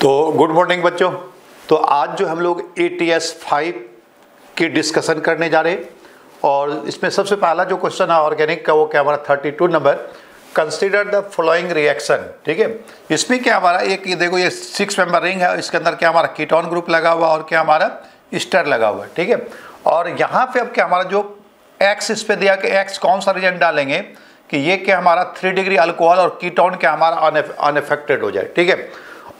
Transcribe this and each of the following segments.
तो good morning बच्चों। तो आज जो हम लोग ATS 5 की डिस्कशन करने जा रहे हैं और इसमें सबसे पहला जो क्वेश्चन है ऑर्गेनिक का वो क्या हमारा 32 number, consider the following reaction. ठीक है, इसमें क्या हमारा एक ये देखो ये 6 मेंबर रिंग है, इसके अंदर क्या हमारा कीटोन ग्रुप लगा हुआ और क्या हमारा स्टर लगा हुआ है। ठीक है, और यहाँ पे अब क्या हमारा जो X इस पे दिया कि X कौन सा रिएजेंट डालेंगे कि ये क्या हमारा 3 डिग्री अल्कोहल और कीटोन क्या हमारा अनएफेक्टेड हो जाए। ठीक है,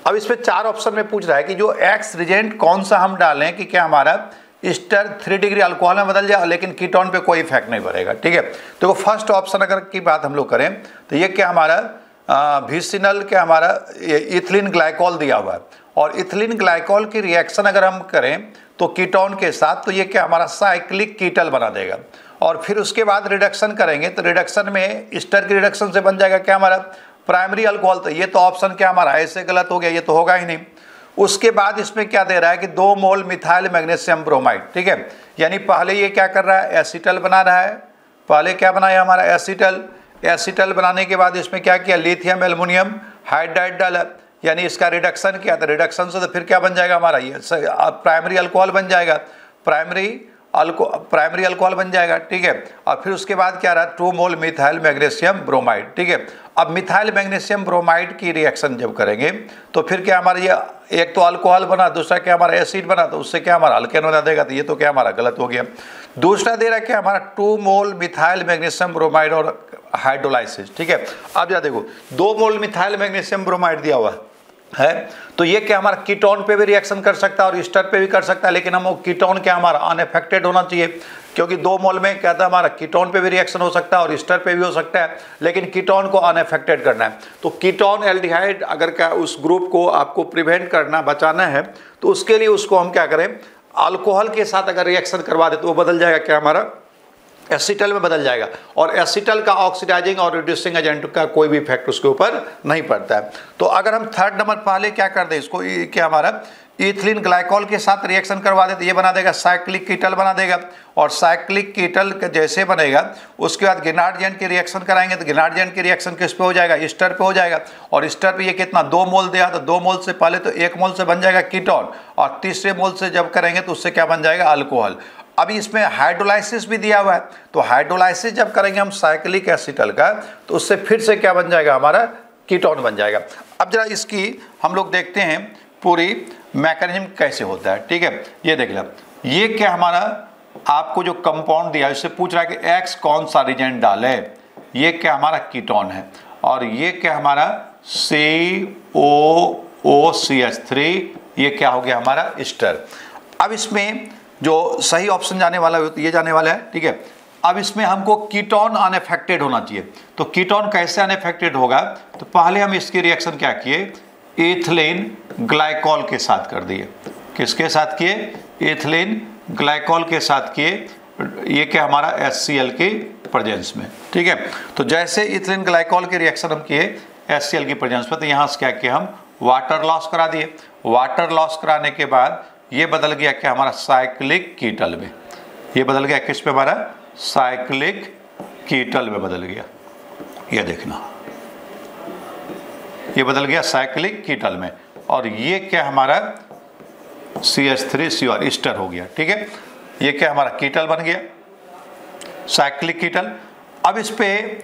अब इसमें 4 ऑप्शन में पूछ रहा है कि जो X रिएजेंट कौन सा हम डालें कि क्या हमारा स्टर 3 डिग्री अल्कोहल में बदल जाए लेकिन कीटोन पे कोई इफेक्ट नहीं पड़ेगा। ठीक है, तो फर्स्ट ऑप्शन अगर की बात हम लोग करें तो ये क्या हमारा विसिनल क्या हमारा इथिलीन ग्लाइकोल दिया हुआ है और इथिलीन ग्लाइकोल की रिएक्शन अगर हम करें तो कीटोन के साथ तो ये क्या हमारा साइक्लिक कीटल बना देगा और फिर उसके बाद रिडक्शन करेंगे तो रिडक्शन में स्टर की रिडक्शन से बन जाएगा क्या हमारा प्राइमरी अल्कोहल। तो ये तो ऑप्शन क्या हमारा ऐसे गलत हो गया, ये तो होगा ही नहीं। उसके बाद इसमें क्या दे रहा है कि 2 मोल मिथाइल मैग्नीशियम ब्रोमाइड। ठीक है, यानी पहले ये क्या कर रहा है एसिटल बना रहा है, पहले क्या बनाया हमारा एसिटल बनाने के बाद इसमें क्या किया लिथियम एल्युमिनियम हाइड्राइड डाला, यानी इसका रिडक्शन किया तो रिडक्शन से तो फिर क्या बन जाएगा हमारा ये प्राइमरी अल्कोहल बन जाएगा, प्राइमरी अल्कोहल बन जाएगा। ठीक है, और फिर उसके बाद क्या रहा 2 मोल मिथाइल मैग्नीशियम ब्रोमाइड। ठीक है, अब मिथाइल मैग्नीशियम ब्रोमाइड की रिएक्शन जब करेंगे तो फिर क्या हमारा ये एक तो अल्कोहल बना, दूसरा क्या हमारा एसिड बना, तो उससे क्या हमारा अल्केन बना देगा, तो ये तो क्या हमारा गलत हो गया। दूसरा दे रहा है क्या हमारा 2 मोल मिथाइल मैग्नीशियम ब्रोमाइड और हाइड्रोलाइसिस। ठीक है, अब जरा देखो 2 मोल मिथाइल मैग्नीशियम ब्रोमाइड दिया हुआ है तो ये क्या हमारा कीटोन पे भी रिएक्शन कर सकता है और स्टर पे भी कर सकता है, लेकिन हम कीटोन क्या हमारा अनएफेक्टेड होना चाहिए क्योंकि 2 मोल में क्या था हमारा कीटोन पे भी रिएक्शन हो सकता है और स्टर पे भी हो सकता है, लेकिन कीटोन को अनएफेक्टेड करना है। तो कीटोन एल्डिहाइड अगर क्या उस ग्रुप को आपको प्रिवेंट करना बचाना है तो उसके लिए उसको हम क्या करें अल्कोहल के साथ अगर रिएक्शन करवा दे तो वो बदल जाएगा क्या हमारा एसिटल में बदल जाएगा और एसिटल का ऑक्सीडाइजिंग और रिड्यूसिंग एजेंट का कोई भी इफेक्ट उसके ऊपर नहीं पड़ता है। तो अगर हम 3rd नंबर पहले क्या कर दें इसको क्या हमारा इथिलीन ग्लाइकोल के साथ रिएक्शन करवा दे तो ये बना देगा साइक्लिक कीटल बना देगा और साइक्लिक कीटल जैसे बनेगा उसके बाद गिनार्ड की रिएक्शन कराएंगे तो गिनार्ड की रिएक्शन किस पे हो जाएगा स्टर पे हो जाएगा और स्टर पे ये कितना 2 मोल दिया तो 2 मोल से पहले तो 1 मोल से बन जाएगा कीटोन और तीसरे मोल से जब करेंगे तो उससे क्या बन जाएगा अल्कोहल। अभी इसमें हाइड्रोलाइसिस भी दिया हुआ है तो हाइड्रोलाइसिस जब करेंगे हम साइक्लिक एसिटल का तो उससे फिर से क्या बन जाएगा हमारा कीटोन बन जाएगा। अब जरा इसकी हम लोग देखते हैं पूरी मैकेनिज्म कैसे होता है। ठीक है, ये देख लो ये क्या हमारा आपको जो कंपाउंड दिया है इससे पूछ रहा है कि X कौन सा रिएजेंट डाले, ये क्या हमारा कीटोन है और ये क्या हमारा COOCH3 ये क्या हो गया हमारा स्टर। अब इसमें जो सही ऑप्शन जाने वाला है ये जाने वाला है। ठीक है, अब इसमें हमको कीटोन अनएफेक्टेड होना चाहिए तो कीटोन कैसे अनएफेक्टेड होगा तो पहले हम इसकी रिएक्शन क्या किए इथिलीन ग्लाइकोल के साथ कर दिए। किसके साथ किए इथिलीन ग्लाइकोल के साथ किए, ये क्या हमारा HCl की प्रेजेंस में। ठीक है, तो जैसे इथिलीन ग्लाइकोल की रिएक्शन हम किए HCl की प्रेजेंस में तो यहाँ से क्या किया हम वाटर लॉस करा दिए। वाटर लॉस कराने के बाद ये बदल गया क्या हमारा साइक्लिक कीटल में, ये बदल गया किस पे हमारा साइक्लिक कीटल में बदल गया, ये देखना ये बदल गया साइक्लिक कीटल में और ये क्या हमारा CH3COR स्टर हो गया। ठीक है, ये क्या हमारा कीटल बन गया साइक्लिक कीटल। अब इस पे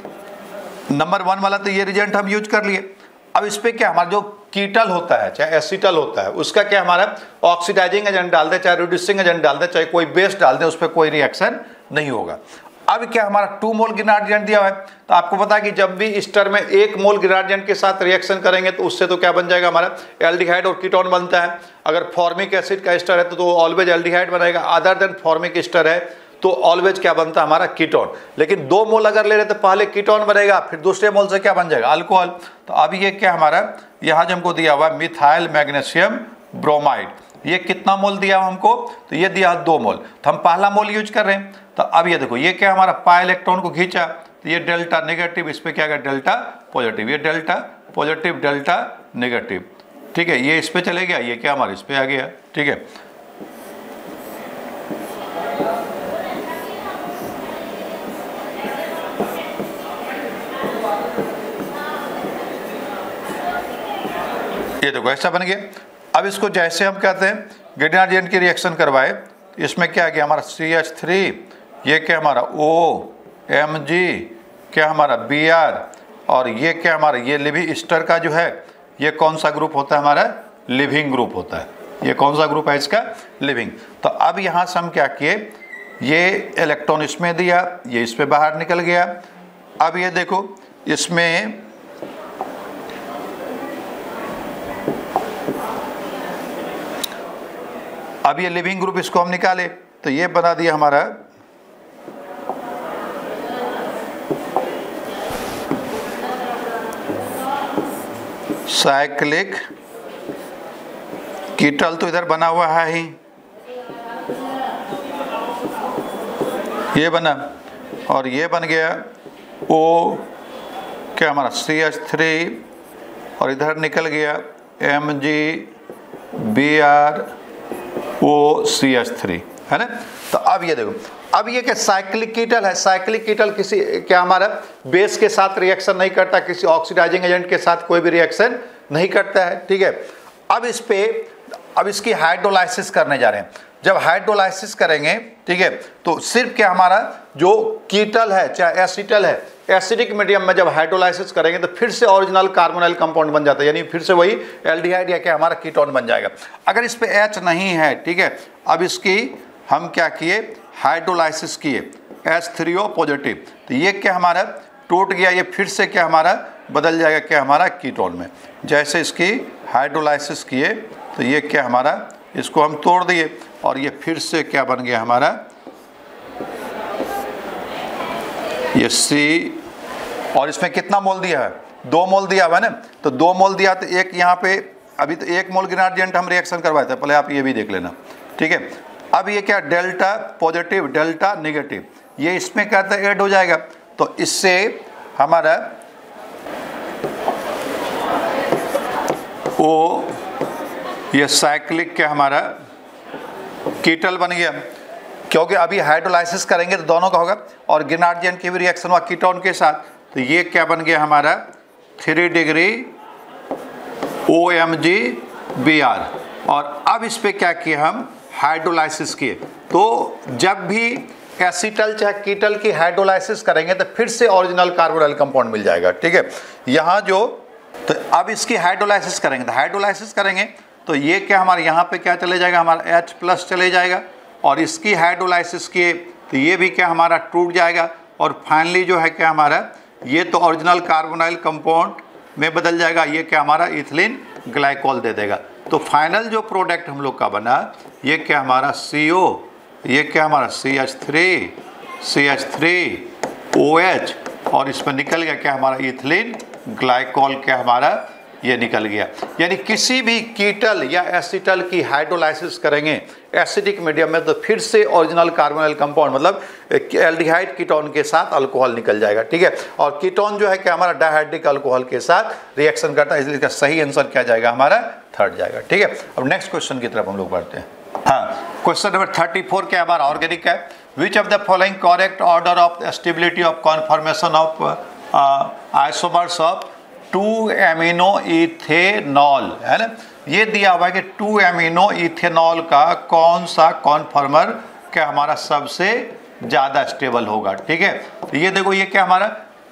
नंबर 1 वाला तो ये रिएजेंट हम यूज कर लिए। अब इस पे क्या हमारा जो कीटल होता है चाहे एसिटल होता है उसका क्या हमारा ऑक्सीडाइजिंग एजेंट डाल दे चाहे रिड्यूसिंग एजेंट डाल दे चाहे कोई बेस डाल दे उस पर कोई रिएक्शन नहीं होगा। अब क्या हमारा 2 मोल गिनार्ड दिया हुआ है तो आपको पता है कि जब भी स्टर में 1 मोल गिनार्ड के साथ रिएक्शन करेंगे तो उससे तो क्या बन जाएगा हमारा एल्डिहाइड और कीटोन बनता है। अगर फॉर्मिक एसिड का स्टर है तो ऑलवेज एल्डिहाइड बनेगा, अदर देन फॉर्मिक स्टर है तो ऑलवेज क्या बनता है हमारा कीटोन। लेकिन 2 मोल अगर ले रहे तो पहले कीटोन बनेगा फिर दूसरे मोल से क्या बन जाएगा अल्कोहल। तो अब ये क्या हमारा यहाँ जो हमको दिया हुआ मिथाइल मैग्नीशियम ब्रोमाइड, ये कितना मोल दिया हुआ हमको तो ये दिया 2 मोल, तो हम पहला मोल यूज कर रहे हैं। तो अब ये देखो ये क्या हमारा पाई इलेक्ट्रॉन को खींचा तो ये डेल्टा नेगेटिव, इस पर क्या गया डेल्टा पॉजिटिव, ये डेल्टा पॉजिटिव डेल्टा नेगेटिव। ठीक है, ये इस पर चले गया, ये क्या हमारा इस पर आ गया। ठीक है, ये देखो ऐसा बन गया। अब इसको जैसे हम कहते हैं ग्रेडिएंट की रिएक्शन करवाए, इसमें क्या आ गया हमारा CH3, ये क्या हमारा OMG, क्या हमारा Br, और ये क्या हमारा ये लिविंग ईस्टर का जो है ये कौन सा ग्रुप होता है हमारा, लिविंग ग्रुप होता है। ये कौन सा ग्रुप है इसका, लिविंग। तो अब यहाँ से हम क्या किए, ये इलेक्ट्रॉन इसमें दिया, ये इस पे बाहर निकल गया। अब ये देखो इसमें अब ये लिविंग ग्रुप इसको हम निकाले तो ये बना दिया हमारा साइक्लिक कीटल, तो इधर बना हुआ है ही, ये बना, और ये बन गया O क्या हमारा CH3, और इधर निकल गया MgBrOCH3, है ना। तो अब ये देखो, अब ये क्या साइक्लिक कीटल है। साइक्लिक कीटल किसी क्या हमारा बेस के साथ रिएक्शन नहीं करता, किसी ऑक्सीडाइजिंग एजेंट के साथ कोई भी रिएक्शन नहीं करता है, ठीक है। अब इस पे अब इसकी हाइड्रोलाइसिस करने जा रहे हैं। जब हाइड्रोलाइसिस करेंगे, ठीक है, तो सिर्फ क्या हमारा जो कीटल है चाहे एसिटल है, एसिडिक मीडियम में जब हाइड्रोलाइसिस करेंगे तो फिर से ओरिजिनल कार्बोनाइल कंपाउंड बन जाता है, यानी फिर से वही एल्डिहाइड या क्या हमारा कीटोन बन जाएगा। अगर इस पे H नहीं है, ठीक है, अब इसकी हम क्या किए, हाइड्रोलाइसिस किए H3O पॉजिटिव, तो ये क्या हमारा टूट गया, ये फिर से क्या हमारा बदल जाएगा क्या हमारा कीटोन में। जैसे इसकी हाइड्रोलाइसिस किए तो ये क्या हमारा, इसको हम तोड़ दिए और ये फिर से क्या बन गया हमारा, ये C, और इसमें कितना मोल दिया है, 2 मोल दिया हुआ है ना। तो 2 मोल दिया तो एक यहाँ पे अभी तो 1 मोल ग्रेडिएंट हम रिएक्शन करवाए थे, पहले आप ये भी देख लेना, ठीक है। अब ये क्या डेल्टा पॉजिटिव डेल्टा नेगेटिव, ये इसमें क्या था ऐड हो जाएगा, तो इससे हमारा O ये साइक्लिक क्या हमारा कीटल बन गया, क्योंकि अभी हाइड्रोलाइसिस करेंगे तो दोनों का होगा, और ग्रेडिएंट की भी रिएक्शन हुआ कीटोन के साथ, तो ये क्या बन गया हमारा 3 डिग्री OMgBr। और अब इस पे क्या किया हम, हाइड्रोलाइसिस किए। तो जब भी एसिटल चाहे कीटल की हाइड्रोलाइसिस करेंगे तो फिर से ओरिजिनल कार्बोनाइल कंपाउंड मिल जाएगा, ठीक है। यहाँ जो तो अब इसकी हाइड्रोलाइसिस करेंगे, तो हाइड्रोलाइसिस करेंगे तो ये क्या हमारे यहाँ पे क्या चले जाएगा, हमारा H+ चले जाएगा, और इसकी हाइड्रोलाइसिस किए तो ये भी क्या हमारा टूट जाएगा, और फाइनली जो है क्या हमारा ये तो ओरिजिनल कार्बोनाइल कंपाउंड में बदल जाएगा, ये क्या हमारा इथिलीन ग्लाइकोल दे देगा। तो फाइनल जो प्रोडक्ट हम लोग का बना ये क्या हमारा CO, ये क्या हमारा CH3OH, और इसमें निकल गया क्या हमारा इथिलीन ग्लाइकोल, क्या हमारा ये निकल गया। यानी किसी भी कीटल या एसिटल की हाइड्रोलाइसिस करेंगे एसिडिक मीडियम में तो फिर से ओरिजिनल कार्बोनाइल कंपाउंड मतलब एल्डिहाइड कीटोन के साथ अल्कोहल निकल जाएगा, ठीक है। और कीटोन जो है कि हमारा डायहाइड्रिक अल्कोहल के साथ रिएक्शन करता है, इसलिए इसका सही आंसर क्या जाएगा, हमारा 3rd जाएगा, ठीक है। अब नेक्स्ट क्वेश्चन की तरफ हम लोग बढ़ते हैं। हाँ, क्वेश्चन नंबर 34 क्या हमारा ऑर्गेनिक है। Which of the following correct order of stability of conformation of isomers of two amino ethanol, है ना। ये दिया हुआ है कि 2-एमिनो इथेनॉल का कौन सा कॉन्फर्मर क्या हमारा सबसे ज़्यादा स्टेबल होगा, ठीक है। तो ये देखो ये क्या हमारा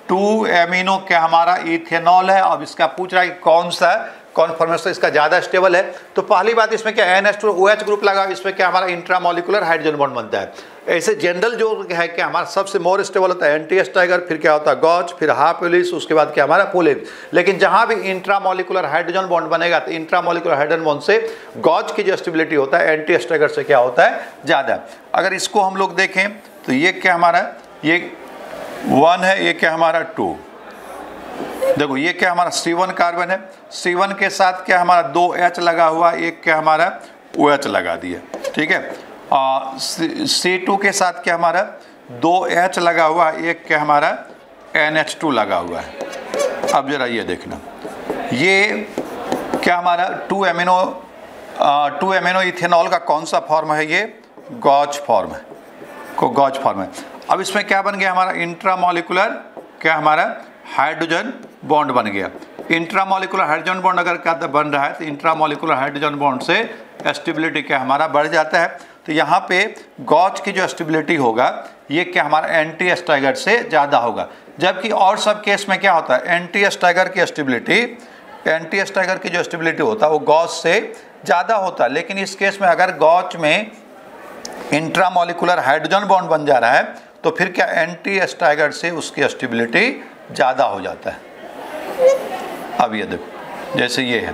2-एमिनो क्या हमारा इथेनॉल है, अब इसका पूछ रहा है कि कौन सा कॉन्फर्मेशन इसका ज़्यादा स्टेबल है। तो पहली बात इसमें क्या NH2OH ग्रुप लगा, इसमें क्या हमारा इंट्रामोलिकुलर हाइड्रोजन बॉन्ड बनता है। ऐसे जनरल जो है कि हमारा सबसे मोर स्टेबल होता है एंटी-एस्टाइगर, फिर क्या होता है गॉच, फिर हाफ एलिस, उसके बाद क्या हमारा पोलेट। लेकिन जहाँ भी इंट्रामोलिकुलर हाइड्रोजन बॉन्ड बनेगा तो इंट्रामोलिकुलर हाइड्रोजन बॉन्ड से गॉच की जो स्टेबिलिटी होता है एंटी-एस्टाइगर से क्या होता है ज़्यादा। अगर इसको हम लोग देखें तो ये क्या हमारा ये 1 है, ये क्या हमारा 2। देखो ये क्या हमारा C1 कार्बन है, C1 के साथ क्या हमारा 2H लगा हुआ, एक क्या हमारा OH लगा दिया, ठीक है। C2 के साथ क्या हमारा 2H लगा हुआ, एक क्या हमारा NH2 लगा हुआ है। अब जरा ये देखना, ये क्या हमारा 2-एमिनो इथेनॉल का कौन सा फॉर्म है, ये गॉच फॉर्म है, गॉच फॉर्म है। अब इसमें क्या बन गया हमारा इंट्रामोलिकुलर क्या हमारा हाइड्रोजन बॉन्ड बन गया। इंट्रामोलिकुलर हाइड्रोजन बॉन्ड अगर क्या बन रहा है तो इंट्रामोलिकुलर हाइड्रोजन बॉन्ड से स्टेबिलिटी क्या हमारा बढ़ जाता है। तो यहाँ पे गॉच की जो स्टेबिलिटी होगा ये क्या हमारा एंटी स्टाइगर से ज़्यादा होगा, जबकि और सब केस में क्या होता है एंटी स्टाइगर की जो स्टेबिलिटी होता है वो गॉच से ज़्यादा होता है। लेकिन इस केस में अगर गॉच में इंट्रामोलिकुलर हाइड्रोजन बॉन्ड बन जा रहा है तो फिर क्या एंटी स्टाइगर से उसकी स्टेबिलिटी ज़्यादा हो जाता है। अब ये देखो जैसे ये है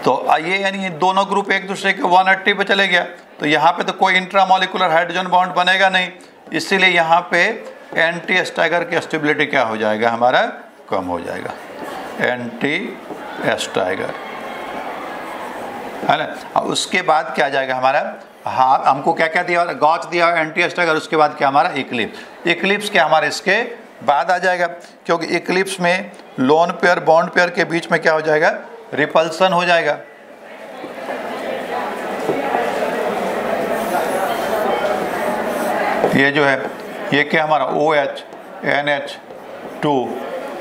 तो ये यानी दोनों ग्रुप एक दूसरे के 180 पे चले गया, तो यहाँ पे तो कोई इंट्रामोलिकुलर हाइड्रोजन बॉन्ड बनेगा नहीं, इसीलिए यहाँ पे एंटी स्टाइगर की स्टेबिलिटी क्या हो जाएगा हमारा कम हो जाएगा, एंटी स्टाइगर है ना। अब उसके बाद क्या आ जाएगा हमारा, हाँ हमको क्या क्या दिया, गॉच दिया एंटी स्टाइगर, उसके बाद क्या हमारा इक्लिप्स क्या हमारे इसके बाद आ जाएगा, क्योंकि इक्लिप्स में लोन पेयर बॉन्ड पेयर के बीच में क्या हो जाएगा रिपल्सन हो जाएगा। ये जो है ये क्या हमारा OH NH2,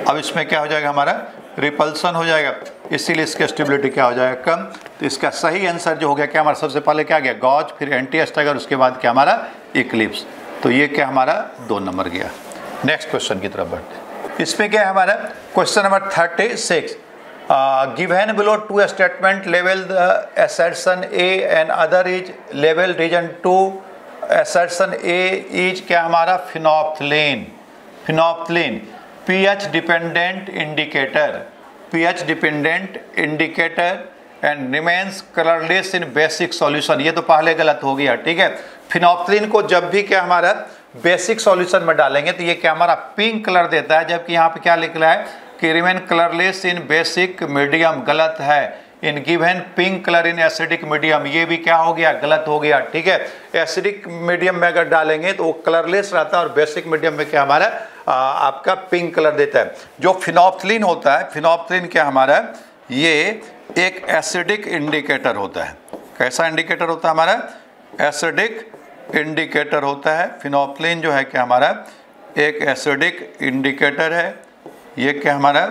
अब इसमें क्या हो जाएगा हमारा रिपल्सन हो जाएगा, इसीलिए इसकी स्टेबिलिटी क्या हो जाएगा कम। तो इसका सही आंसर जो हो गया क्या हमारा, सबसे पहले क्या गया गॉच, फिर एंटी स्टाइगर, उसके बाद क्या हमारा इक्लिप्स। तो ये क्या हमारा 2 नंबर गया। नेक्स्ट क्वेश्चन की तरफ बढ़ते हैं। इसमें क्या है हमारा question number 36, given below 2 statement लेवल the assertion A and other is लेवल रीजन 2 असर्शन A इज क्या हमारा phenolphthalein pH dependent indicator and remains colourless in basic solution. ये तो पहले गलत हो गया, ठीक है। फिनोप्थलीन को जब भी क्या हमारा बेसिक सॉल्यूशन में डालेंगे तो ये क्या हमारा पिंक कलर देता है, जबकि यहाँ पे क्या लिख रहा है कि remain colourless in basic medium, गलत है। In given pink colour in acidic medium, ये भी क्या हो गया गलत हो गया, ठीक है। एसिडिक मीडियम में अगर डालेंगे तो वो कलरलेस रहता है और बेसिक मीडियम में क्या हमारा आपका पिंक कलर देता है। जो फिनोप्थलीन होता है, फिनोप्थलीन क्या हमारा ये एक एसिडिक इंडिकेटर होता है। कैसा इंडिकेटर होता है हमारा, एसिडिक इंडिकेटर होता है। फिनोप्थलीन जो है क्या हमारा एक एसिडिक इंडिकेटर है। ये क्या हमारा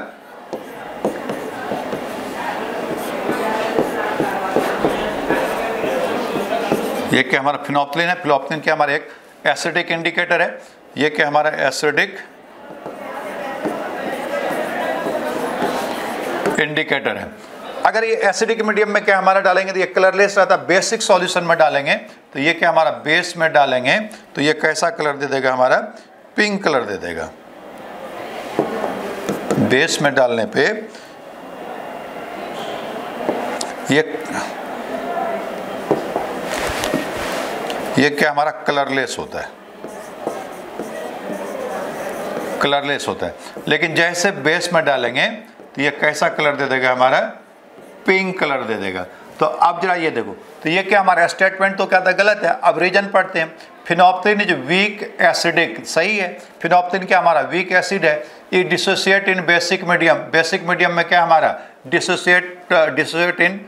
ये क्या हमारा फिनोप्थलीन है। फिनोप्थलीन क्या हमारा एक एसिडिक इंडिकेटर है। ये क्या हमारा एसिडिक इंडिकेटर है। अगर ये एसिडिक मीडियम में क्या हमारा डालेंगे तो ये कलरलेस रहता है। बेसिक सॉल्यूशन में डालेंगे तो ये क्या हमारा बेस में डालेंगे तो ये कैसा कलर दे देगा हमारा पिंक कलर दे देगा। बेस में डालने पे ये क्या हमारा कलरलेस होता है, कलरलेस होता है। लेकिन जैसे बेस में डालेंगे तो ये कैसा कलर दे देगा हमारा पिंक कलर दे देगा। तो अब जरा ये देखो, तो ये क्या हमारा स्टेटमेंट तो क्या था गलत है। अब रीजन पढ़ते हैं। फिनोप्थलीन इज वीक एसिडिक, सही है। फिनोप्थलीन क्या हमारा वीक एसिड है। ये dissociate in basic medium, basic medium में क्या हमारा dissociate in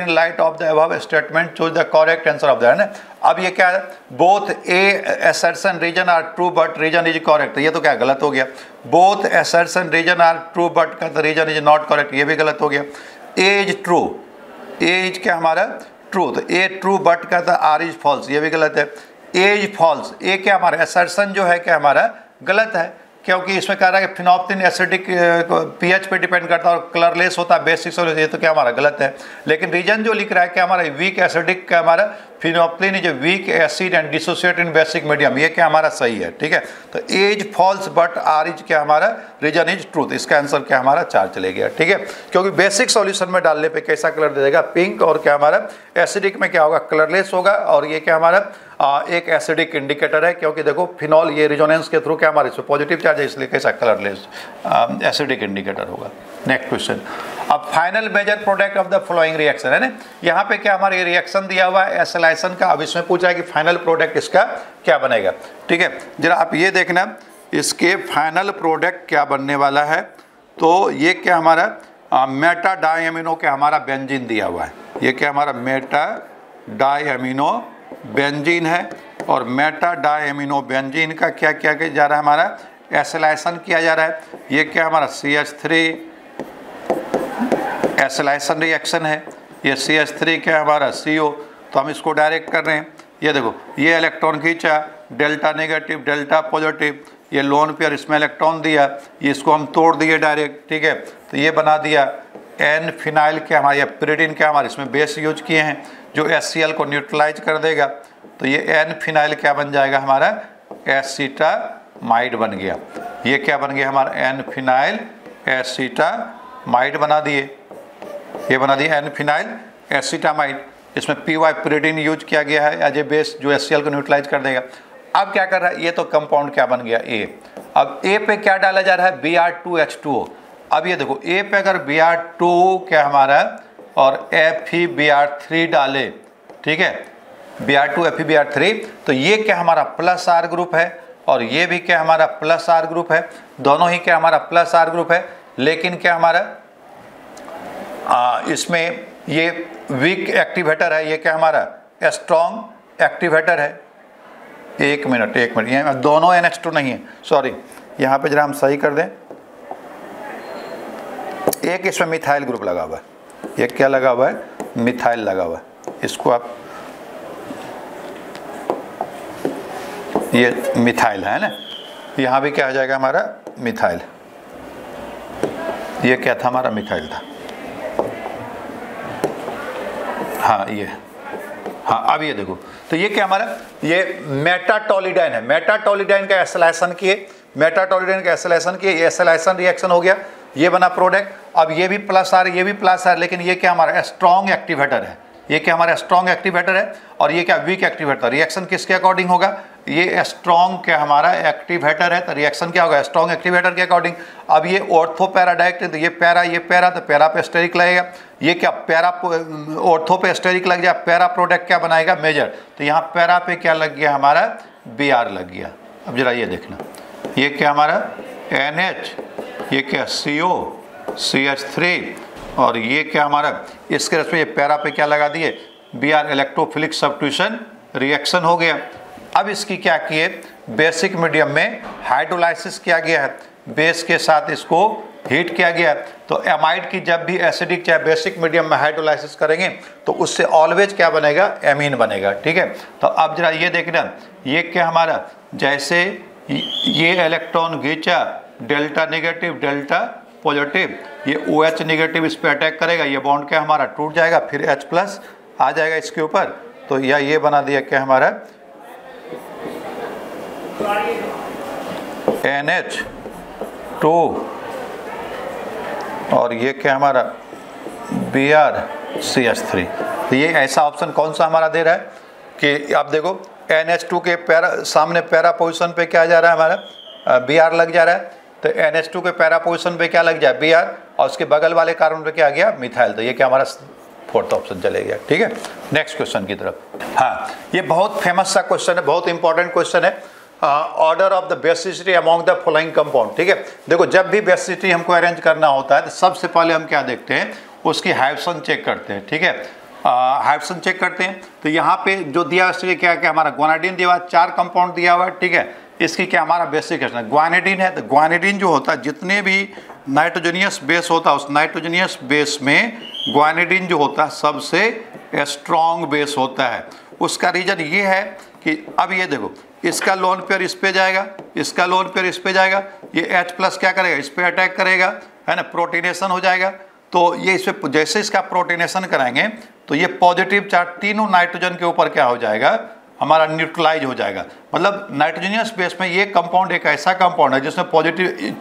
light of the above statement choose the correct answer of the, है ना। अब ये क्या है, both A assertion reason are true but reason is correct, ये तो क्या गलत हो गया। Both assertion reason are true but का रीजन इज नॉट करेक्ट, ये भी गलत हो गया। A is true, A is क्या हमारा ट्रू, तो ए ट्रू बट का था आर इज फॉल्स, ये भी गलत है। ए इज फॉल्स, ए क्या हमारा असर्शन जो है क्या हमारा गलत है, क्योंकि इसमें कह रहा है कि फिनोप्थलीन एसिडिक पीएच पे डिपेंड करता है और कलरलेस होता है बेसिक सॉल्यूशन, ये तो क्या हमारा गलत है। लेकिन रीजन जो लिख रहा है क्या हमारा वीक एसिडिक का हमारा phenolphthalein is weak acid and dissociate in basic medium, ये क्या हमारा सही है, ठीक है। तो A is false but R is क्या हमारा रीजन इज ट्रूथ, इसका आंसर क्या हमारा 4 चले गया, ठीक है। क्योंकि बेसिक सॉल्यूशन में डालने पे कैसा कलर दे देगा पिंक, और क्या हमारा एसिडिक में क्या होगा कलरलेस होगा। और ये क्या हमारा एक एसिडिक इंडिकेटर है, क्योंकि देखो फिनॉल ये रिजोनेंस के थ्रू क्या हमारे इसमें पॉजिटिव चार्ज है, इसलिए कैसा कलरलेस एसिडिक इंडिकेटर होगा। नेक्स्ट क्वेश्चन, अब final major product of the following reaction, है ना। यहाँ पे क्या हमारे रिएक्शन दिया हुआ है एसिलाइसन का। अब इसमें पूछा है कि फाइनल प्रोडक्ट इसका क्या बनेगा, ठीक है। जरा आप ये देखना इसके फाइनल प्रोडक्ट क्या बनने वाला है। तो ये क्या हमारा मेटा डायमिनो के हमारा बेंजीन दिया हुआ है। ये क्या हमारा मेटा डायमिनो बेंजीन है, और मेटा डायमिनो बेंजीन का क्या किया जा रहा है हमारा एसिलाइसन किया जा रहा है। ये क्या हमारा CH3 एसिलाइजेशन रिएक्शन है, ये CH3 क्या हमारा CO, तो हम इसको डायरेक्ट कर रहे हैं। ये देखो ये इलेक्ट्रॉन खींचा, डेल्टा नेगेटिव डेल्टा पॉजिटिव, ये लोन पेयर इसमें इलेक्ट्रॉन दिया, ये इसको हम तोड़ दिए डायरेक्ट, ठीक है। तो ये बना दिया एन फिनाइल क्या हमारा, पिरिडिन क्या हमारे इसमें बेस यूज किए हैं जो HCl को न्यूट्रलाइज कर देगा। तो ये एन फिनाइल क्या बन जाएगा हमारा, एसीटामाइड बन गया। ये क्या बन गया हमारा, एन फिनाइल एसीटामाइड बना दिए, ये बना दिए एन फिनाइल एसीटामाइड। इसमें PY पिरिडिन यूज किया गया है एज ए बेस जो HCl को न्यूट्रलाइज कर देगा। अब क्या कर रहा है, ये तो कंपाउंड क्या बन गया A। अब A पे क्या डाला जा रहा है, Br2H2O। अब ये देखो A पे अगर Br2 क्या हमारा और FeBr3 डाले, ठीक है, Br2 FeBr3, तो ये क्या हमारा प्लस R ग्रुप है और ये भी क्या हमारा प्लस R ग्रुप है, दोनों ही क्या हमारा प्लस R ग्रुप है। लेकिन क्या हमारा इसमें ये वीक एक्टिवेटर है, ये क्या हमारा स्ट्रॉन्ग एक्टिवेटर है। एक मिनट ये दोनों NH2 नहीं है, सॉरी, यहाँ पे जरा हम सही कर दें। एक इसमें मिथाइल ग्रुप लगा हुआ है, एक क्या लगा हुआ है, मिथाइल लगा हुआ है। इसको आप, ये मिथाइल है ना, यहाँ भी क्या आ जाएगा हमारा मिथाइल, ये क्या था हमारा मिथाइल था, हाँ ये, हाँ अब ये देखो, तो ये क्या हमारा, ये मेटाटोलिडाइन है। मेटाटोलिडाइन का एसिलाइजेशन किए, मेटाटोलिडाइन का एसिलाइजेशन किए, ये एसिलाइजेशन रिएक्शन हो गया, ये बना प्रोडक्ट। अब ये भी प्लस R, ये भी प्लस R, लेकिन ये क्या हमारा स्ट्रॉन्ग एक्टिवेटर है, ये क्या हमारा स्ट्रॉन्ग एक्टिवेटर है और ये क्या वीक एक्टिवेटर। रिएक्शन किसके अकॉर्डिंग होगा, ये स्ट्रॉन्ग क्या हमारा एक्टिवेटर है, तो रिएक्शन क्या होगा, स्ट्रॉन्ग एक्टिवेटर के अकॉर्डिंग। अब ये ऑर्थो पैरा डायरेक्ट है, तो ये पैरा, तो पैरा पे स्टेरिक लगेगा, ये क्या पैरा ऑर्थो पे स्टेरिक लग जाए, पैरा प्रोडक्ट क्या बनाएगा, मेजर। तो यहाँ पैरा पे क्या लग गया हमारा, Br लग गया। अब जरा ये देखना, ये क्या हमारा NH, ये क्या CO CH3 और ये क्या हमारा, इसके रस में ये पैरा पे क्या लगा दिए, Br, इलेक्ट्रोफिलिक सब्स्टिट्यूशन रिएक्शन हो गया। अब इसकी क्या किए, बेसिक मीडियम में हाइड्रोलाइसिस किया गया है, बेस के साथ इसको हीट किया गया है। तो एमाइड की जब भी एसिडिक चाहे बेसिक मीडियम में हाइड्रोलाइसिस करेंगे तो उससे ऑलवेज क्या बनेगा, एमीन बनेगा, ठीक है। तो अब जरा ये देखना, ये क्या हमारा, जैसे ये इलेक्ट्रॉन खींचा, डेल्टा नेगेटिव डेल्टा पॉजिटिव, ये OH नेगेटिव इस पर अटैक करेगा, ये बॉन्ड क्या हमारा टूट जाएगा, फिर H प्लस आ जाएगा इसके ऊपर। तो या ये बना दिया क्या हमारा NH2 और ये क्या हमारा BrCH3। तो ये ऐसा ऑप्शन कौन सा हमारा दे रहा है कि आप देखो NH2 के पैरा सामने पैरा पोजीशन पे क्या जा रहा है हमारा, Br लग जा रहा है। तो NH2 के पैरा पोजीशन पे क्या लग जाए, Br, और उसके बगल वाले कार्बन पे क्या आ गया, मिथाइल। तो ये क्या हमारा फोर्थ ऑप्शन चले गया, ठीक है। नेक्स्ट क्वेश्चन की तरफ। हाँ, ये बहुत फेमस सा क्वेश्चन है, बहुत इंपॉर्टेंट क्वेश्चन है। Order of the basicity among the following compound, ठीक है। देखो जब भी बेसिसिटी हमको अरेंज करना होता है तो सबसे पहले हम क्या देखते हैं, उसकी हाइड्रोजन चेक करते हैं, ठीक है। हाइड्रोजन चेक करते हैं। तो यहाँ पे जो दिया है क्या क्या हमारा ग्वानिडीन दिया हुआ है, 4 कंपाउंड दिया हुआ है, ठीक है। इसकी क्या हमारा बेसिक है, ग्वानिडीन है। तो ग्वानिडीन जो होता है, जितने भी नाइट्रोजनियस बेस होता है उस नाइट्रोजनियस बेस में ग्वानिडीन जो होता है सबसे स्ट्रॉन्ग बेस होता है। उसका रीजन ये है कि अब ये देखो, इसका लोन पेयर इस पे जाएगा, इसका लोन पेयर इस पे जाएगा, ये H प्लस क्या करेगा, इस पे अटैक करेगा, है ना, प्रोटीनेशन हो जाएगा। तो ये इस पे जैसे इसका प्रोटीनेशन कराएंगे तो ये पॉजिटिव चार्ज तीनों नाइट्रोजन के ऊपर क्या हो जाएगा, हमारा न्यूट्रलाइज हो जाएगा। मतलब नाइट्रोजनियस बेस में ये कंपाउंड एक ऐसा कंपाउंड है जिसमें पॉजिटिव,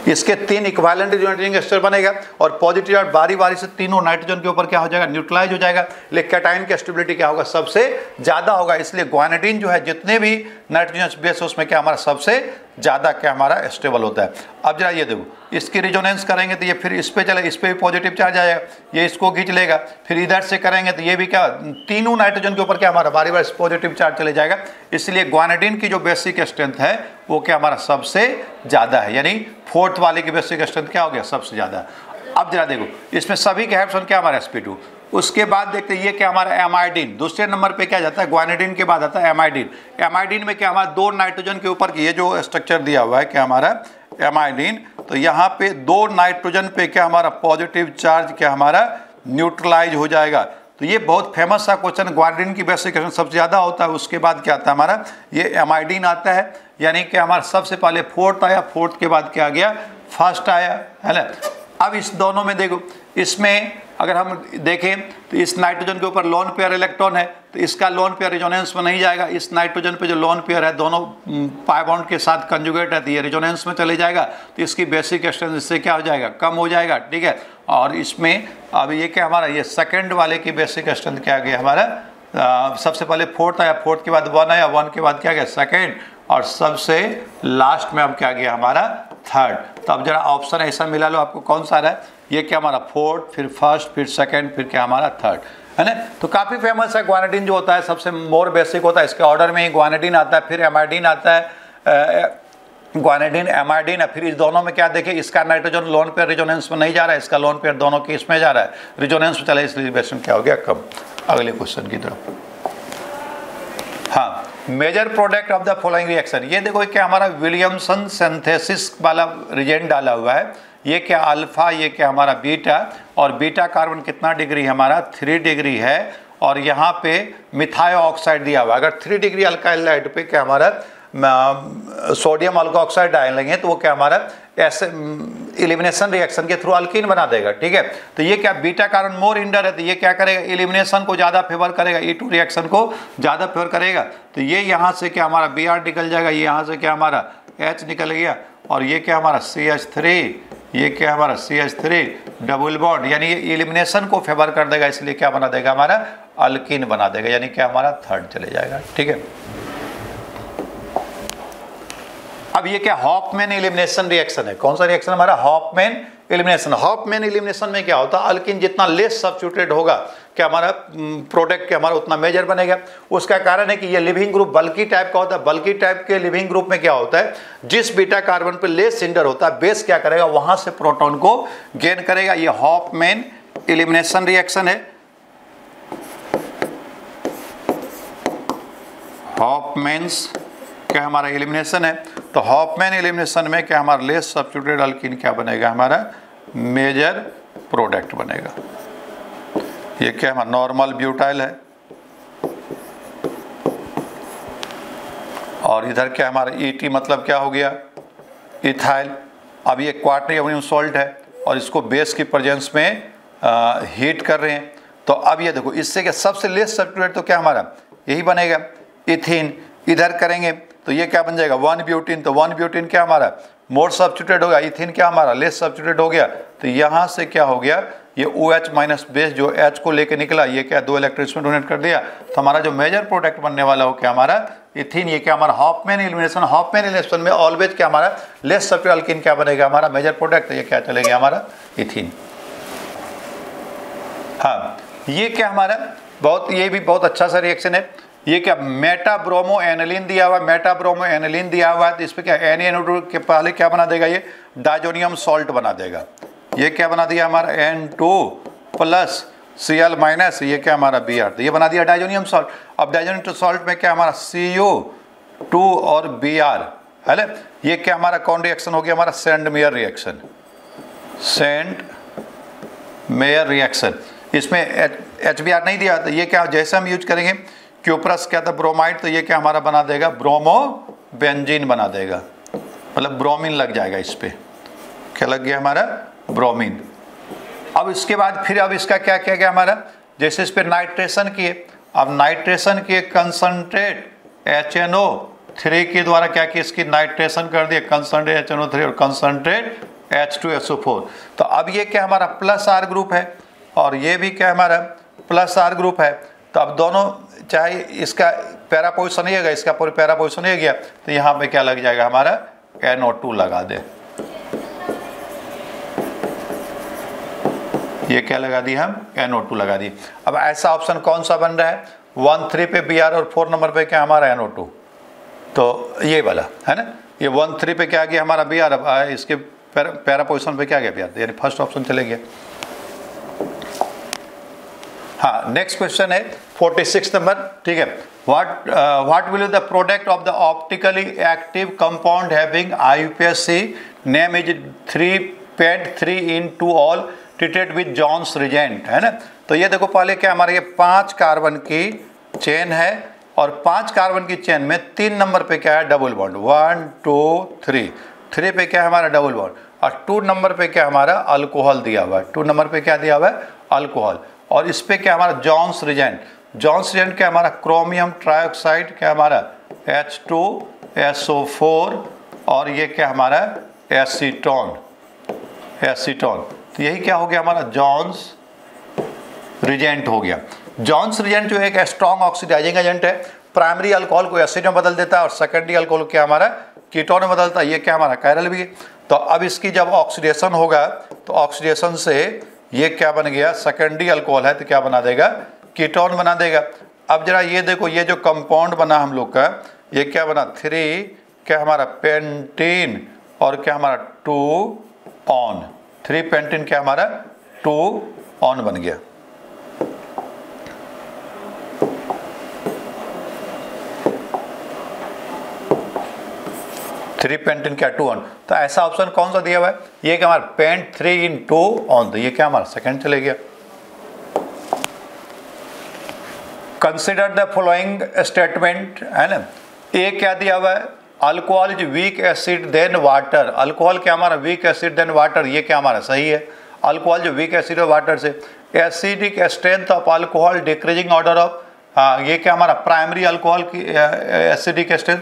इसके 3 इक्विवेलेंट न्यूट्रिएंट एस्टर बनेगा और पॉजिटिव चार्ज बारी बारी से तीनों नाइट्रोजन के ऊपर क्या हो जाएगा, न्यूट्रलाइज हो जाएगा। लेकिन कैटायन की स्टेबिलिटी क्या होगा, सबसे ज़्यादा होगा। इसलिए ग्वानिडीन जो है जितने भी नाइट्रोजन बेस है उसमें क्या हमारा सबसे ज़्यादा क्या हमारा स्टेबल होता है। अब जरा ये देखो, इसकी रिजोनेंस करेंगे तो ये फिर इस पे चले, इस पे भी पॉजिटिव चार्ज आएगा, ये इसको खींच लेगा। फिर इधर से करेंगे तो ये भी क्या, तीनों नाइट्रोजन के ऊपर क्या हमारा बारी बारी पॉजिटिव चार्ज चले जाएगा। इसलिए ग्वानिडीन की जो बेसिक स्ट्रेंथ है वो क्या हमारा सबसे ज़्यादा है, यानी 4th वाले की बेसिक स्ट्रेंथ क्या हो गया, सबसे ज़्यादा। अब जरा देखो, इसमें सभी के हाइड्रोजन क्या हमारा sp2, उसके बाद देखते हैं ये क्या हमारा एमाइडिन, दूसरे नंबर पे क्या जाता है, ग्वानिडीन के बाद आता है एमाइडिन। एमाइडिन में क्या हमारा 2 नाइट्रोजन के ऊपर ये जो स्ट्रक्चर दिया हुआ है क्या हमारा एमाइडिन, तो यहाँ पे 2 नाइट्रोजन पे क्या हमारा पॉजिटिव चार्ज क्या हमारा न्यूट्रलाइज हो जाएगा। तो ये बहुत फेमस सा क्वेश्चन, ग्वानिडीन की बेसिक क्वेश्चन सबसे ज़्यादा होता है। उसके बाद क्या आता है हमारा ये एमाइडिन आता है, यानी कि हमारा सबसे पहले फोर्थ आया, फोर्थ के बाद क्या आ गया फर्स्ट आया, है ना। अब इस दोनों में देखो, इसमें अगर हम देखें तो इस नाइट्रोजन के ऊपर लोन पेयर इलेक्ट्रॉन है, तो इसका लोन पेयर रेजोनेंस में नहीं जाएगा। इस नाइट्रोजन पे जो लोन पेयर है दोनों पाई बॉन्ड के साथ कंजुगेट है, तो ये रेजोनेंस में चले जाएगा, तो इसकी बेसिक स्ट्रेंथ इससे क्या हो जाएगा, कम हो जाएगा, ठीक है। और इसमें अब ये क्या हमारा ये सेकंड वाले की बेसिक स्ट्रेंथ क्या आ गया हमारा, सबसे पहले फोर्थ आया, फोर्थ के बाद 1 आया, 1 के बाद क्या गया सेकेंड, और सबसे लास्ट में अब क्या गया हमारा थर्ड। तो अब जरा ऑप्शन ऐसा मिला लो आपको कौन सा रहा है, ये क्या हमारा फोर्थ, फिर फर्स्ट, फिर सेकंड, फिर क्या हमारा थर्ड, है ना। तो काफ़ी फेमस है ग्वानिडीन जो होता है, सबसे मोर बेसिक होता है, इसके ऑर्डर में ही ग्वानिडीन आता है, फिर एमाइडिन आता है, ग्वानिडीन एमाइडिन है। फिर इस दोनों में क्या देखें, इसका नाइट्रोजन लोन पेयर रेजोनेंस में नहीं जा रहा है, इसका लोन पेयर दोनों के इसमें जा रहा है, रेजोनेंस में चला, इसलिए रिलेशन क्या हो गया कम। अगले क्वेश्चन की तरफ, हाँ, major product of the following reaction. ये देखो क्या हमारा विलियमसन सिंथेसिस वाला रिजेंट डाला हुआ है, ये क्या अल्फा, ये क्या हमारा बीटा, और बीटा कार्बन कितना डिग्री हमारा 3 डिग्री है, और यहाँ पे मिथाइल ऑक्साइड दिया हुआ है। अगर 3 डिग्री अल्काइल लाइट पे क्या हमारा सोडियम अल्कोऑक्साइड डालेंगे तो वो क्या हमारा ऐसे एलिमिनेशन रिएक्शन के थ्रू अल्कीन बना देगा, ठीक है। तो ये क्या बीटा कार्बन मोर इंडर है, तो ये क्या करेगा एलिमिनेशन को ज़्यादा फेवर करेगा, E2 रिएक्शन को ज़्यादा फेवर करेगा। तो ये यहाँ से क्या हमारा Br निकल जाएगा, ये यहाँ से क्या हमारा H निकल गया, और ये क्या हमारा CH3, ये क्या हमारा CH3 डबल बॉन्ड, यानी ये एलिमिनेशन को फेवर कर देगा, इसलिए क्या बना देगा हमारा अल्कीन बना देगा, यानी क्या हमारा थर्ड चले जाएगा, ठीक है। अब ये क्या हॉफमैन एलिमिनेशन रिएक्शन है, कौन सा रिएक्शन हमारा हॉफमैन एलिमिनेशन। हॉफमैन एलिमिनेशन में क्या होता है, अल्कीन जितना लेस सब्स्टिट्यूटेड होगा क्या हमारा प्रोडक्ट क्या हमारा उतना मेजर बनेगा। उसका कारण है कि ये लिविंग ग्रुप बल्की टाइप का होता है। बल्की टाइप के लिविंग ग्रुप में क्या होता है, जिस बीटा कार्बन पे लेस इंडर होता है, बेस क्या करेगा वहां से प्रोटॉन को गेन करेगा। ये हॉफमैन एलिमिनेशन रिएक्शन है, हॉफमैन्स क्या हमारा एलिमिनेशन है। तो हॉफमैन एलिमिनेशन में क्या हमारा लेस सब्स्टिट्यूटेड अल्कीन क्या बनेगा हमारा मेजर प्रोडक्ट बनेगा। ये क्या हमारा नॉर्मल ब्यूटाइल है, और इधर क्या हमारा ET मतलब क्या हो गया इथाइल। अब ये क्वार्टरी अमोनियम सॉल्ट है, और इसको बेस की प्रेजेंस में हीट कर रहे हैं। तो अब ये देखो इससे क्या सबसे लेस सब्स्टिट्यूटेड तो क्या हमारा यही बनेगा इथीन। इधर करेंगे तो ये क्या बन जाएगा 1 ब्यूटीन, तो 1 ब्यूटीन क्या हमारा मोर सब्स्टिट्यूटेड होगा, इथीन क्या हमारा लेस सब्स्टिट्यूटेड हो गया। तो यहाँ से क्या हो गया ये OH माइनस बेस जो H को लेके निकला, ये क्या 2 इलेक्ट्रॉन इसमें डोनेट कर दिया। तो हमारा जो मेजर प्रोडक्ट बनने वाला हो क्या हमारा इथीन। ये क्या हमारा हॉफमैन एलिमिनेशन, हॉफमैन एलिमिनेशन में ऑलवेज क्या हमारा लेस सब्स्टिट्यूटेड अल्कीन क्या बनेगा हमारा मेजर प्रोडक्ट, तो ये क्या चलेगा हमारा इथीन। हाँ, ये क्या हमारा बहुत, ये भी बहुत अच्छा सा रिएक्शन है। ये क्या मेटा ब्रोमो एनिलीन दिया हुआ है, मेटा ब्रोमो एनिलीन दिया हुआ है, तो इस पर क्या NaNO2 के पहले क्या बना देगा ये डाइजोनियम सॉल्ट बना देगा। ये क्या बना दिया हमारा N2 प्लस Cl माइनस, ये क्या हमारा Br, तो ये बना दिया डाइजोनियम सॉल्ट। अब डाइजोनियम सॉल्ट में क्या हमारा Cu2 और Br है ना। ये क्या हमारा कौन रिएक्शन हो गया हमारा send mayor reaction, send mayor reaction. इसमें HBr नहीं दिया, तो ये क्या जैसे हम यूज करेंगे क्यूप्रस क्या था ब्रोमाइड, तो ये क्या हमारा बना देगा ब्रोमो बेंजीन बना देगा, मतलब ब्रोमीन लग जाएगा इस पे, क्या लग गया हमारा ब्रोमीन। अब इसके बाद फिर अब इसका क्या किया गया हमारा, जैसे इस पे नाइट्रेशन किए, अब नाइट्रेशन किए कंसंट्रेट HNO3 के द्वारा क्या किया इसकी नाइट्रेशन कर दिया कंसंट्रेट HNO3 और कंसंट्रेट H2SO4। तो अब ये क्या हमारा प्लस R ग्रुप है, और ये भी क्या हमारा प्लस R ग्रुप है। तो अब दोनों चाहे इसका पैरा पोजिशन ही है, इसका पैरा पोजिशन ही गया, तो यहाँ पे क्या लग जाएगा हमारा NO2 लगा दे। ये क्या लगा दी हम NO2 लगा दी। अब ऐसा ऑप्शन कौन सा बन रहा है 1-3 पे Br और 4 नंबर पे क्या हमारा NO2, तो ये वाला है ना। ये 1-3 पे क्या गया हमारा Br, अब इसके पैरा पोजिशन पे क्या गया Br, यानी फर्स्ट ऑप्शन चले गया। हाँ, नेक्स्ट क्वेश्चन है 46 नंबर, ठीक है। What will the product of the optically active compound having IUPAC name is 3 pent 3 in 2 ol treated with Jones reagent, है ना। तो ये देखो पहले क्या हमारे ये 5 कार्बन की चेन है और 5 कार्बन की चेन में 3 नंबर पे क्या है डबल बॉन्ड, 1 2 3 पे क्या है हमारा डबल बॉन्ड, और 2 नंबर पे क्या हमारा अल्कोहल दिया हुआ है, 2 नंबर पे क्या दिया हुआ है अल्कोहल, और इस पे क्या हमारा जॉन्स रिजेंट क्या हमारा क्रोमियम ट्राइऑक्साइड क्या हमारा H2SO4 और ये क्या हमारा एसीटोन। तो यही क्या हो गया हमारा जॉन्स रिजेंट हो गया। जॉन्स रिजेंट जो एक स्ट्रॉन्ग ऑक्सीडाइजिंग एजेंट है, प्राइमरी अल्कोहल को एसिड में बदल देता है और सेकेंडरी अल्कोहल क्या हमारा कीटोन में बदलता है, ये क्या हमारा कायरल भी है। तो अब इसकी जब ऑक्सीडेशन होगा तो ऑक्सीडेशन से ये क्या बन गया सेकेंडरी अल्कोहल है तो क्या बना देगा कीटोन बना देगा। अब जरा ये देखो ये जो कंपाउंड बना हम लोग का ये क्या बना 3 क्या हमारा पेंटीन और क्या हमारा 2 ऑन, 3 पेंटीन क्या हमारा 2 ऑन बन गया। थ्री पेंटीन क्या 2 ऑन, तो ऐसा ऑप्शन कौन सा दिया हुआ है, ये क्या हमारा पेंट 3 in 2 ऑन, तो ये क्या हमारा सेकंड चले गया। कंसिडर द फॉलोइंग स्टेटमेंट, है ना। ए क्या दिया हुआ है alcohol is weak acid than water, alcohol क्या हमारा वीक एसिड देन वाटर, ये क्या हमारा सही है। अल्कोहल जो वीक एसिड है वाटर से, acidic strength of alcohol decreasing order of, ये क्या हमारा प्राइमरी अल्कोहल की एसिडिक स्ट्रेंथ,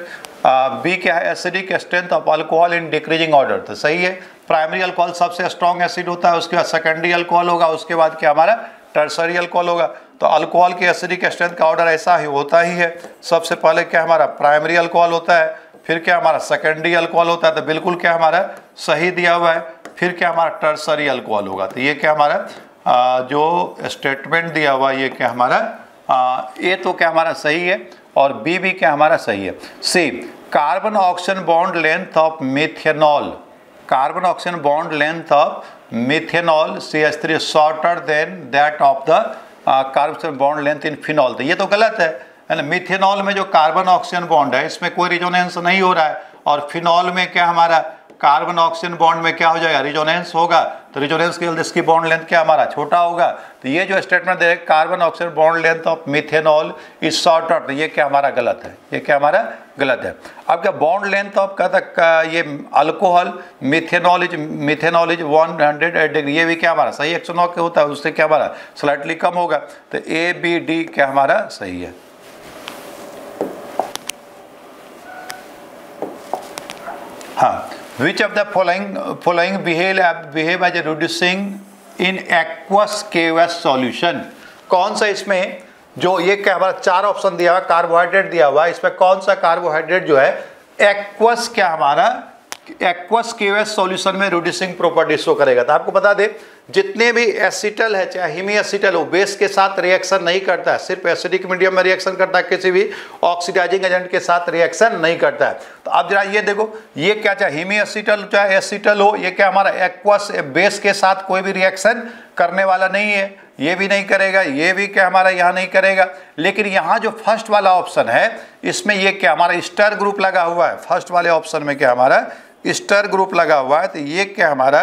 बी क्या है acidic strength of alcohol in decreasing order, तो सही है। प्राइमरी अल्कोहल सबसे स्ट्रॉन्ग एसिड होता है, उसके बाद सेकेंडरी अल्कोहल होगा, उसके बाद क्या हमारा टर्सरी अल्कोहल होगा। तो अल्कोहल की एसिडिक स्ट्रेंथ का ऑर्डर ऐसा ही होता ही है, सबसे पहले क्या हमारा प्राइमरी अल्कोहल होता है, फिर क्या हमारा सेकेंडरी अल्कोहल होता है, तो बिल्कुल क्या हमारा सही दिया हुआ है, फिर क्या हमारा टर्सरी अल्कोहल होगा। तो ये क्या हमारा जो स्टेटमेंट दिया हुआ ये क्या हमारा ए तो क्या हमारा सही है और बी भी क्या हमारा सही है। C carbon oxygen bond length of methanol, carbon oxygen bond length of methanol CH3 shorter than that of the carbon bond length in phenol, तो ये तो गलत है ना। मिथेनॉल में जो कार्बन ऑक्सीजन बॉन्ड है इसमें कोई रिजोनेंस नहीं हो रहा है, और फिनॉल में क्या हमारा कार्बन ऑक्सीजन बॉन्ड में क्या हो जाएगा रिजोनेंस होगा, तो रिजोनेंस के लिए इसकी बॉन्ड लेंथ क्या हमारा छोटा होगा। तो ये जो statement they carbon oxygen bond length of methanol is shorter, तो ये क्या हमारा गलत है, ये क्या हमारा गलत है। अब क्या बॉन्ड लेंथ ऑफ कहता ये अल्कोहल मिथेनॉल इज 108 डिग्री, ये भी क्या हमारा सही 109 के होता है, उससे क्या हमारा स्लाइटली कम होगा, तो ABD क्या हमारा सही है। हाँ, which of the following behave as a reducing in aqueous KOH solution, कौन सा इसमें जो ये क्या हमारा 4 ऑप्शन दिया हुआ कार्बोहाइड्रेट दिया हुआ इसमें कौन सा कार्बोहाइड्रेट जो है एक्वस क्या हमारा एक्वस KOH सॉल्यूशन में रिड्यूसिंग प्रॉपर्टी शो करेगा। तो आपको बता दे जितने भी एसिटल है चाहे हिमी एसिटल हो बेस के साथ रिएक्शन नहीं करता है, सिर्फ एसिडिक मीडियम में रिएक्शन करता है, किसी भी ऑक्सीडाइजिंग एजेंट के साथ रिएक्शन नहीं करता है। तो अब जरा ये देखो ये क्या चाहे हिमी एसिटल चाहे एसिटल हो ये क्या हमारा एक्वस बेस के साथ कोई भी रिएक्शन करने वाला नहीं है, ये भी नहीं करेगा, ये भी क्या हमारा यहाँ नहीं करेगा। लेकिन यहाँ जो फर्स्ट वाला ऑप्शन है इसमें ये क्या हमारा स्टर ग्रुप लगा हुआ है, फर्स्ट वाले ऑप्शन में क्या हमारा स्टर ग्रुप लगा हुआ है, तो ये क्या हमारा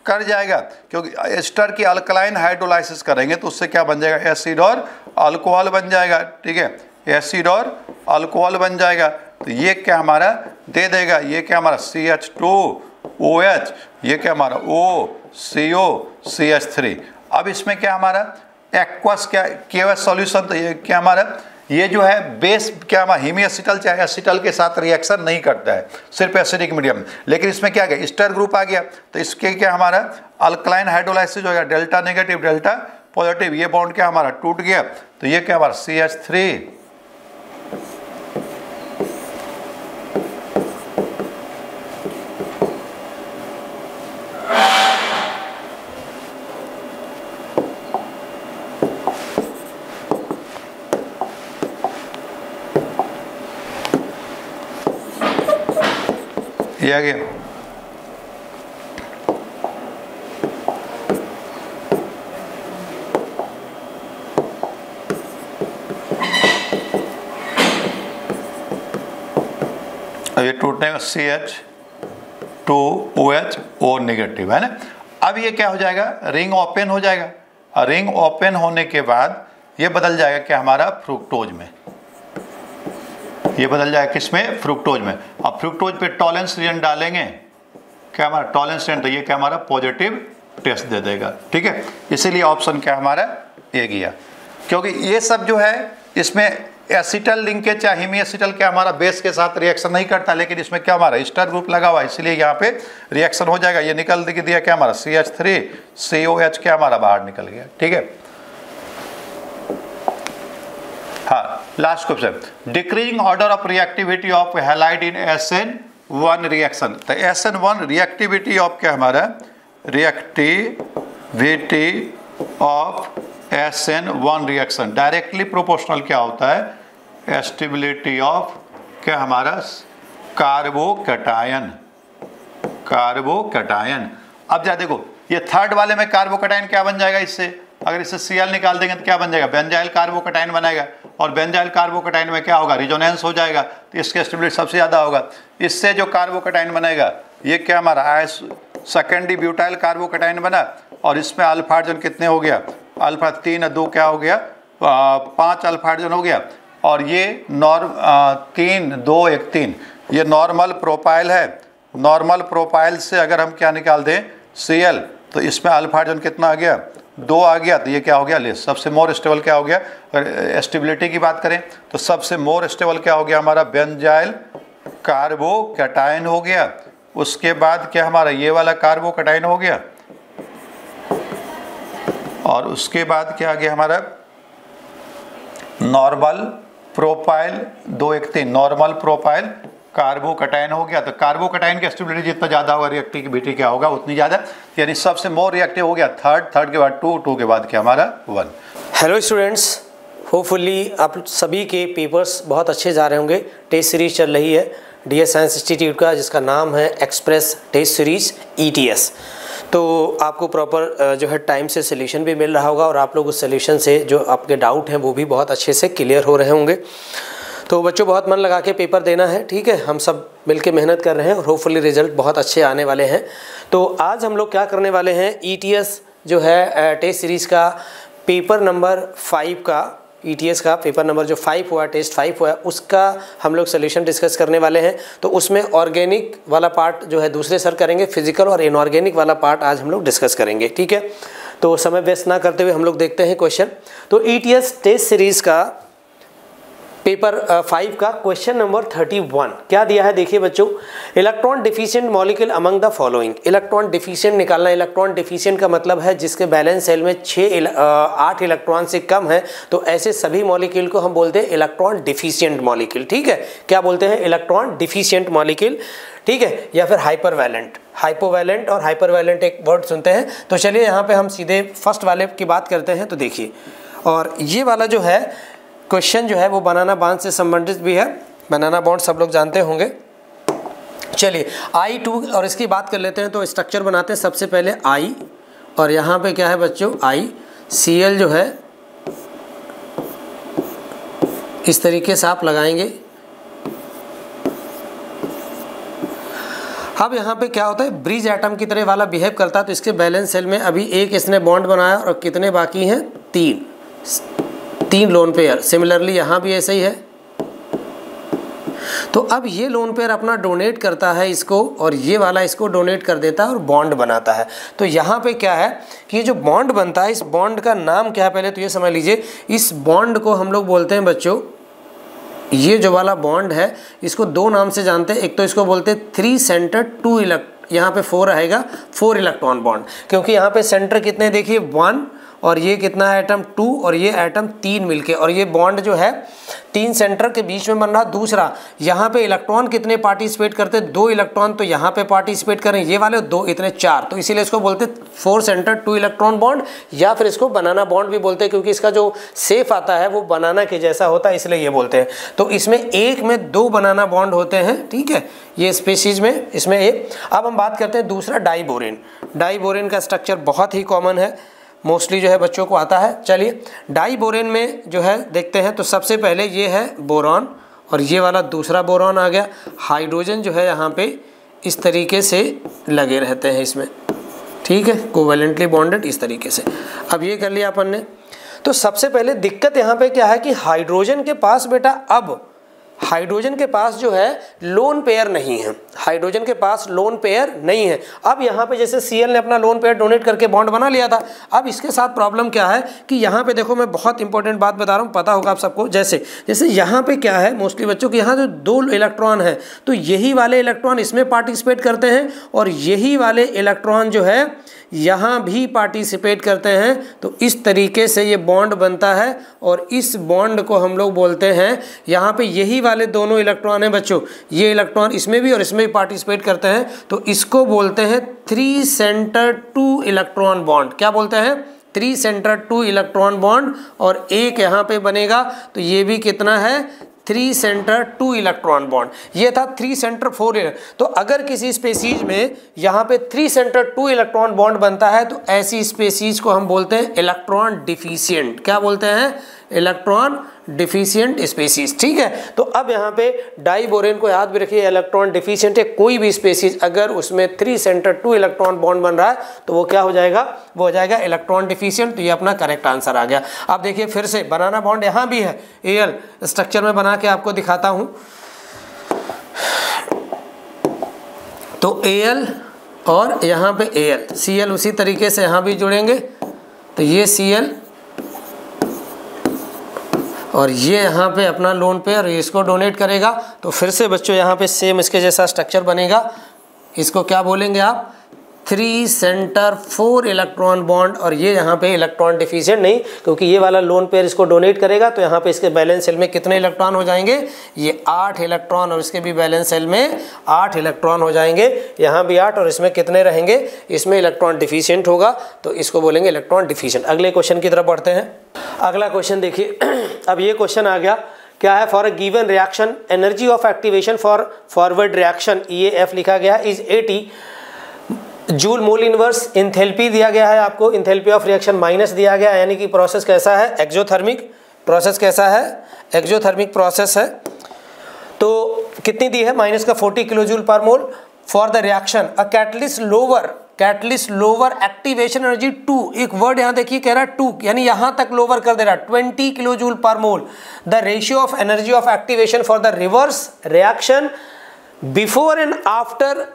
कर जाएगा क्योंकि स्टर की अल्कलाइन हाइड्रोलाइसिस करेंगे तो उससे क्या बन जाएगा एसिड और अल्कोहल बन जाएगा, ठीक है, एसिड और अल्कोहल बन जाएगा। तो ये क्या हमारा दे देगा, ये क्या हमारा CH2OH, ये क्या हमारा OCO अब इसमें क्या हमारा एक्वस क्या KOH सॉल्यूशन, तो ये क्या हमारा ये जो है बेस क्या हमारा हिमी एसिटल चाहे एसिटल के साथ रिएक्शन नहीं करता है, सिर्फ एसिडिक मीडियम। लेकिन इसमें क्या गया स्टर ग्रुप आ गया तो इसके क्या हमारा अल्कलाइन हाइड्रोलाइसिस हो गया, डेल्टा नेगेटिव डेल्टा पॉजिटिव, ये बॉन्ड क्या हमारा टूट गया, तो ये क्या हमारा CH3 ये आ गया। तो ये टूटने का CH2OH O नेगेटिव है ना। अब ये क्या हो जाएगा, रिंग ओपन हो जाएगा, और रिंग ओपन होने के बाद ये बदल जाएगा क्या हमारा फ्रुक्टोज में, ये बदल जाएगा किसमें, फ्रुक्टोज में। अब फ्रुक्टोज पे टॉलेंस रीजन डालेंगे, क्या हमारा टॉलेंस रीजन, तो ये क्या हमारा पॉजिटिव टेस्ट दे देगा, ठीक है। इसीलिए ऑप्शन क्या हमारा ए गया, क्योंकि ये सब जो है इसमें एसिटल लिंकेज या हिमी एसिटल क्या हमारा बेस के साथ रिएक्शन नहीं करता, लेकिन इसमें क्या हमारा स्टर ग्रुप लगा हुआ है, इसलिए यहाँ पे रिएक्शन हो जाएगा। ये निकल दिया क्या हमारा CH3COH क्या हमारा बाहर निकल गया, ठीक है। हाँ, last question, decreasing order of reactivity of halide in SN1 reaction. तो SN1 रिएक्टिविटी ऑफ क्या हमारा, reactivity of SN1 reaction directly proportional क्या होता है, स्टेबिलिटी ऑफ क्या हमारा कार्बोकैटायन। अब जा देखो, ये थर्ड वाले में कार्बोकैटायन क्या बन जाएगा, इससे अगर इससे Cl निकाल देंगे तो क्या बन जाएगा, बेंजाइल कार्बोकैटायन बनाएगा, और बेंजाइल कार्बोकैटायन में क्या होगा, रिजोनेंस हो जाएगा, तो इसके स्टेबिलिटी सबसे ज़्यादा होगा। इससे जो कार्बोकैटायन बनेगा ये क्या हमारा सेकेंडरी ब्यूटाइल कार्बोकैटायन बना, और इसमें अल्फा हाइड्रोजन कितने हो गया, अल्फा 3 2 क्या हो गया, 5 अल्फा हाइड्रोजन हो गया, और ये 3 2 1 3 ये नॉर्मल प्रोपाइल है। नॉर्मल प्रोपाइल से अगर हम क्या निकाल दें Cl, तो इसमें अल्फा हाइड्रोजन कितना आ गया, 2 आ गया, तो ये क्या हो गया, लेस। सबसे मोर स्टेबल क्या हो गया, अगर स्टेबिलिटी की बात करें तो सबसे मोर स्टेबल क्या हो गया हमारा, बेंजाइल कार्बोकैटायन हो गया। उसके बाद क्या हमारा ये वाला कार्बोकैटायन हो गया, और उसके बाद क्या आ गया हमारा normal propyl 2 1 3 normal propyl carbocation हो गया। तो कार्बोकैटायन की स्टेबिलिटी जितना ज़्यादा होगा रिएक्टिविटी क्या होगा उतनी ज़्यादा, यानी सबसे मोर रिएक्टिव हो गया थर्ड के बाद 2 के बाद क्या हमारा 1। हेलो स्टूडेंट्स, होपफुली आप सभी के पेपर्स बहुत अच्छे जा रहे होंगे। टेस्ट सीरीज चल रही है DS साइंस इंस्टीट्यूट का, जिसका नाम है एक्सप्रेस टेस्ट सीरीज ETS। तो आपको प्रॉपर जो है टाइम से सोल्यूशन भी मिल रहा होगा, और आप लोग उस सोल्यूशन से जो आपके डाउट हैं वो भी बहुत अच्छे से क्लियर हो रहे होंगे। तो बच्चों बहुत मन लगा के पेपर देना है, ठीक है। हम सब मिलके मेहनत कर रहे हैं और होपफुली रिजल्ट बहुत अच्छे आने वाले हैं। तो आज हम लोग क्या करने वाले हैं, ETS जो है टेस्ट सीरीज़ का पेपर नंबर 5 का, ETS का पेपर नंबर जो 5 हुआ, टेस्ट 5 हुआ, उसका हम लोग सोल्यूशन डिस्कस करने वाले हैं। तो उसमें ऑर्गेनिक वाला पार्ट जो है दूसरे सर करेंगे, फिजिकल और इनऑर्गेनिक वाला पार्ट आज हम लोग डिस्कस करेंगे, ठीक है। तो समय वेस्ट ना करते हुए हम लोग देखते हैं क्वेश्चन। तो ETS टेस्ट सीरीज़ का पेपर 5 का क्वेश्चन नंबर 31 क्या दिया है, देखिए बच्चों। Electron deficient molecule among the following. Electron deficient निकालना। इलेक्ट्रॉन डिफिशिएंट का मतलब है जिसके बैलेंस सेल में 8 इलेक्ट्रॉन से कम है, तो ऐसे सभी मॉलिक्यूल को हम बोलते हैं इलेक्ट्रॉन डिफिशिएंट मॉलिक्यूल, ठीक है। क्या बोलते हैं, इलेक्ट्रॉन डिफिशिएंट मॉलिक्यूल, ठीक है, या फिर हाइपरवैलेंट। हाइपोवैलेंट और हाइपरवैलेंट एक वर्ड सुनते हैं। तो चलिए यहाँ पे हम सीधे फर्स्ट वाले की बात करते हैं। तो देखिए, और ये वाला जो है क्वेश्चन जो है वो बनाना बॉन्ड से संबंधित भी है। बनाना बॉन्ड सब लोग जानते होंगे। चलिए I2 और इसकी बात कर लेते हैं। तो स्ट्रक्चर बनाते हैं सबसे पहले I, और यहाँ पे क्या है बच्चों I, Cl जो है इस तरीके से आप लगाएंगे। अब यहाँ पे क्या होता है, ब्रिज एटम की तरह वाला बिहेव करता है। तो इसके बैलेंस सेल में अभी एक इसने बॉन्ड बनाया और कितने बाकी हैं, 3 लोन पेयर। सिमिलरली यहाँ भी ऐसे ही है। तो अब ये लोन पेयर अपना डोनेट करता है इसको, और ये वाला इसको डोनेट कर देता है और बॉन्ड बनाता है। तो यहाँ पे क्या है कि ये जो बॉन्ड बनता है, इस बॉन्ड का नाम क्या है पहले तो ये समझ लीजिए। इस बॉन्ड को हम लोग बोलते हैं बच्चों, ये जो वाला बॉन्ड है इसको 2 नाम से जानते हैं। एक तो इसको बोलते हैं 3 सेंटर 2 यहाँ पे 4 रहेगा, 4 इलेक्ट्रॉन बॉन्ड, क्योंकि यहाँ पे सेंटर कितने देखिए 1, और ये कितना है एटम 2, और ये एटम 3 मिलके, और ये बॉन्ड जो है 3 सेंटर के बीच में बन रहा। दूसरा, यहाँ पे इलेक्ट्रॉन कितने पार्टिसिपेट करते, 2 इलेक्ट्रॉन तो यहाँ पे पार्टिसिपेट करें, ये वाले 2 इतने 4, तो इसीलिए इसको बोलते 4 सेंटर 2 इलेक्ट्रॉन बॉन्ड, या फिर इसको बनाना बॉन्ड भी बोलते हैं, क्योंकि इसका जो शेप आता है वो बनाना के जैसा होता है, इसलिए ये बोलते हैं। तो इसमें एक में 2 बनाना बॉन्ड होते हैं, ठीक है, ये स्पीशीज में, इसमें एक। अब हम बात करते हैं दूसरा, डाइबोरेन। डाइबोरेन का स्ट्रक्चर बहुत ही कॉमन है, मोस्टली जो है बच्चों को आता है। चलिए डाइबोरेन में जो है देखते हैं। तो सबसे पहले ये है बोरॉन, और ये वाला दूसरा बोरॉन आ गया। हाइड्रोजन जो है यहाँ पे इस तरीके से लगे रहते हैं इसमें, ठीक है, कोवैलेंटली बॉन्डेड इस तरीके से। अब ये कर लिया अपन ने। तो सबसे पहले दिक्कत यहाँ पे क्या है कि हाइड्रोजन के पास बेटा, अब हाइड्रोजन के पास जो है लोन पेयर नहीं है, हाइड्रोजन के पास लोन पेयर नहीं है। अब यहाँ पे जैसे Cl ने अपना लोन पेयर डोनेट करके बॉन्ड बना लिया था, अब इसके साथ प्रॉब्लम क्या है कि यहाँ पे देखो, मैं बहुत इंपॉर्टेंट बात बता रहा हूँ, पता होगा आप सबको। जैसे यहाँ पे क्या है मोस्टली बच्चों की, यहाँ जो 2 इलेक्ट्रॉन है तो यही वाले इलेक्ट्रॉन इसमें पार्टिसिपेट करते हैं और यही वाले इलेक्ट्रॉन जो है यहाँ भी पार्टिसिपेट करते हैं। तो इस तरीके से ये बॉन्ड बनता है और इस बॉन्ड को हम लोग बोलते हैं, यहाँ पे यही वाले दोनों इलेक्ट्रॉन हैं बच्चों, ये इलेक्ट्रॉन इसमें भी और इसमें भी पार्टिसिपेट करते हैं, तो इसको बोलते हैं 3 सेंटर 2 इलेक्ट्रॉन बॉन्ड। क्या बोलते हैं? 3 सेंटर 2 इलेक्ट्रॉन बॉन्ड। और एक यहाँ पे बनेगा तो ये भी कितना है? 3 सेंटर 2 इलेक्ट्रॉन बॉन्ड। ये था 3 सेंटर 4। तो अगर किसी स्पेसीज में यहाँ पे 3 सेंटर 2 इलेक्ट्रॉन बॉन्ड बनता है तो ऐसी स्पेसीज को हम बोलते हैं इलेक्ट्रॉन डिफिशिएंट। क्या बोलते हैं? इलेक्ट्रॉन डिफिशिएंट स्पेसीज, ठीक है। तो अब यहाँ पे डाइबोरेन को याद भी रखिए, इलेक्ट्रॉन डिफिशिएंट है। कोई भी स्पेसीज अगर उसमें 3 सेंटर 2 इलेक्ट्रॉन बॉन्ड बन रहा है तो वो क्या हो जाएगा? वो हो जाएगा इलेक्ट्रॉन डिफिशिएंट। तो ये अपना करेक्ट आंसर आ गया। अब देखिए फिर से बनाना बॉन्ड यहाँ भी है, Al स्ट्रक्चर में बना के आपको दिखाता हूँ। तो Al और यहाँ पे Al, Cl उसी तरीके से यहाँ भी जुड़ेंगे। तो ये Cl और ये यहाँ पे अपना लोन पेयर इसको डोनेट करेगा। तो फिर से बच्चों यहाँ पे सेम इसके जैसा स्ट्रक्चर बनेगा। इसको क्या बोलेंगे आप? 3 सेंटर 4 इलेक्ट्रॉन बॉन्ड। और ये यहाँ पे इलेक्ट्रॉन डिफिशिएंट नहीं, क्योंकि ये वाला लोन पेयर इसको डोनेट करेगा। तो यहाँ पे इसके बैलेंस सेल में कितने इलेक्ट्रॉन हो जाएंगे? ये 8 इलेक्ट्रॉन, और इसके भी बैलेंस सेल में 8 इलेक्ट्रॉन हो जाएंगे। यहाँ भी 8 और इसमें कितने रहेंगे? इसमें इलेक्ट्रॉन डिफिशिएंट होगा, तो इसको बोलेंगे इलेक्ट्रॉन डिफिशिएंट। अगले क्वेश्चन की तरफ बढ़ते हैं। अगला क्वेश्चन देखिए। अब ये क्वेश्चन आ गया, क्या है? For a given reaction energy of activation for forward reaction EAF लिखा गया is 80 joule mole inverse. Enthalpy दिया गया है आपको, इंथैल्पी ऑफ रिएक्शन माइनस दिया गया है, यानी कि प्रोसेस कैसा है? Exothermic process. कैसा है? एक्सोथर्मिक प्रोसेस है। तो कितनी दी है? माइनस का 40 kilo joule per mole. For the reaction a catalyst lower activation energy 2, एक वर्ड यहाँ देखिए कह रहा है 2, यानी यहाँ तक लोअर कर दे रहा है 20 kilojoule per mole. The ratio of energy of activation for the reverse reaction before and after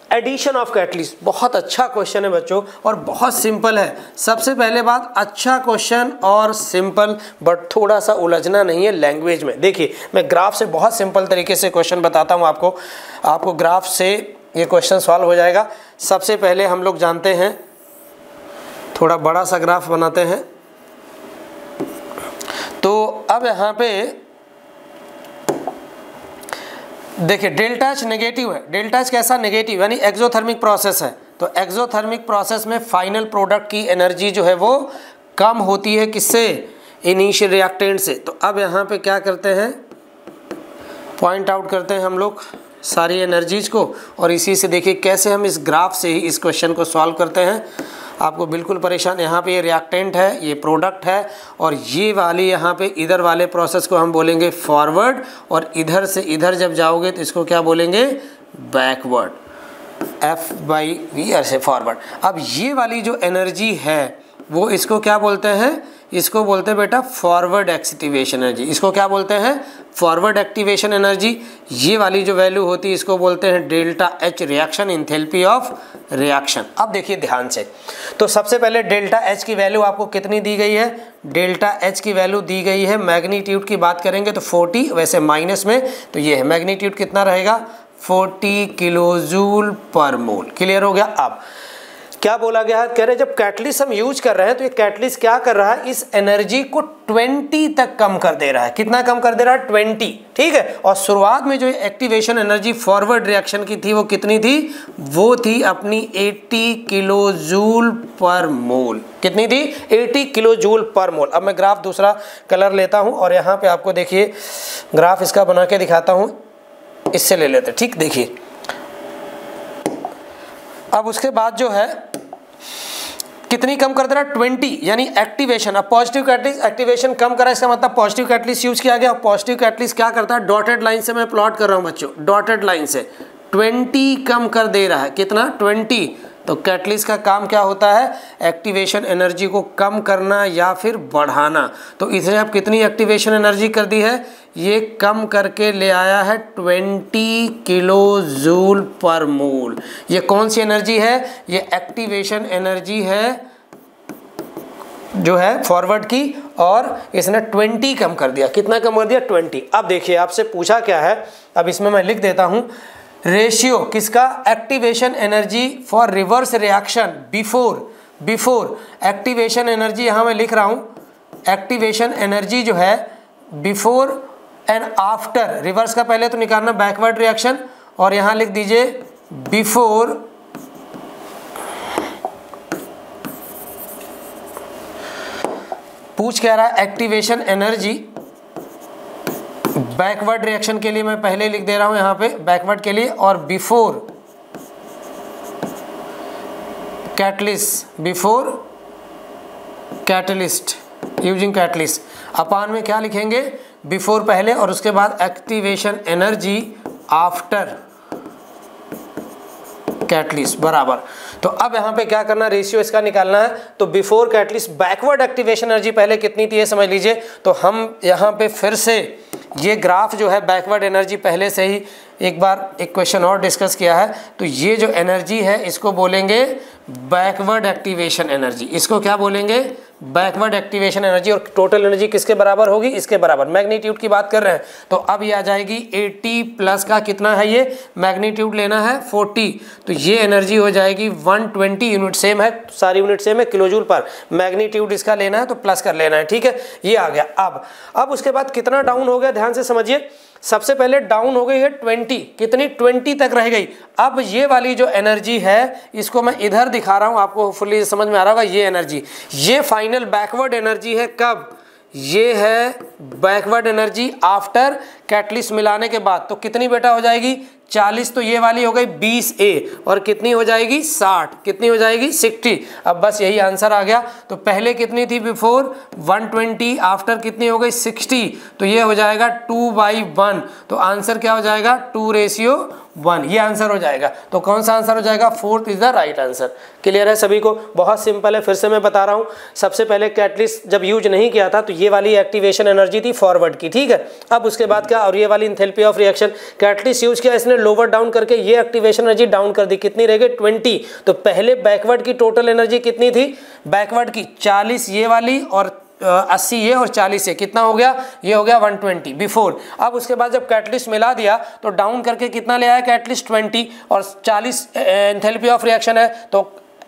addition of catalyst. बहुत अच्छा क्वेश्चन है बच्चों और बहुत सिंपल है। सबसे पहले बात, अच्छा क्वेश्चन और सिंपल, बट थोड़ा सा उलझना नहीं है लैंग्वेज में। देखिए मैं ग्राफ से बहुत सिंपल तरीके से क्वेश्चन बताता हूँ आपको ग्राफ से ये क्वेश्चन सॉल्व हो जाएगा। सबसे पहले हम लोग जानते हैं, थोड़ा बड़ा सा ग्राफ बनाते हैं। तो अब यहाँ पे देखिए डेल्टा एच नेगेटिव है। डेल्टा एच कैसा? नेगेटिव, यानी एक्सोथर्मिक प्रोसेस है। तो एक्सोथर्मिक प्रोसेस में फाइनल प्रोडक्ट की एनर्जी जो है वो कम होती है, किससे? इनिशियल रिएक्टेंट से। तो अब यहाँ पे क्या करते हैं? पॉइंट आउट करते हैं हम लोग सारी एनर्जीज को, और इसी से देखिए कैसे हम इस ग्राफ से ही इस क्वेश्चन को सॉल्व करते हैं। आपको बिल्कुल परेशान, यहाँ पे ये रिएक्टेंट है, ये प्रोडक्ट है, और ये वाली यहाँ पे इधर वाले प्रोसेस को हम बोलेंगे फॉरवर्ड, और इधर से इधर जब जाओगे तो इसको क्या बोलेंगे? बैकवर्ड। F/V ऐसे फॉरवर्ड। अब ये वाली जो एनर्जी है वो इसको क्या बोलते हैं? इसको बोलते हैं बेटा फॉरवर्ड एक्टिवेशन एनर्जी। इसको क्या बोलते हैं? Forward activation energy. ये वाली जो वैल्यू होती है इसको बोलते हैं delta H reaction enthalpy of reaction. अब देखिए ध्यान से, तो सबसे पहले डेल्टा एच की वैल्यू आपको कितनी दी गई है? डेल्टा एच की वैल्यू दी गई है, मैग्नीट्यूड की बात करेंगे तो 40, वैसे माइनस में तो ये है मैग्नीट्यूड कितना रहेगा? 40 किलो जूल पर मोल। क्लियर हो गया? अब क्या बोला गया है? कह रहे जब कैटलिस्ट हम यूज कर रहे हैं तो ये कैटलिस्ट क्या कर रहा है? इस एनर्जी को 20 तक कम कर दे रहा है। कितना कम कर दे रहा है? 20, ठीक है। और शुरुआत में जो एक्टिवेशन एनर्जी फॉरवर्ड रिएक्शन की थी वो कितनी थी? वो थी अपनी 80 किलो जूल पर मोल। कितनी थी? 80 किलो जूल पर मोल। अब मैं ग्राफ दूसरा कलर लेता हूँ और यहाँ पे आपको देखिए ग्राफ इसका बना के दिखाता हूँ, इससे ले लेते, ठीक। देखिए अब उसके बाद जो है कितनी कम कर दे रहा है 20, यानी एक्टिवेशन। अब पॉजिटिव कैटलिस्ट एक्टिवेशन कम करा, इसका मतलब पॉजिटिव कैटलिस्ट यूज किया गया। पॉजिटिव कैटलिस्ट क्या करता है, डॉटेड लाइन से मैं प्लॉट कर रहा हूँ बच्चों, डॉटेड लाइन से 20 कम कर दे रहा है, कितना 20। तो कैटलिस्ट का काम क्या होता है, एक्टिवेशन एनर्जी को कम करना या फिर बढ़ाना। तो इसने अब कितनी एक्टिवेशन एनर्जी कर दी है, ये कम करके ले आया है 20 किलो जूल पर मोल। ये कौन सी एनर्जी है, ये एक्टिवेशन एनर्जी है जो है फॉरवर्ड की, और इसने 20 कम कर दिया। कितना कम कर दिया, 20। अब देखिए आपसे पूछा क्या है, अब इसमें मैं लिख देता हूँ रेशियो किसका, activation energy for reverse reaction before activation energy, यहाँ मैं लिख रहा हूँ एक्टिवेशन एनर्जी जो है बिफोर एंड आफ्टर, रिवर्स का पहले तो निकालना बैकवर्ड रिएक्शन, और यहाँ लिख दीजिए बिफोर पूछ क्या रहा है, एक्टिवेशन एनर्जी बैकवर्ड रिएक्शन के लिए मैं पहले लिख दे रहा हूं यहाँ पे बैकवर्ड के लिए, और बिफोर कैटलिस्ट यूजिंग कैटलिस्ट, अपान में क्या लिखेंगे, बिफोर पहले और उसके बाद एक्टिवेशन एनर्जी आफ्टर कैटलिस्ट बराबर। तो अब यहाँ पे क्या करना, रेशियो इसका निकालना है। तो before catalyst backward activation energy पहले कितनी थी ये समझ लीजिए। तो हम यहाँ पे फिर से ये ग्राफ जो है बैकवर्ड एनर्जी पहले से ही एक बार एक क्वेश्चन और डिस्कस किया है। तो ये जो एनर्जी है इसको बोलेंगे बैकवर्ड एक्टिवेशन एनर्जी, इसको क्या बोलेंगे, बैकवर्ड एक्टिवेशन एनर्जी। और टोटल एनर्जी किसके बराबर होगी, इसके बराबर, मैग्नीट्यूड की बात कर रहे हैं। तो अब ये आ जाएगी 80 प्लस का कितना है, ये मैग्नीट्यूड लेना है 40, तो ये एनर्जी हो जाएगी 120 यूनिट, सेम है सारी यूनिट सेम है किलोजूल पर, मैग्नीट्यूड इसका लेना है तो प्लस कर लेना है, ठीक है। ये आ गया। अब उसके बाद कितना डाउन हो गया, ध्यान से समझिए। सबसे पहले डाउन हो गई है 20, कितनी 20 तक रह गई। अब ये वाली जो एनर्जी है इसको मैं इधर दिखा रहा हूँ, आपको फुल्ली समझ में आ रहा होगा। ये एनर्जी, ये फाइनल बैकवर्ड एनर्जी है, कब, ये है बैकवर्ड एनर्जी आफ्टर कैटलिस्ट मिलाने के बाद। तो कितनी बेटा हो जाएगी 40, तो ये वाली हो गई 20A, और कितनी हो जाएगी 60, कितनी हो जाएगी 60। अब बस यही आंसर आ गया। तो पहले कितनी थी, बिफोर 120, आफ्टर कितनी हो गई 60, तो ये हो जाएगा 2/1। तो आंसर क्या हो जाएगा 2:1, ये आंसर हो जाएगा। तो कौन सा आंसर हो जाएगा, 4th is the right answer. Clear है सभी को, बहुत सिंपल है। फिर से मैं बता रहा हूँ, सबसे पहले कैटलिस्ट जब यूज नहीं किया था तो ये वाली एक्टिवेशन एनर्जी थी फॉरवर्ड की, ठीक है। अब उसके बाद क्या, और ये वाली enthalpy of reaction, catalyst use किया, इसने लोअर डाउन करके ये एक्टिवेशन एनर्जी डाउन कर दी, कितनी रह गई 20। तो पहले बैकवर्ड की टोटल एनर्जी कितनी थी, बैकवर्ड की 40 ये वाली, और 80 ये, और 40 ये, कितना हो गया, ये हो गया 120 बिफोर। अब उसके बाद जब कैटलिस्ट मिला दिया तो डाउन करके कितना ले आया कैटलिस्ट 20, और 40 एंथैल्पी ऑफ रिएक्शन है, तो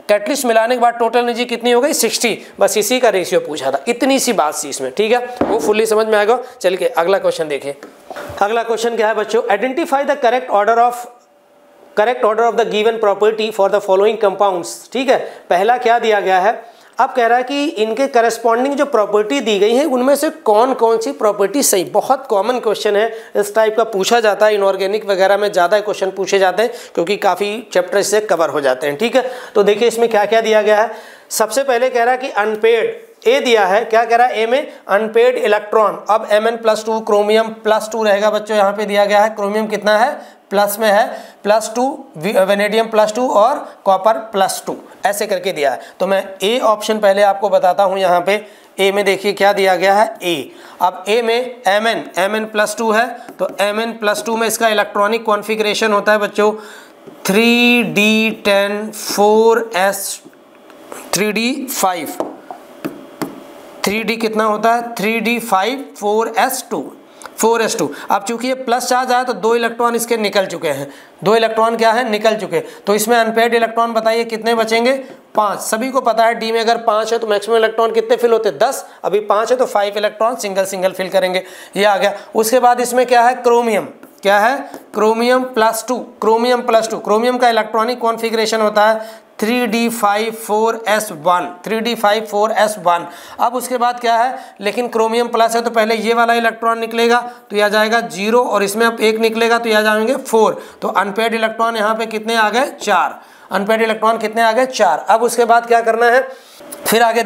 कैटलिस्ट मिलाने के बाद टोटल एनर्जी कितनी हो गई 60। बस इसी का रेशियो पूछा था, इतनी सी बात सी इसमें, ठीक है, वो फुल्ली समझ में आएगा। चलिए अगला क्वेश्चन देखिए। अगला क्वेश्चन क्या है बच्चों, identify the correct order of the given property for the following compounds, ठीक है। पहला क्या दिया गया है, अब कह रहा है कि इनके करस्पॉन्डिंग जो प्रॉपर्टी दी गई है उनमें से कौन कौन सी प्रॉपर्टी सही। बहुत कॉमन क्वेश्चन है, इस टाइप का पूछा जाता है, इनऑर्गेनिक वगैरह में ज़्यादा क्वेश्चन पूछे जाते हैं क्योंकि काफ़ी चैप्टर इससे कवर हो जाते हैं, ठीक है। तो देखिए इसमें क्या क्या दिया गया है। सबसे पहले कह रहा है कि अनपेड, ए दिया है, क्या कह रहा है, ए में अनपेड इलेक्ट्रॉन। अब Mn+2 क्रोमियम +2 रहेगा बच्चों, यहाँ पे दिया गया है क्रोमियम कितना है, प्लस में है, +2, वेनेडियम +2 और कॉपर +2, ऐसे करके दिया है। तो मैं ए ऑप्शन पहले आपको बताता हूँ। यहाँ पे ए में देखिए क्या दिया गया है, ए। अब ए में Mn+2 है, तो Mn+2 में इसका इलेक्ट्रॉनिक कॉन्फ़िगरेशन होता है बच्चों 3d10 4s 3d5, 3d कितना होता है 3d5 4s2। अब चूंकि ये प्लस चार्ज आया तो 2 इलेक्ट्रॉन इसके निकल चुके हैं, 2 इलेक्ट्रॉन क्या है, निकल चुके। तो इसमें अनपेड इलेक्ट्रॉन बताइए कितने बचेंगे, 5। सभी को पता है डी में अगर 5 है तो मैक्सिमम इलेक्ट्रॉन कितने फिल होते हैं 10, अभी 5 है तो 5 इलेक्ट्रॉन सिंगल फिल करेंगे, ये आ गया। उसके बाद इसमें क्या है, क्रोमियम, क्या है, क्रोमियम +2, क्रोमियम का इलेक्ट्रॉनिक कॉन्फ़िगरेशन होता है 3d5 4s1, 3d5 4s1। अब उसके बाद क्या है, लेकिन क्रोमियम प्लस है तो पहले ये वाला इलेक्ट्रॉन निकलेगा तो यह जाएगा 0, और इसमें अब 1 निकलेगा तो यह जाएंगे 4। तो अनपेड इलेक्ट्रॉन यहाँ पे कितने आ गए, 4। अनपेड इलेक्ट्रॉन कितने आ गए, 4। अब उसके बाद क्या करना है, फिर आगे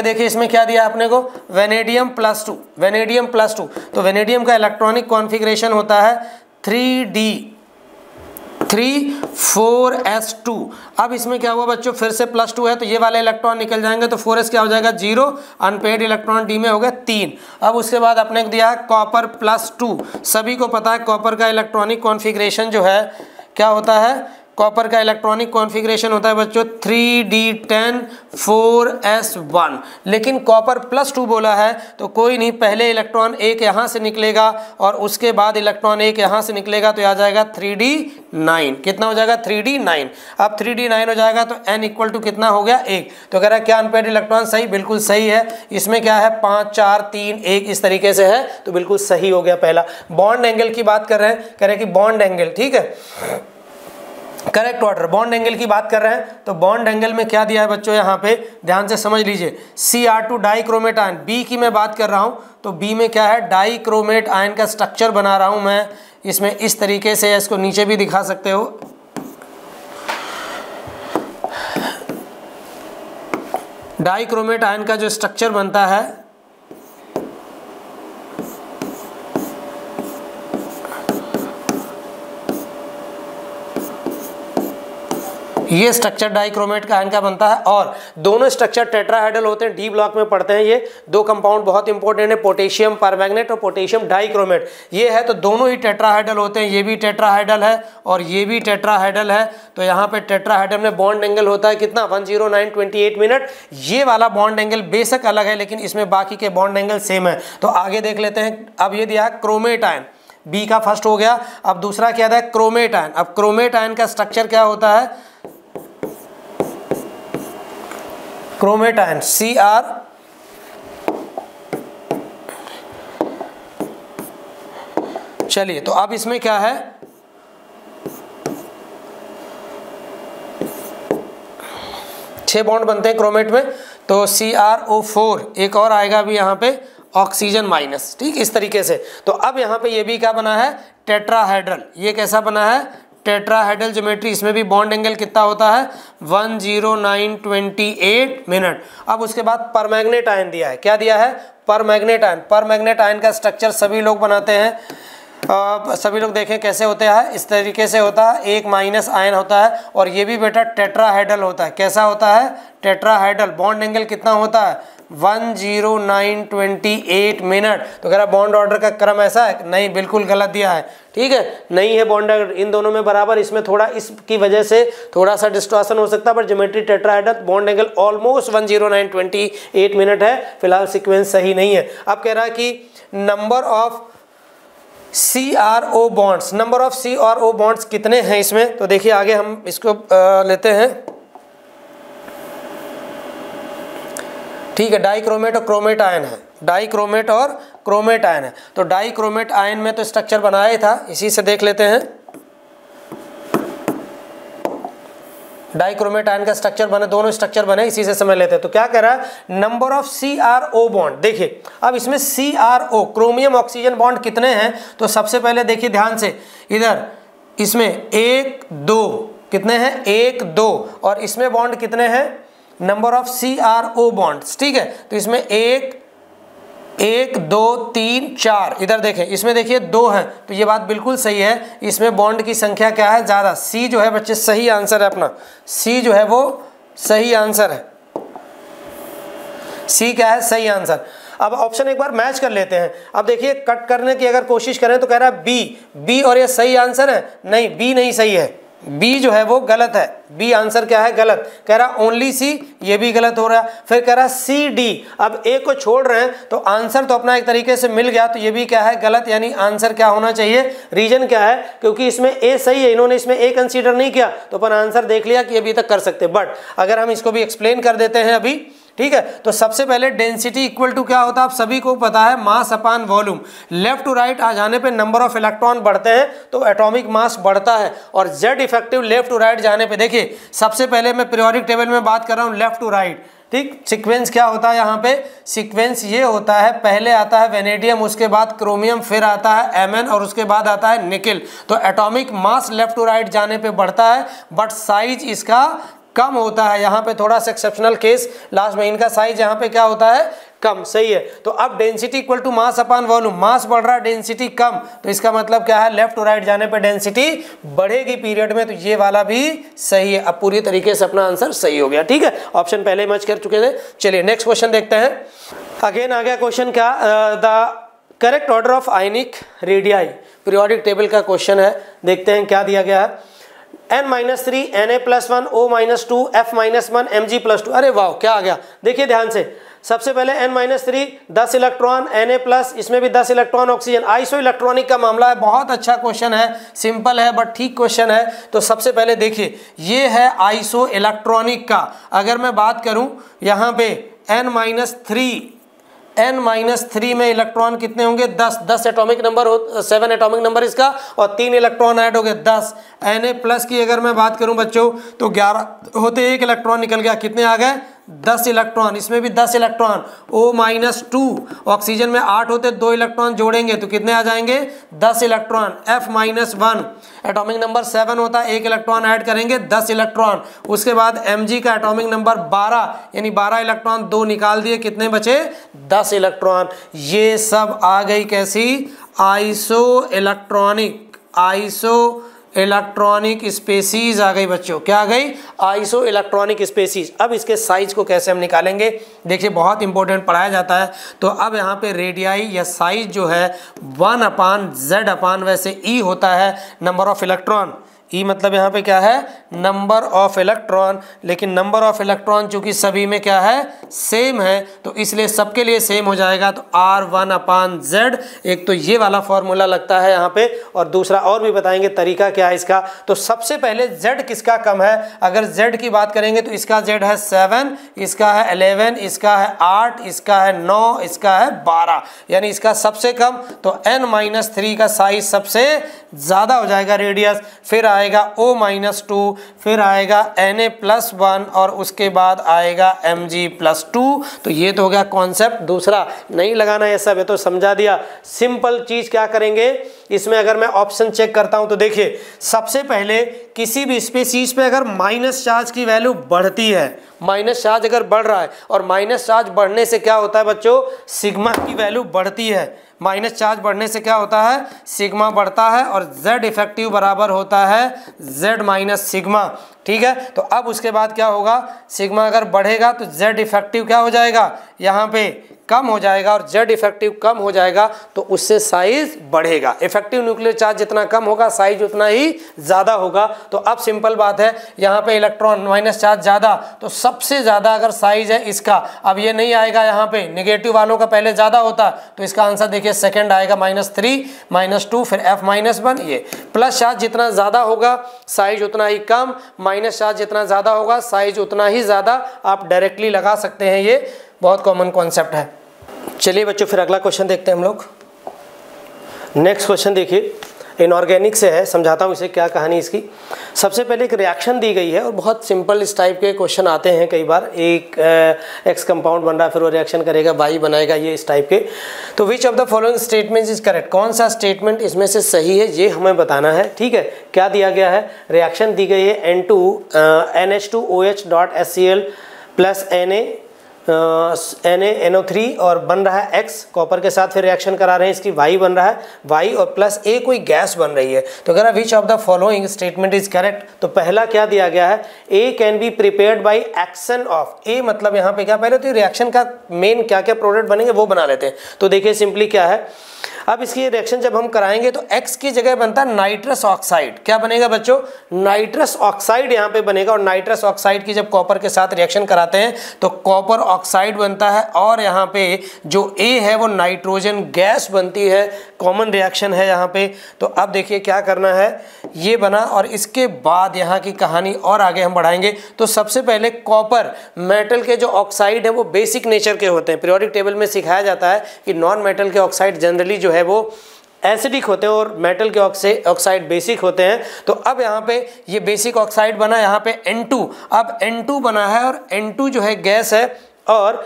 देखिए इसमें क्या दिया अपने को, वेनेडियम प्लस 2, वेनेडियम प्लस 2। तो वेनेडियम का इलेक्ट्रॉनिक कॉन्फ़िगरेशन होता है 3d3 4s2। अब इसमें क्या हुआ बच्चों, फिर से प्लस 2 है तो ये वाले इलेक्ट्रॉन निकल जाएंगे, तो 4s क्या हो जाएगा 0, अनपेड इलेक्ट्रॉन डी में हो गया 3। अब उसके बाद अपने को दिया है कॉपर प्लस 2। सभी को पता है कॉपर का इलेक्ट्रॉनिक कॉन्फ़िगरेशन जो है क्या होता है, कॉपर का इलेक्ट्रॉनिक कॉन्फ़िगरेशन होता है बच्चों 3d10 4s1। लेकिन कॉपर प्लस 2 बोला है तो कोई नहीं, पहले इलेक्ट्रॉन एक यहाँ से निकलेगा और उसके बाद इलेक्ट्रॉन एक यहाँ से निकलेगा, तो आ जाएगा 3d9। कितना हो जाएगा 3d9। अब 3d9 हो जाएगा तो n इक्वल टू कितना हो गया 1। तो कह रहा है क्या अनपेड इलेक्ट्रॉन सही, बिल्कुल सही है। इसमें क्या है 5 4 3 1 इस तरीके से है, तो बिल्कुल सही हो गया पहला। बॉन्ड एंगल की बात कर रहे हैं, कह रहे हैं कि बॉन्ड एंगल, ठीक है, करेक्ट ऑर्डर, बॉन्ड एंगल की बात कर रहे हैं। तो बॉन्ड एंगल में क्या दिया है बच्चों, यहाँ पे ध्यान से समझ लीजिए, Cr2 डाइक्रोमेट आयन, बी की मैं बात कर रहा हूँ, तो बी में क्या है डाइक्रोमेट आयन का स्ट्रक्चर बना रहा हूँ मैं इसमें इस तरीके से, इसको नीचे भी दिखा सकते हो। डाइक्रोमेट आयन का जो स्ट्रक्चर बनता है ये स्ट्रक्चर डाइक्रोमेट का आयन का बनता है, और दोनों स्ट्रक्चर टेट्राहाइड्रल होते हैं। डी ब्लॉक में पढ़ते हैं ये दो कंपाउंड बहुत इंपॉर्टेंट है, पोटेशियम परमैंगनेट और पोटेशियम डाइक्रोमेट। ये है तो दोनों ही टेट्राहाइड्रल होते हैं, ये भी टेट्राहाइड्रल है और ये भी टेट्राहाइड्रल है। तो यहाँ पे टेट्राहाइड्रल में बॉन्ड एंगल होता है कितना 109.28 मिनट। ये वाला बॉन्ड एंगल बेशक अलग है लेकिन इसमें बाकी के बॉन्ड एंगल सेम है। तो आगे देख लेते हैं। अब ये दिया है क्रोमेट आयन, बी का फर्स्ट हो गया। अब दूसरा क्या था क्रोमेट आयन। अब क्रोमेट आयन का स्ट्रक्चर क्या होता है, क्रोमेट आयन Cr चलिए, तो अब इसमें क्या है, छह बॉन्ड बनते हैं क्रोमेट में, तो CrO4 एक और आएगा अभी यहाँ पे ऑक्सीजन माइनस, ठीक इस तरीके से। तो अब यहाँ पे ये भी क्या बना है टेट्राहाइड्रल। ये कैसा बना है टेट्राहाइड्रल ज्योमेट्री। इसमें भी बॉन्ड एंगल कितना होता है 109.28 मिनट। अब उसके बाद परमैंगनेट आयन दिया है, क्या दिया है परमैंगनेट आयन। परमैंगनेट आयन का स्ट्रक्चर सभी लोग बनाते हैं, सभी लोग देखें कैसे होते हैं, इस तरीके से होता है, एक माइनस आयन होता है और ये भी बेटा टेट्राहाइड्रल होता है। कैसा होता है टेट्राहाइड्रल। बॉन्ड एंगल कितना होता है 109.28 मिनट। तो कह रहा बॉन्ड ऑर्डर का क्रम ऐसा है, नहीं बिल्कुल गलत दिया है, ठीक है नहीं है बॉन्ड ऑर्डर इन दोनों में बराबर। इसमें थोड़ा इसकी वजह से थोड़ा सा डिस्टॉर्शन हो सकता है, पर geometry tetrahedral bond angle almost 109.28 minute है। फिलहाल सीक्वेंस सही नहीं है। अब कह रहा है कि number of CrO bonds, number of CrO bonds कितने हैं इसमें। तो देखिए आगे हम इसको लेते हैं, ठीक है डाइक्रोमेट और क्रोमेट आयन है, डाइक्रोमेट और क्रोमेट आयन है। तो डाइक्रोमेट आयन में तो स्ट्रक्चर बनाया था, इसी से देख लेते हैं। डाइक्रोमेट आयन का स्ट्रक्चर बने, दोनों स्ट्रक्चर बने, इसी से समझ लेते हैं। तो क्या कह रहा है नंबर ऑफ CrO बॉन्ड। देखिए अब इसमें CrO क्रोमियम ऑक्सीजन बॉन्ड कितने हैं। तो सबसे पहले देखिए ध्यान से, इधर इसमें 1 2 कितने हैं 1 2, और इसमें बॉन्ड कितने हैं नंबर ऑफ CrO बॉन्ड्स, ठीक है। तो इसमें 1 2 3 4, इधर देखें इसमें देखिए 2 हैं, तो ये बात बिल्कुल सही है। इसमें बॉन्ड की संख्या क्या है ज़्यादा। सी जो है बच्चे सही आंसर है अपना, सी जो है वो सही आंसर है, सी क्या है सही आंसर। अब ऑप्शन एक बार मैच कर लेते हैं। अब देखिए कट करने की अगर कोशिश करें तो कह रहा है बी, और ये सही आंसर है, नहीं बी नहीं सही है, बी जो है वो गलत है। बी आंसर क्या है गलत। कह रहा ओनली सी, ये भी गलत हो रहा है। फिर कह रहा सी डी, अब ए को छोड़ रहे हैं तो आंसर तो अपना एक तरीके से मिल गया, तो ये भी क्या है गलत। यानी आंसर क्या होना चाहिए, रीजन क्या है, क्योंकि इसमें ए सही है, इन्होंने इसमें ए कंसीडर नहीं किया, तो अपन आंसर देख लिया कि अभी तक कर सकते। बट अगर हम इसको भी एक्सप्लेन कर देते हैं अभी, ठीक है। तो सबसे पहले डेंसिटी इक्वल टू क्या होता है, आप सभी को पता है मास अपान वॉल्यूम। लेफ्ट टू राइट आ जाने पे नंबर ऑफ इलेक्ट्रॉन बढ़ते हैं तो एटॉमिक मास बढ़ता है, और Z effective left to right जाने पे देखिए सबसे पहले मैं पीरियोडिक टेबल में बात कर रहा हूँ लेफ्ट टू राइट, ठीक। सीक्वेंस क्या होता है यहाँ पे, सीक्वेंस ये होता है पहले आता है वेनेडियम, उसके बाद क्रोमियम, फिर आता है Mn और उसके बाद आता है निकेल। तो atomic mass left to right जाने पे बढ़ता है, बट साइज इसका कम होता है। यहाँ पे थोड़ा सा एक्सेप्शनल केस लास्ट में, इनका साइज यहाँ पे क्या होता है, कम। सही है। तो अब density equal to mass upon volume, mass बढ़ रहा है डेंसिटी कम, तो इसका मतलब क्या है, लेफ्ट टू राइट जाने पर डेंसिटी बढ़ेगी पीरियड में, तो ये वाला भी सही है। अब पूरी तरीके से अपना आंसर सही हो गया। ठीक है, ऑप्शन पहले मैच कर चुके थे। चलिए नेक्स्ट क्वेश्चन देखते हैं। अगेन आ गया क्वेश्चन क्या, the correct order of ionic radii, periodic table का क्वेश्चन है। देखते हैं क्या दिया गया है। n-3 Na+1 O-2 F-1 Mg+2। अरे वाह, क्या आ गया, देखिए ध्यान से। सबसे पहले n-3 10 इलेक्ट्रॉन, Na+, इसमें भी 10 इलेक्ट्रॉन ऑक्सीजन, आइसो इलेक्ट्रॉनिक का मामला है। बहुत अच्छा क्वेश्चन है, सिंपल है बट ठीक क्वेश्चन है। तो सबसे पहले देखिए, ये है आइसो इलेक्ट्रॉनिक का। अगर मैं बात करूं यहाँ पे n-3 में इलेक्ट्रॉन कितने होंगे, 10 एटॉमिक नंबर 7 एटॉमिक नंबर इसका, और 3 इलेक्ट्रॉन ऐड हो गए 10। Na+ की अगर मैं बात करूं बच्चों तो 11 होते, 1 इलेक्ट्रॉन निकल गया, कितने आ गए, 10 इलेक्ट्रॉन। इसमें भी 10 इलेक्ट्रॉन। O-2 ऑक्सीजन में 8 होते, 2 इलेक्ट्रॉन जोड़ेंगे तो कितने आ जाएंगे, 10 इलेक्ट्रॉन। F-1 एटॉमिक नंबर 7 होता है, 1 इलेक्ट्रॉन ऐड करेंगे, 10 इलेक्ट्रॉन। उसके बाद Mg का एटॉमिक नंबर 12, यानी 12 इलेक्ट्रॉन, 2 निकाल दिए, कितने बचे, 10 इलेक्ट्रॉन। ये सब आ गई कैसी, आइसो इलेक्ट्रॉनिक स्पेसीज आ गई बच्चों। क्या आ गई, आइसो इलेक्ट्रॉनिक स्पेसीज। अब इसके साइज को कैसे हम निकालेंगे, देखिए बहुत इंपॉर्टेंट पढ़ाया जाता है। तो अब यहाँ पे रेडियाई या साइज जो है 1/Z/ वैसे E होता है नंबर ऑफ इलेक्ट्रॉन। ई मतलब यहाँ पे क्या है, नंबर ऑफ इलेक्ट्रॉन, लेकिन नंबर ऑफ इलेक्ट्रॉन चूंकि सभी में क्या है, सेम है, तो इसलिए सबके लिए सेम हो जाएगा। तो R1/Z, एक तो ये वाला फॉर्मूला लगता है यहाँ पे, और दूसरा और भी बताएंगे तरीका क्या है इसका। तो सबसे पहले Z किसका कम है, अगर Z की बात करेंगे तो इसका Z है 7, इसका है 11, इसका है 8, इसका है 9, इसका है 12, यानी इसका सबसे कम। तो n-3 का साइज सबसे ज़्यादा हो जाएगा रेडियस, फिर आएगा O-2, फिर आएगा Na+1, और उसके बाद आएगा Mg+2। तो ये तो हो गया कॉन्सेप्ट। दूसरा नहीं लगाना ये सब, ये तो समझा दिया। सिंपल चीज़ क्या करेंगे इसमें, अगर मैं ऑप्शन चेक करता हूं तो देखिए, सबसे पहले किसी भी स्पेसीज पे अगर माइनस चार्ज की वैल्यू बढ़ती है, माइनस चार्ज अगर बढ़ रहा है, और माइनस चार्ज बढ़ने से क्या होता है बच्चों, सिग्मा की वैल्यू बढ़ती है। माइनस चार्ज बढ़ने से क्या होता है, सिग्मा बढ़ता है, और Z इफेक्टिव बराबर होता है Z- सिग्मा। ठीक है, तो अब उसके बाद क्या होगा, सिग्मा अगर बढ़ेगा तो Z इफेक्टिव क्या हो जाएगा, यहाँ पे कम हो जाएगा, और Z इफेक्टिव कम हो जाएगा तो उससे साइज बढ़ेगा। इफेक्टिव न्यूक्लियर चार्ज जितना कम होगा साइज उतना ही ज़्यादा होगा। तो अब सिंपल बात है, यहाँ पे इलेक्ट्रॉन माइनस चार्ज ज़्यादा, तो सबसे ज़्यादा अगर साइज है इसका, अब ये नहीं आएगा यहाँ पे, नेगेटिव वालों का पहले ज़्यादा होता, तो इसका आंसर देखिए सेकेंड आएगा -3, -2, फिर F-1। ये प्लस चार्ज जितना ज़्यादा होगा साइज उतना ही कम, माइनस चार्ज जितना ज़्यादा होगा साइज उतना ही ज़्यादा। आप डायरेक्टली लगा सकते हैं, ये बहुत कॉमन कॉन्सेप्ट है। चलिए बच्चों, फिर अगला क्वेश्चन देखते हैं हम लोग। नेक्स्ट क्वेश्चन देखिए, इनऑर्गेनिक से है, समझाता हूँ इसे क्या कहानी इसकी। सबसे पहले एक रिएक्शन दी गई है, और बहुत सिंपल इस टाइप के क्वेश्चन आते हैं कई बार। एक एक्स कंपाउंड बन रहा है, फिर वो रिएक्शन करेगा, वाई बनाएगा, ये इस टाइप के। तो विच of the following statements is correct, कौन सा स्टेटमेंट इसमें से सही है ये हमें बताना है। ठीक है, क्या दिया गया है, रिएक्शन दी गई है NH2OH.HCl प्लस NaNO3, और बन रहा है X कॉपर के साथ, फिर रिएक्शन करा रहे हैं, इसकी Y बन रहा है Y, और प्लस A कोई गैस बन रही है। तो अगर विच of the following statement is correct, तो पहला क्या दिया गया है, A can be prepared by action of. A मतलब यहाँ पे क्या, पहले तो रिएक्शन का मेन क्या क्या प्रोडक्ट बनेंगे वो बना लेते हैं। तो देखिए सिंपली क्या है, अब इसकी रिएक्शन जब हम कराएंगे तो X की जगह बनता है नाइट्रस ऑक्साइड। क्या बनेगा बच्चों, नाइट्रस ऑक्साइड यहाँ पे बनेगा, और नाइट्रस ऑक्साइड की जब कॉपर के साथ रिएक्शन कराते हैं तो कॉपर ऑक्साइड बनता है, और यहाँ पे जो A है वो नाइट्रोजन गैस बनती है। कॉमन रिएक्शन है यहाँ पे। तो अब देखिए क्या करना है, ये बना, और इसके बाद यहाँ की कहानी और आगे हम बढ़ाएंगे। तो सबसे पहले कॉपर मेटल के जो ऑक्साइड है वो बेसिक नेचर के होते हैं। पीरियोडिक टेबल में सिखाया जाता है कि नॉन मेटल के ऑक्साइड जनरली जो है वो एसिडिक होते हैं, और मेटल के ऑक्साइड बेसिक होते हैं। तो अब यहाँ पे ये बेसिक ऑक्साइड बना, यहाँ पे N2, अब N2 बना है, और N2 जो है गैस है, और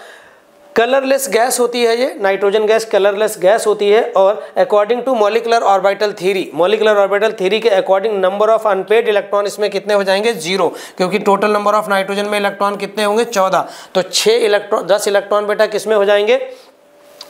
कलरलेस गैस होती है ये नाइट्रोजन गैस, कलरलेस गैस होती है। और according to molecular orbital theory, molecular orbital theory के according number of unpaired electron इसमें कितने हो जाएंगे? 0, क्योंकि टोटल नंबर ऑफ नाइट्रोजन में इलेक्ट्रॉन कितने होंगे? 14। तो 10 इलेक्ट्रॉन बेटा किसमें हो जाएंगे?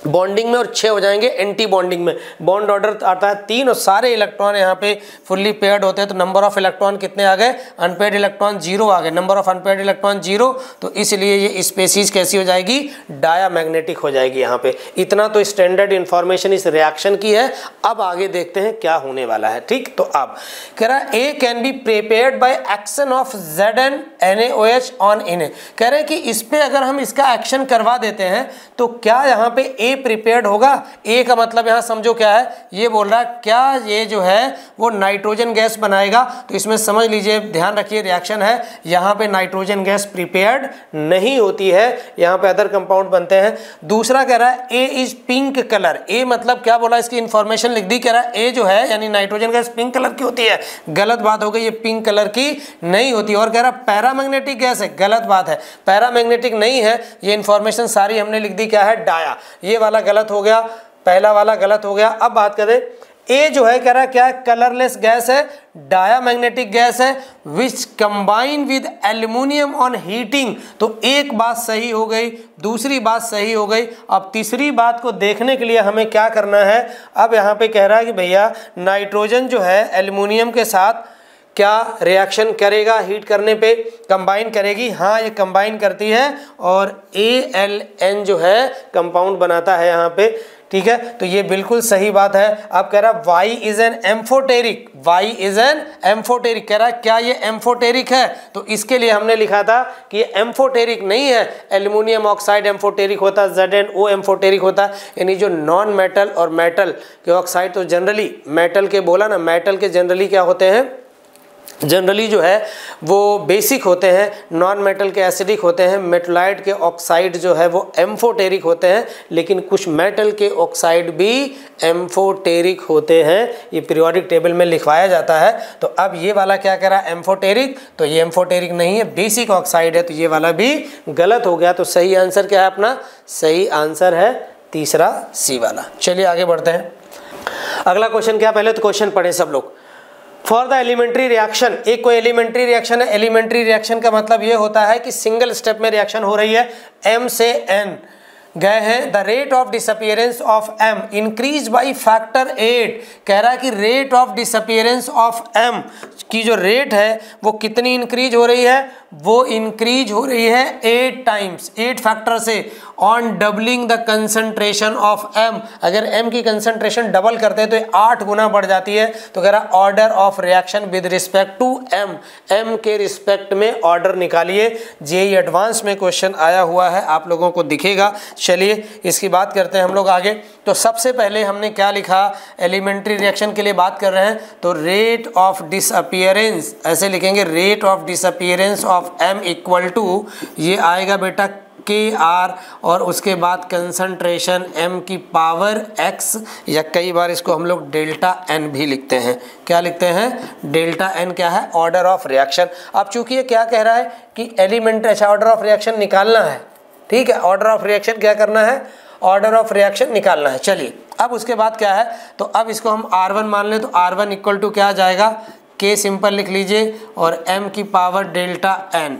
बॉन्डिंग में, और 6 हो जाएंगे एंटी बॉन्डिंग में। बॉन्ड ऑर्डर आता है 3 और सारे इलेक्ट्रॉन यहाँ पे फुल्ली पेयर्ड होते हैं। तो नंबर ऑफ इलेक्ट्रॉन कितने आ गए? अनपेयर्ड इलेक्ट्रॉन 0 आ गए। नंबर ऑफ अनपेयर्ड इलेक्ट्रॉन 0, तो इसलिए ये स्पेसीज कैसी हो जाएगी? डायामैग्नेटिक हो जाएगी यहाँ पे। इतना तो स्टैंडर्ड इंफॉर्मेशन इस रिएक्शन की है। अब आगे देखते हैं क्या होने वाला है। ठीक, तो अब कह रहा है A can be prepared by action of ZnNaOH on Na। कह रहे हैं कि इस पे अगर हम इसका एक्शन करवा देते हैं तो क्या यहाँ पे ए प्रिपेयर्ड होगा? ए का मतलब यहाँ समझो क्या है, ये बोल रहा है क्या ये जो है वो नाइट्रोजन गैस बनाएगा। तो इसमें समझ लीजिए, ध्यान रखिए, रिएक्शन है यहाँ पे नाइट्रोजन गैस प्रिपेयर्ड नहीं होती है, यहाँ पे अदर कंपाउंड बनते हैं। दूसरा कह रहा है ए इज पिंक कलर। ए मतलब क्या बोला, इसकी इंफॉर्मेशन लिख दी। कह रहा है ए जो है यानी नाइट्रोजन गैस पिंक कलर की होती है। गलत बात हो गई, ये पिंक कलर की नहीं होती। और कह रहा है पैरामैग्नेटिक गैस है, गलत बात है, पैरामैग्नेटिक नहीं है। ये इंफॉर्मेशन सारी हमने लिख दी क्या है? डाया। ये वाला गलत हो गया, पहला वाला गलत हो गया। अब बात करें, ए जो है कह रहा है क्या है? कलरलेस गैस है, डायामैग्नेटिक गैस है, which combine with aluminium on heating. तो एक बात सही हो गई, दूसरी बात सही हो गई। अब तीसरी बात को देखने के लिए हमें क्या करना है? अब यहाँ पे कह रहा है कि भैया नाइट्रोजन जो है एल्यूमिनियम के साथ क्या रिएक्शन करेगा? हीट करने पे कंबाइन करेगी। हाँ, ये कंबाइन करती है और ALN जो है कंपाउंड बनाता है यहाँ पे। ठीक है, तो ये बिल्कुल सही बात है। अब कह रहा है Y is an amphoteric, Y is an amphoteric. कह रहा है क्या ये एम्फोटेरिक है? तो इसके लिए हमने लिखा था कि ये एम्फोटेरिक नहीं है। एल्यूमिनियम ऑक्साइड एम्फोटेरिक होता है, ZnO एम्फोटेरिक होता है। यानी जो नॉन मेटल और मेटल के ऑक्साइड, तो जनरली मेटल के बोला ना, मेटल के जनरली क्या होते हैं? जनरली जो है वो बेसिक होते हैं, नॉन मेटल के एसिडिक होते हैं। मेटलाइट के ऑक्साइड जो है वो एम्फोटेरिक होते हैं, लेकिन कुछ मेटल के ऑक्साइड भी एम्फोटेरिक होते हैं। ये पीरियोडिक टेबल में लिखवाया जाता है। तो अब ये वाला क्या कह रहा है? एम्फोटेरिक। तो ये एम्फोटेरिक नहीं है, बेसिक ऑक्साइड है। तो ये वाला भी गलत हो गया। तो सही आंसर क्या है अपना? सही आंसर है तीसरा, सी वाला। चलिए आगे बढ़ते हैं। अगला क्वेश्चन क्या, पहले तो क्वेश्चन पढ़े सब लोग। फॉर द एलिमेंट्री रिएक्शन, एक कोई एलिमेंट्री रिएक्शन है। एलिमेंट्री रिएक्शन का मतलब ये होता है कि सिंगल स्टेप में रिएक्शन हो रही है। M से N गए हैं। The rate of disappearance of M increase by factor 8। कह रहा है कि rate of disappearance of M की जो रेट है वो कितनी इंक्रीज हो रही है? वो इंक्रीज हो रही है 8 टाइम्स, 8 फैक्टर से। On doubling the concentration of M, अगर M की कंसंट्रेशन डबल करते हैं तो 8 गुना बढ़ जाती है। तो कह रहा order of reaction with respect to M के रिस्पेक्ट में ऑर्डर निकालिए। जेईई एडवांस में क्वेश्चन आया हुआ है, आप लोगों को दिखेगा। चलिए इसकी बात करते हैं हम लोग आगे। तो सबसे पहले हमने क्या लिखा? एलिमेंट्री रिएक्शन के लिए बात कर रहे हैं तो रेट ऑफ डिसअपियरेंस, ऐसे लिखेंगे, rate of disappearance of M equal to, ये आएगा बेटा KR, और उसके बाद कंसंट्रेशन M की पावर X, या कई बार इसको हम लोग डेल्टा N भी लिखते हैं। क्या लिखते हैं? डेल्टा N क्या है? Order of reaction. अब चूंकि ये क्या कह रहा है कि एलिमेंट्री, अच्छा ऑर्डर ऑफ रिएक्शन निकालना है। ठीक है, ऑर्डर ऑफ रिएक्शन क्या करना है? ऑर्डर ऑफ रिएक्शन निकालना है। चलिए अब उसके बाद क्या है? तो अब इसको हम R1 मान लें तो R1 इक्वल टू क्या आ जाएगा? K सिंपल लिख लीजिए और M की पावर डेल्टा N,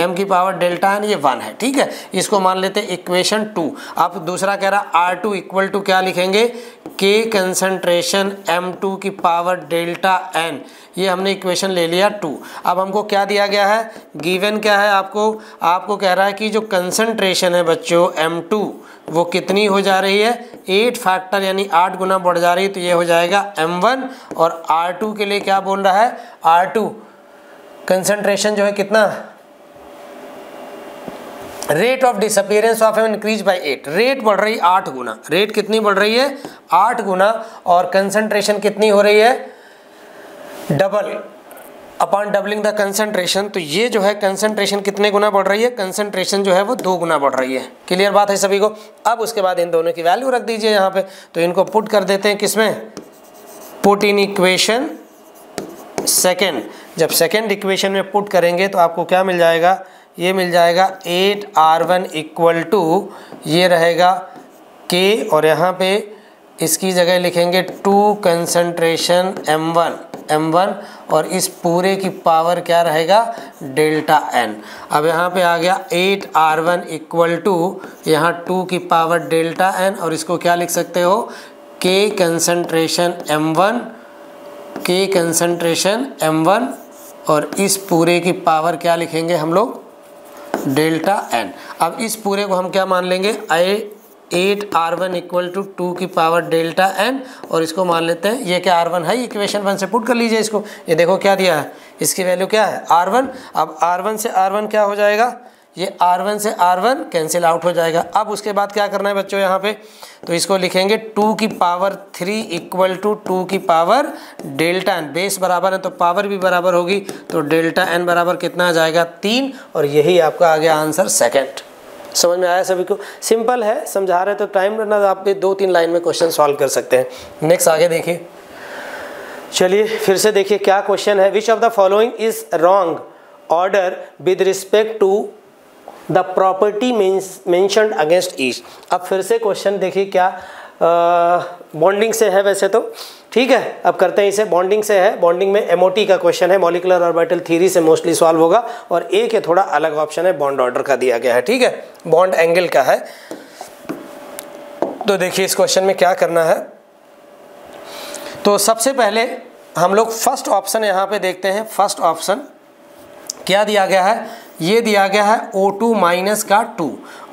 M की पावर डेल्टा N, ये 1 है। ठीक है, इसको मान लेते हैं इक्वेशन 2। अब दूसरा कह रहा R2 इक्वल टू क्या लिखेंगे? K कंसंट्रेशन M2 की पावर डेल्टा N, ये हमने इक्वेशन ले लिया 2। अब हमको क्या दिया गया है? गिवन क्या है आपको कह रहा है कि जो कंसंट्रेशन है बच्चों M2 वो कितनी हो जा रही है? 8 फैक्टर यानी 8 गुना बढ़ जा रही है। तो ये हो जाएगा M1। और R2 के लिए क्या बोल रहा है? R2 कंसंट्रेशन जो है कितना? Rate of disappearance of M increase by 8। Rate बढ़ रही है 8 गुना। रेट कितनी बढ़ रही है? 8 गुना। और कंसंट्रेशन कितनी हो रही है? Double. Upon doubling the concentration, तो ये जो है कंसंट्रेशन कितने गुना बढ़ रही है? कंसंट्रेशन जो है वो 2 गुना बढ़ रही है। क्लियर बात है सभी को? अब उसके बाद इन दोनों की वैल्यू रख दीजिए यहाँ पे। तो इनको पुट कर देते हैं किसमें? Put in equation second. जब सेकेंड इक्वेशन में पुट करेंगे तो आपको क्या मिल जाएगा? ये मिल जाएगा 8R1 इक्वल टू ये रहेगा K और यहाँ पे इसकी जगह लिखेंगे 2 कंसंट्रेशन M1 और इस पूरे की पावर क्या रहेगा डेल्टा N। अब यहाँ पे आ गया 8R1 इक्वल टू यहाँ 2 की पावर डेल्टा N और इसको क्या लिख सकते हो K कंसंट्रेशन M1 और इस पूरे की पावर क्या लिखेंगे हम लोग डेल्टा N। अब इस पूरे को हम क्या मान लेंगे 8R1 इक्वल टू 2 की पावर डेल्टा N और इसको मान लेते हैं ये क्या R1 है, इक्वेशन 1 से पुट कर लीजिए इसको। ये देखो क्या दिया है, इसकी वैल्यू क्या है R1। अब R1 से R1 क्या हो जाएगा, ये R1 से R1 कैंसिल आउट हो जाएगा। अब उसके बाद क्या करना है बच्चों यहाँ पे, तो इसको लिखेंगे 2 की पावर 3 इक्वल टू 2 की पावर डेल्टा N। बेस बराबर है तो पावर भी बराबर होगी, तो डेल्टा N बराबर कितना आ जाएगा 3 और यही आपका आ गया आंसर सेकंड। समझ में आया सभी को? सिंपल है, समझा रहे तो टाइम रहना, आप 2-3 लाइन में क्वेश्चन सॉल्व कर सकते हैं। नेक्स्ट आगे देखिए, चलिए फिर से देखिए क्या क्वेश्चन है। Which of the following is wrong order with respect to the property mentioned against each. अब फिर से क्वेश्चन देखिए क्या बॉन्डिंग से है वैसे तो, ठीक है। अब करते हैं इसे, बॉन्डिंग से है, बॉन्डिंग में एमओटी का क्वेश्चन है, मॉलिक्यूलर ऑर्बिटल थ्योरी से मोस्टली सॉल्व होगा। और एक ये थोड़ा अलग ऑप्शन है, बॉन्ड ऑर्डर का दिया गया है, ठीक है, बॉन्ड एंगल का है। तो देखिए इस क्वेश्चन में क्या करना है, तो सबसे पहले हम लोग फर्स्ट ऑप्शन यहाँ पे देखते हैं। फर्स्ट ऑप्शन क्या दिया गया है, ये दिया गया है O2 माइनस का 2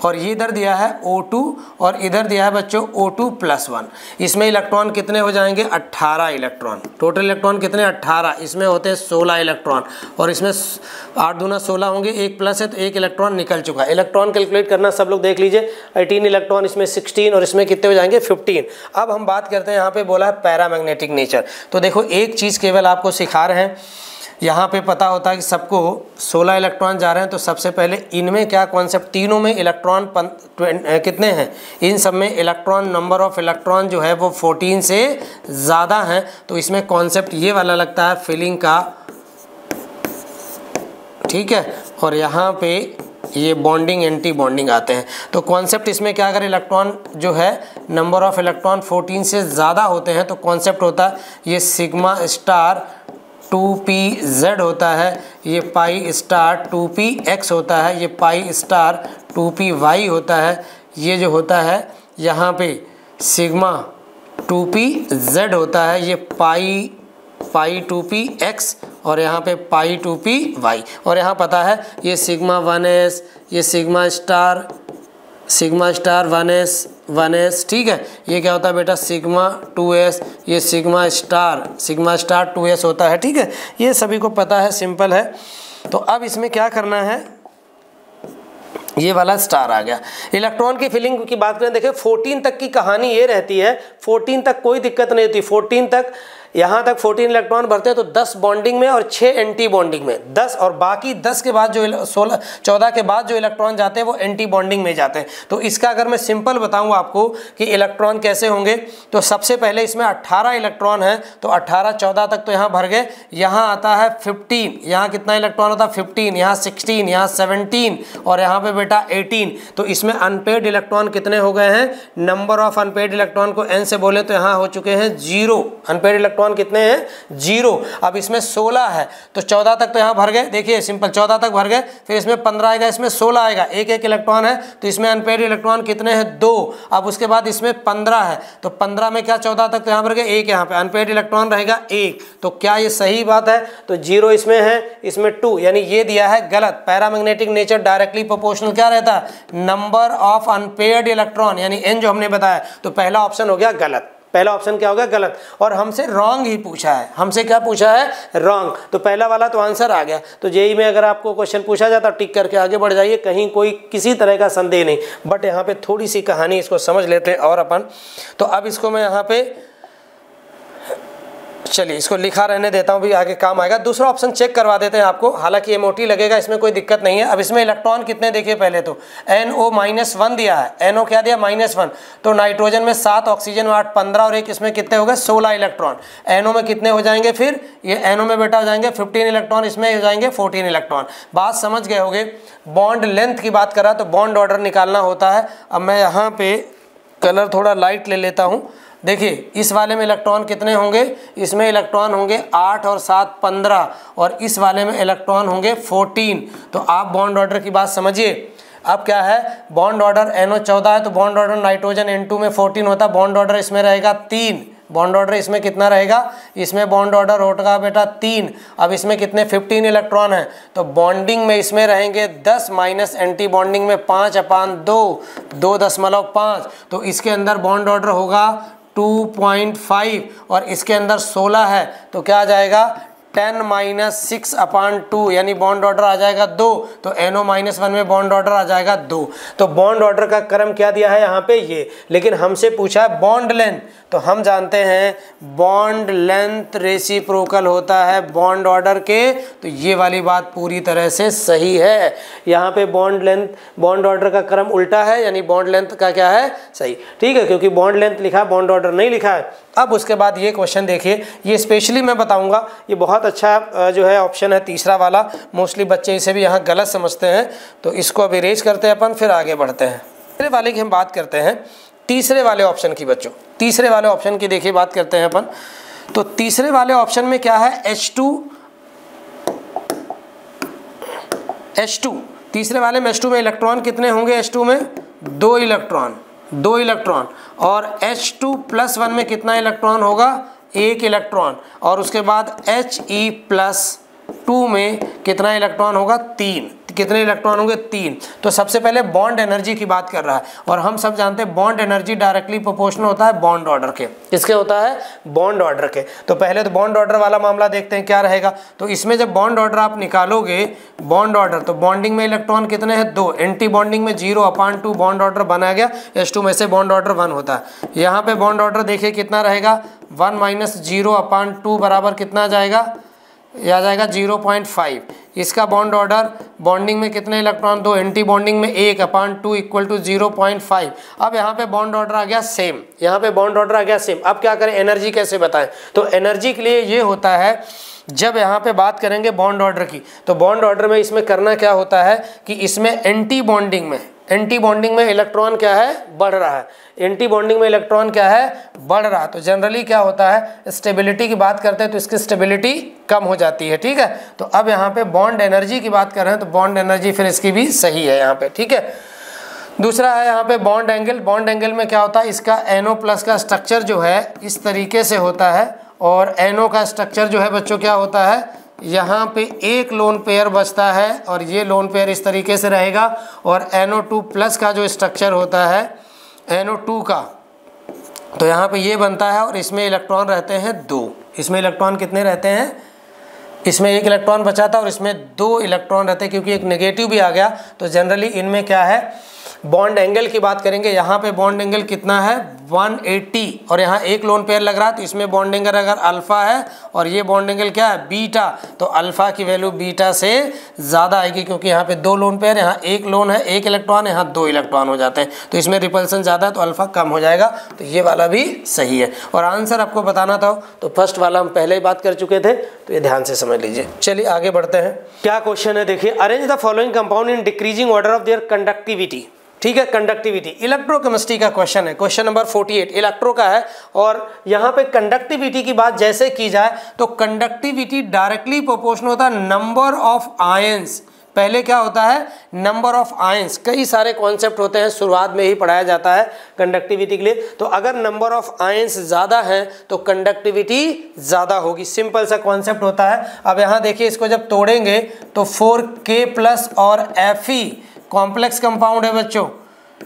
और ये इधर दिया है O2 और इधर दिया है बच्चों O2 प्लस 1। इसमें इलेक्ट्रॉन कितने हो जाएंगे 18 इलेक्ट्रॉन, टोटल इलेक्ट्रॉन कितने 18, इसमें होते हैं 16 इलेक्ट्रॉन और इसमें 8 दूना 16 होंगे, एक प्लस है तो एक इलेक्ट्रॉन निकल चुका है। इलेक्ट्रॉन कैलकुलेट करना सब लोग देख लीजिए, 18 इलेक्ट्रॉन इसमें 16 और इसमें कितने हो जाएंगे 15। अब हम बात करते हैं, यहाँ पे बोला है पैरामैग्नेटिक नेचर। तो देखो एक चीज़ केवल आपको सिखा रहे हैं, यहाँ पे पता होता है कि सबको 16 इलेक्ट्रॉन जा रहे हैं, तो सबसे पहले इनमें क्या कॉन्सेप्ट, तीनों में इलेक्ट्रॉन कितने हैं, इन सब में इलेक्ट्रॉन नंबर ऑफ इलेक्ट्रॉन जो है वो 14 से ज़्यादा हैं। तो इसमें कॉन्सेप्ट ये वाला लगता है फिलिंग का, ठीक है। और यहाँ पे ये बॉन्डिंग एंटी बॉन्डिंग आते हैं। तो कॉन्सेप्ट इसमें क्या, अगर इलेक्ट्रॉन जो है नंबर ऑफ इलेक्ट्रॉन 14 से ज़्यादा होते हैं तो कॉन्सेप्ट होता है ये सिग्मा स्टार 2pz होता है, ये पाई स्टार 2px होता है, ये पाई स्टार 2py होता है, ये जो होता है यहाँ पे सिग्मा 2pz होता है, ये पाई 2px और यहाँ पे पाई 2py। और यहाँ पता है ये सिग्मा 1s, ये सिग्मा स्टार 1s, ठीक है। ये क्या होता है बेटा सिग्मा 2s, ये सिग्मा स्टार 2s होता है, ठीक है। ये सभी को पता है, सिंपल है। तो अब इसमें क्या करना है, ये वाला स्टार आ गया। इलेक्ट्रॉन की फिलिंग की बात करें, देखिए 14 तक की कहानी ये रहती है, 14 तक कोई दिक्कत नहीं होती। 14 तक यहाँ तक 14 इलेक्ट्रॉन भरते हैं तो 10 बॉन्डिंग में और 6 एंटी बॉन्डिंग में, 10 और बाकी 10 के बाद जो 14 के बाद जो इलेक्ट्रॉन जाते हैं वो एंटी बॉन्डिंग में जाते हैं। तो इसका अगर मैं सिंपल बताऊँ आपको कि इलेक्ट्रॉन कैसे होंगे, तो सबसे पहले इसमें 18 इलेक्ट्रॉन है, तो 18 14 तक तो यहाँ भर गए। यहाँ आता है 15, यहाँ कितना इलेक्ट्रॉन होता है 15, यहाँ 16, यहाँ 17 और यहाँ पे बेटा 18। तो इसमें अनपेड इलेक्ट्रॉन कितने हो गए हैं, नंबर ऑफ अनपेड इलेक्ट्रॉन को n से बोले तो यहाँ हो चुके हैं 0। अनपेड इलेक्ट्रॉन कितने हैं 0। अब इसमें 16 है तो 14 तक तो यहाँ भर गए, देखिए सिंपल 14 तक भर गए, फिर इसमें 15 आएगा, इसमें 16 आएगा, एक इलेक्ट्रॉन है तो इसमें अनपेड इलेक्ट्रॉन कितने हैं 2। अब उसके बाद इसमें 15 है तो 15 में क्या 14 तक तो यहाँ भर गए, एक यहाँ पे अनपेड इलेक्ट्रॉन रहेगा 1। तो क्या ये सही बात है, तो 0 इसमें है, इसमें 2, यानी ये दिया है गलत। पैरामैग्नेटिक नेचर डायरेक्टली प्रोपोर्शनल क्या रहता है, नंबर ऑफ अनपेड इलेक्ट्रॉन यानी n जो हमने बताया। तो पहला ऑप्शन हो गया गलत, पहला ऑप्शन क्या होगा गलत। और हमसे रॉन्ग ही पूछा है, हमसे क्या पूछा है रॉन्ग, तो पहला वाला तो आंसर आ गया। तो जेईई में अगर आपको क्वेश्चन पूछा जाता टिक करके आगे बढ़ जाइए, कहीं कोई किसी तरह का संदेह नहीं। बट यहाँ पे थोड़ी सी कहानी इसको समझ लेते हैं और अपन, तो अब इसको मैं यहाँ पे चलिए इसको लिखा रहने देता हूँ, भी आगे काम आएगा। दूसरा ऑप्शन चेक करवा देते हैं आपको, हालांकि ये मोटी लगेगा, इसमें कोई दिक्कत नहीं है। अब इसमें इलेक्ट्रॉन कितने देखिए, पहले तो NO-1 दिया है, NO क्या दिया -1, तो नाइट्रोजन में 7, ऑक्सीजन में 8, 15 और एक इसमें कितने हो गए 16 इलेक्ट्रॉन। NO में कितने हो जाएंगे, फिर ये NO में बेटा हो जाएंगे 15 इलेक्ट्रॉन, इसमें हो जाएंगे 14 इलेक्ट्रॉन। बात समझ गए होगे। बॉन्ड लेंथ की बात करा तो बॉन्ड ऑर्डर निकालना होता है। अब मैं यहाँ पे कलर थोड़ा लाइट ले लेता हूँ। देखिए इस वाले में इलेक्ट्रॉन कितने होंगे, इसमें इलेक्ट्रॉन होंगे 8 और 7 15, और इस वाले में इलेक्ट्रॉन होंगे 14। तो आप बॉन्ड ऑर्डर की बात समझिए। अब क्या है, बॉन्ड ऑर्डर NO14 है तो बॉन्ड ऑर्डर नाइट्रोजन N2 में 14 होता है, बॉन्ड ऑर्डर इसमें रहेगा 3। बॉन्ड ऑर्डर इसमें कितना रहेगा, इसमें बॉन्ड ऑर्डर होगा बेटा 3। अब इसमें कितने 15 इलेक्ट्रॉन हैं, तो बॉन्डिंग में इसमें रहेंगे 10 माइनस एंटी बॉन्डिंग में 5/2, 2.5, तो इसके अंदर बॉन्ड ऑर्डर होगा 2.5 और इसके अंदर 16 है तो क्या आ जाएगा 10 - 6/2, यानी बॉन्ड ऑर्डर आ जाएगा 2। तो NO-1 में बॉन्ड ऑर्डर आ जाएगा 2। तो बॉन्ड ऑर्डर का क्रम क्या दिया है यहाँ पे ये, लेकिन हमसे पूछा है बॉन्ड लेंथ, तो हम जानते हैं बॉन्ड लेंथ रेसिप्रोकल होता है बॉन्ड ऑर्डर के, तो ये वाली बात पूरी तरह से सही है। यहाँ पे बॉन्ड लेंथ, बॉन्ड ऑर्डर का क्रम उल्टा है, यानी बॉन्ड लेंथ का क्या है सही, ठीक है, क्योंकि बॉन्ड लेंथ लिखा है बॉन्ड ऑर्डर नहीं लिखा है। अब उसके बाद ये क्वेश्चन देखिए, ये स्पेशली मैं बताऊंगा, ये बहुत अच्छा जो है ऑप्शन है तीसरा वाला, मोस्टली बच्चे इसे भी यहाँ गलत समझते हैं, तो इसको अब इरेज करते हैं अपन, फिर आगे बढ़ते हैं। तीसरे वाले की हम बात करते हैं, तीसरे वाले ऑप्शन की बच्चों, तीसरे वाले ऑप्शन की देखिए बात करते हैं अपन। तो तीसरे वाले ऑप्शन में क्या है H2, तीसरे वाले में H2 में इलेक्ट्रॉन कितने होंगे, H2 में 2 इलेक्ट्रॉन, और H2+1 में कितना इलेक्ट्रॉन होगा 1 इलेक्ट्रॉन, और उसके बाद He+2 में कितना इलेक्ट्रॉन होगा 3। कितने इलेक्ट्रॉन होंगे 3। तो सबसे पहले बॉन्ड एनर्जी की बात कर रहा है, और हम सब जानते हैं बॉन्ड एनर्जी डायरेक्टली प्रोपोर्शनल होता है बॉन्ड ऑर्डर के। किसके होता है, बॉन्ड ऑर्डर के। तो पहले तो बॉन्ड ऑर्डर वाला मामला देखते हैं क्या रहेगा। तो इसमें जब बॉन्ड ऑर्डर आप निकालोगे, बॉन्ड ऑर्डर, तो बॉन्डिंग में इलेक्ट्रॉन कितने हैं 2, एंटी बॉन्डिंग में 0/2 बॉन्ड ऑर्डर बना गया, H2 में से बॉन्ड ऑर्डर 1 होता है। यहाँ पे बॉन्ड ऑर्डर देखिए कितना रहेगा, 1 - 0/2 बराबर कितना जाएगा, यह आ जाएगा 0.5। इसका बॉन्ड ऑर्डर, बॉन्डिंग में कितने इलेक्ट्रॉन 2, एंटी बॉन्डिंग में 1/2 = 0.5। अब यहाँ पे बॉन्ड ऑर्डर आ गया सेम, यहाँ पे बॉन्ड ऑर्डर आ गया सेम। अब क्या करें, एनर्जी कैसे बताएं, तो एनर्जी के लिए ये होता है, जब यहाँ पे बात करेंगे बॉन्ड ऑर्डर की, तो बॉन्ड ऑर्डर में इसमें करना क्या होता है कि इसमें एंटी बॉन्डिंग में इलेक्ट्रॉन क्या है बढ़ रहा है, एंटी बॉन्डिंग में इलेक्ट्रॉन क्या है बढ़ रहा है। तो जनरली क्या होता है, स्टेबिलिटी की बात करते हैं तो इसकी स्टेबिलिटी कम हो जाती है, ठीक है। तो अब यहाँ पे बॉन्ड एनर्जी की बात कर रहे हैं, तो बॉन्ड एनर्जी फिर इसकी भी सही है यहाँ पे, ठीक है। दूसरा है यहाँ पे बॉन्ड एंगल। बॉन्ड एंगल में क्या होता है, इसका NO+ का स्ट्रक्चर जो है इस तरीके से होता है, और NO का स्ट्रक्चर जो है बच्चों क्या होता है, यहाँ पे एक लोन पेयर बचता है और ये लोन पेयर इस तरीके से रहेगा, और NO2+ का जो स्ट्रक्चर होता है NO2 का, तो यहाँ पे ये बनता है, और इसमें इलेक्ट्रॉन रहते हैं 2। इसमें इलेक्ट्रॉन कितने रहते हैं, इसमें 1 इलेक्ट्रॉन बचा था और इसमें 2 इलेक्ट्रॉन रहते हैं, क्योंकि एक नेगेटिव भी आ गया। तो जनरली इनमें क्या है, बॉन्ड एंगल की बात करेंगे, यहाँ पे बॉन्ड एंगल कितना है 180, और यहाँ एक लोन पेयर लग रहा है, तो इसमें बॉन्ड एंगल अगर अल्फा है और ये बॉन्ड एंगल क्या है बीटा, तो अल्फा की वैल्यू बीटा से ज़्यादा आएगी, क्योंकि यहाँ पे 2 लोन पेयर, यहाँ एक लोन है 1 इलेक्ट्रॉन, यहाँ 2 इलेक्ट्रॉन हो जाते हैं, तो इसमें रिपल्सन ज़्यादा है तो अल्फा कम हो जाएगा। तो ये वाला भी सही है, और आंसर आपको बताना था तो फर्स्ट वाला हम पहले ही बात कर चुके थे, तो ये ध्यान से समझ लीजिए। चलिए आगे बढ़ते हैं। क्या क्वेश्चन है देखिए, arrange the following compound in decreasing order of their conductivity, ठीक है। कंडक्टिविटी इलेक्ट्रोकेमिस्ट्री का क्वेश्चन है, क्वेश्चन नंबर 48 इलेक्ट्रो का है, और यहाँ पे कंडक्टिविटी की बात जैसे की जाए तो कंडक्टिविटी डायरेक्टली प्रोपोर्शनल होता है नंबर ऑफ आयंस। पहले क्या होता है, नंबर ऑफ आयंस। कई सारे कॉन्सेप्ट होते हैं, शुरुआत में ही पढ़ाया जाता है कंडक्टिविटी के लिए। तो अगर नंबर ऑफ आयंस ज़्यादा है तो कंडक्टिविटी ज़्यादा होगी, सिंपल सा कॉन्सेप्ट होता है। अब यहाँ देखिए, इसको जब तोड़ेंगे तो 4K+ और Fe कॉम्प्लेक्स कंपाउंड है बच्चों,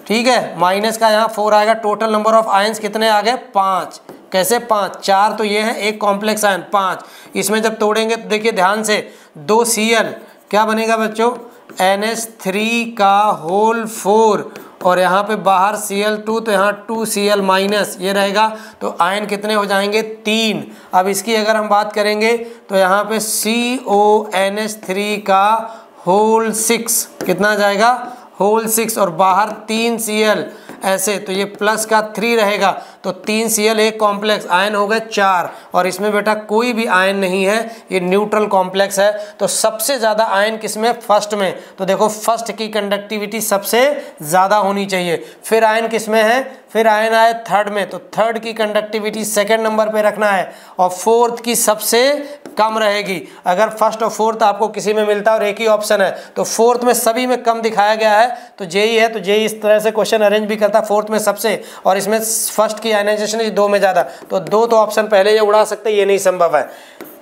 ठीक है। माइनस का यहाँ 4 आएगा, टोटल नंबर ऑफ आयंस कितने आ गए 5। कैसे 5, 4 तो ये है, एक कॉम्प्लेक्स आयन 5। इसमें जब तोड़ेंगे तो देखिए ध्यान से, 2Cl क्या बनेगा बच्चों, NH3 का होल 4, और यहाँ पे बाहर Cl2 तो यहाँ 2Cl माइनस ये रहेगा, तो आयन कितने हो जाएंगे 3। अब इसकी अगर हम बात करेंगे तो यहाँ पे CONH3 का होल 6 कितना आ जाएगा होल 6 और बाहर 3Cl ऐसे, तो ये प्लस का 3 रहेगा, तो 3Cl एक कॉम्प्लेक्स आयन हो गए 4। और इसमें बेटा कोई भी आयन नहीं है, ये न्यूट्रल कॉम्प्लेक्स है। तो सबसे ज़्यादा आयन किसमें फर्स्ट में, तो देखो फर्स्ट की कंडक्टिविटी सबसे ज़्यादा होनी चाहिए। फिर आयन किसमें है, फिर आयन आए थर्ड में, तो थर्ड की कंडक्टिविटी सेकंड नंबर पे रखना है और फोर्थ की सबसे कम रहेगी। अगर फर्स्ट और फोर्थ आपको किसी में मिलता है और एक ही ऑप्शन है तो फोर्थ में सभी में कम दिखाया गया है, तो जेई है तो जेई इस तरह से क्वेश्चन अरेंज भी करता है फोर्थ में सबसे, और इसमें फर्स्ट की आयनाइजेशन है 2 में ज़्यादा, तो 2 तो ऑप्शन पहले ये उड़ा सकते, ये नहीं संभव है,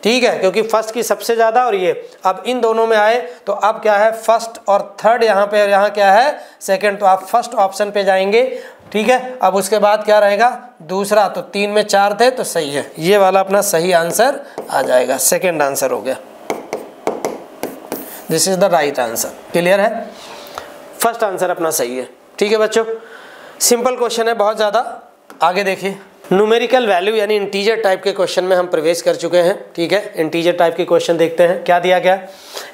ठीक है, क्योंकि फर्स्ट की सबसे ज़्यादा और ये। अब इन दोनों में आए तो अब क्या है फर्स्ट और थर्ड यहाँ पे, यहाँ क्या है सेकंड, तो आप फर्स्ट ऑप्शन पे जाएंगे, ठीक है। अब उसके बाद क्या रहेगा दूसरा, तो 3 में 4 थे तो सही है, ये वाला अपना सही आंसर आ जाएगा, सेकंड आंसर हो गया, this is the right answer. Clear है, फर्स्ट आंसर अपना सही है, ठीक है बच्चों। सिंपल क्वेश्चन है बहुत ज़्यादा। आगे देखिए, न्यूमेरिकल वैल्यू यानी इंटीजर टाइप के क्वेश्चन में हम प्रवेश कर चुके हैं, ठीक है। इंटीजर टाइप के क्वेश्चन देखते हैं क्या दिया गया।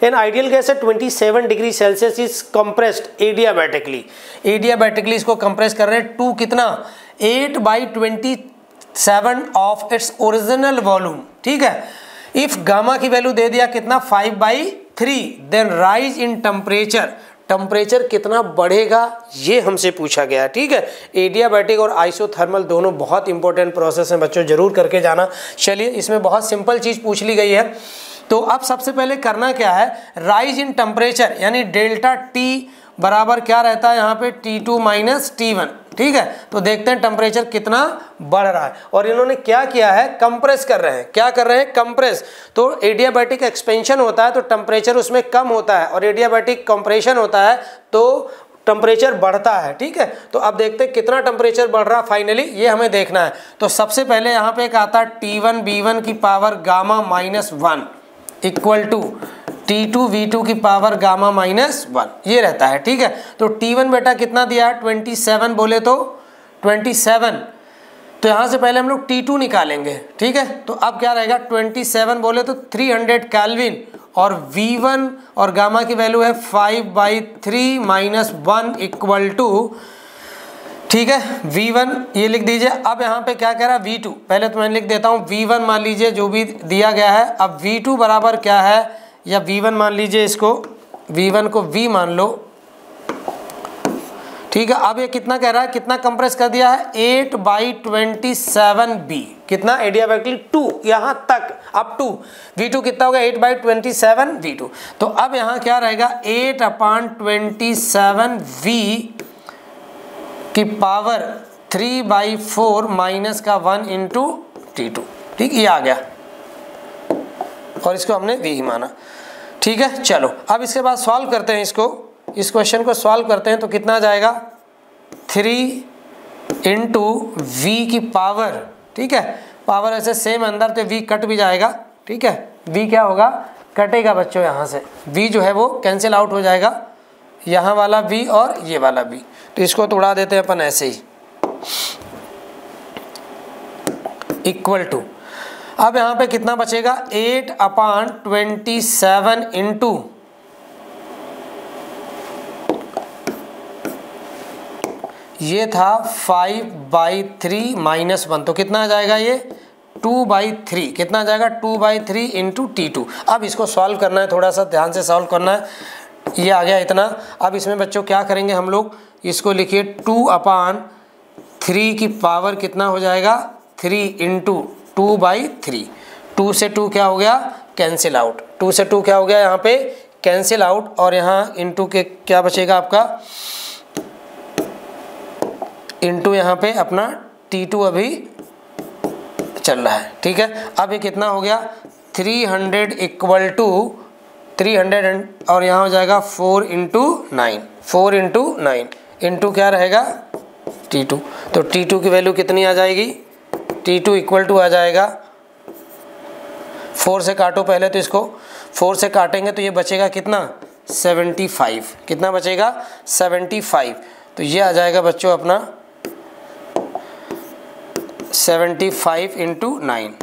एन आइडियल गैस है 27 degree Celsius is compressed adiabatically, adiabatically इसको कंप्रेस कर रहे हैं टू कितना 8/27 ऑफ इट्स ओरिजिनल वॉल्यूम, ठीक है। इफ गामा की वैल्यू दे दिया कितना 5/3, then rise in temperature, temperature कितना बढ़ेगा ये हमसे पूछा गया है, ठीक है। एडियाबैटिक और आइसोथर्मल दोनों बहुत इंपॉर्टेंट प्रोसेस हैं बच्चों, जरूर करके जाना। चलिए इसमें बहुत सिंपल चीज़ पूछ ली गई है, तो अब सबसे पहले करना क्या है, राइज इन टेम्परेचर यानी डेल्टा टी बराबर क्या रहता है यहाँ पे T2 माइनस T1, ठीक है। तो देखते हैं टेम्परेचर कितना बढ़ रहा है, और इन्होंने क्या किया है कंप्रेस कर रहे हैं, क्या कर रहे हैं कंप्रेस। तो एडियाबैटिक एक्सपेंशन होता है तो टेम्परेचर उसमें कम होता है, और एडियाबैटिक कंप्रेशन होता है तो टेम्परेचर बढ़ता है, ठीक है। तो अब देखते हैं कितना टेम्परेचर बढ़ रहा है फाइनली, ये हमें देखना है। तो सबसे पहले यहाँ पे एक आता है T1 B1 की power gamma -1 equal to T2 V2 की पावर गामा -1, ये रहता है, ठीक है। तो T1 बेटा कितना दिया है 27 बोले तो 27, तो यहाँ से पहले हम लोग T2 निकालेंगे, ठीक है। तो अब क्या रहेगा 27 बोले तो 300 केल्विन, और V1 और गामा की वैल्यू है 5/3 - 1 इक्वल टू, ठीक है, V1 ये लिख दीजिए। अब यहाँ पे क्या कह रहा है V2, पहले तो मैं लिख देता हूँ V1 मान लीजिए जो भी दिया गया है। अब V2 बराबर क्या है, या V1 मान लीजिए, इसको V1 को V मान लो, ठीक है। अब ये कितना कह रहा है, कितना कंप्रेस कर दिया है 8/27B, कितना एडियाबैटिकली 2 यहाँ तक अप टू V2 कितना होगा 8/27 V2। तो अब यहाँ क्या रहेगा 8/27V की पावर 3/4 माइनस का 1 इंटू T2, ठीक, ये आ गया, और इसको हमने V ही माना, ठीक है। चलो अब इसके बाद सॉल्व करते हैं इसको, इस क्वेश्चन को सॉल्व करते हैं, तो कितना जाएगा 3 इंटू V की पावर, ठीक है, पावर ऐसे सेम अंदर तो V कट भी जाएगा, ठीक है। V क्या होगा कटेगा बच्चों, यहाँ से V जो है वो कैंसिल आउट हो जाएगा, यहाँ वाला V और ये वाला V, तो इसको तो उड़ा देते हैं अपन ऐसे ही, इक्वल टू, अब यहाँ पे कितना बचेगा 8/27 इंटू ये था 5/3 - 1, तो कितना आ जाएगा ये 2/3, कितना आ जाएगा 2/3 इंटू T2। अब इसको सॉल्व करना है, थोड़ा सा ध्यान से सॉल्व करना है, ये आ गया इतना। अब इसमें बच्चों क्या करेंगे हम लोग, इसको लिखिए 2/3 की पावर कितना हो जाएगा 3 इंटू 2/3, 2 से 2 क्या हो गया कैंसिल आउट, 2 से 2 क्या हो गया यहाँ पे कैंसिल आउट, और यहाँ इंटू के क्या बचेगा आपका इंटू यहाँ पे अपना T2 अभी चल रहा है, ठीक है। अब ये कितना हो गया 300 इक्वल टू 300 और यहाँ हो जाएगा 4 इंटू 9, 4 इंटू 9 इंटू क्या रहेगा T2, तो T2 की वैल्यू कितनी आ जाएगी, T2 इक्वल टू आ जाएगा 4 से काटो पहले, तो इसको 4 से काटेंगे तो ये बचेगा कितना 75, कितना बचेगा 75, तो ये आ जाएगा बच्चों अपना 75 × 9।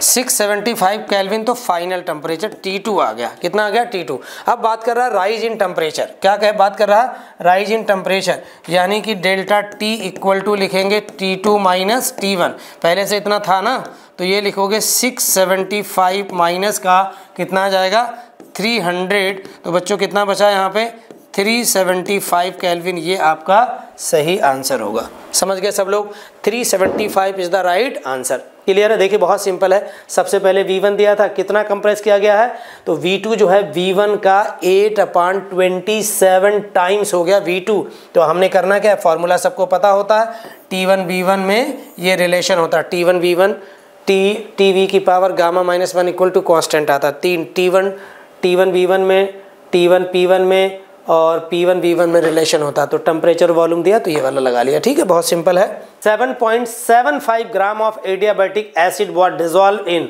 675 केल्विन तो फाइनल टेम्परेचर T2 आ गया। कितना आ गया? T2। अब बात कर रहा है राइज इन टेम्परेचर। क्या कहे बात कर रहा है? राइज इन टेम्परेचर, यानी कि डेल्टा T इक्वल टू लिखेंगे T2 माइनस T1। पहले से इतना था ना, तो ये लिखोगे 675 माइनस का कितना आ जाएगा? 300। तो बच्चों कितना बचा यहाँ पे? 375 केल्विन। ये आपका सही आंसर होगा। समझ गए सब लोग? 375 is the right answer. Clear है? देखिए बहुत सिंपल है। सबसे पहले V1 दिया था, कितना कंप्रेस किया गया है? तो V2 जो है V1 का 8/27 टाइम्स हो गया V2। तो हमने करना क्या है? फॉर्मूला सबको पता होता है, T1 V1 में ये रिलेशन होता है, T1 V1 TV की power gamma -1 equal to constant आता है। T1 V1 में, T1 P1 में और P1 V1 में रिलेशन होता है। तो टेम्परेचर वॉल्यूम दिया तो ये वाला लगा लिया। ठीक है, बहुत सिंपल है। 7.75 gram of adiabatic acid what dissolve in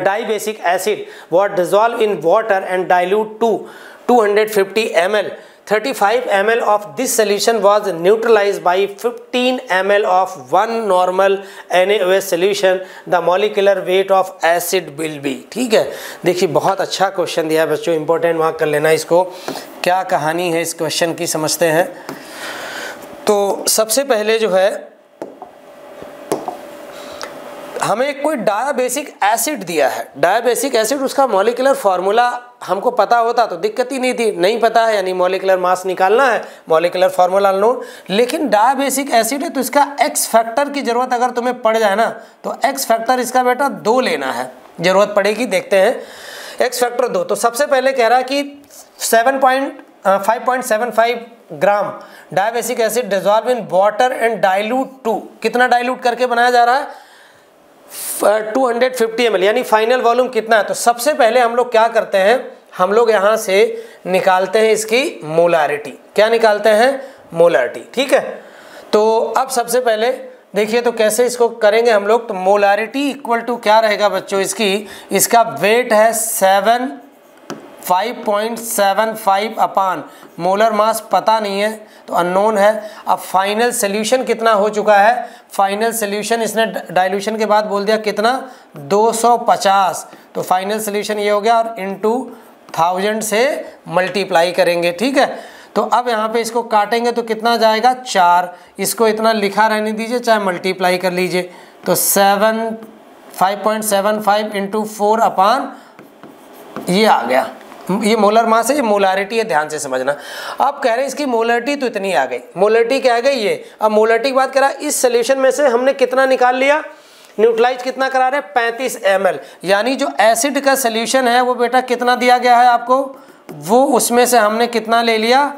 dibasic acid what dissolve in water and dilute to 250 ml। 35 ml of this solution was neutralized by 15 ml of one normal NaOH solution. The molecular weight of acid will be। ठीक है, देखिए बहुत अच्छा question दिया है बच्चों, important mark कर लेना इसको। क्या कहानी है इस क्वेश्चन की समझते हैं। तो सबसे पहले जो है हमें कोई डायाबेसिक एसिड दिया है। डायाबेसिक एसिड, उसका मॉलिक्यूलर फार्मूला हमको पता होता तो दिक्कत ही नहीं थी। नहीं पता है यानी मॉलिक्यूलर मास निकालना है, मॉलिक्यूलर फार्मूला नो। लेकिन डायाबेसिक एसिड है तो इसका एक्स फैक्टर की जरूरत अगर तुम्हें पड़ जाए ना, तो एक्स फैक्टर इसका बेटा 2 लेना है, जरूरत पड़ेगी। देखते हैं एक्स फैक्टर 2। तो सबसे पहले कह रहा है कि 5.75 gram dibasic acid dissolve in water and dilute to. कितना डाइल्यूट करके बनाया जा रहा है? 250 ml, यानी फाइनल वॉल्यूम कितना है? तो सबसे पहले हम लोग क्या करते हैं, हम लोग यहाँ से निकालते हैं इसकी मोलारिटी। क्या निकालते हैं? मोलारिटी। ठीक है, तो अब सबसे पहले देखिए तो कैसे इसको करेंगे हम लोग। तो मोलारिटी इक्वल टू क्या रहेगा बच्चों इसकी? इसका वेट है 5.75 अपान मोलर मास पता नहीं है तो अननोन है। अब फाइनल सोल्यूशन कितना हो चुका है? फाइनल सोल्यूशन इसने डाइल्यूशन के बाद बोल दिया कितना? 250। तो फाइनल सोल्यूशन ये हो गया और इनटू 1000 से मल्टीप्लाई करेंगे। ठीक है, तो अब यहाँ पे इसको काटेंगे तो कितना जाएगा? 4। इसको इतना लिखा रहने दीजिए, चाहे मल्टीप्लाई कर लीजिए। तो 5.75 × 4 अपान ये आ गया। ये मोलर मास है, ये मोलारिटी है, ध्यान से समझना। अब कह रहे हैं इसकी मोलारिटी तो इतनी आ गई। मोलारिटी क्या आ गई? ये। अब मोलारिटी की बात करा, इस सोल्यूशन में से हमने कितना निकाल लिया? न्यूट्रलाइज कितना करा रहे हैं? 35 ml। यानी जो एसिड का सोल्यूशन है वो बेटा कितना दिया गया है आपको? वो उसमें से हमने कितना ले लिया?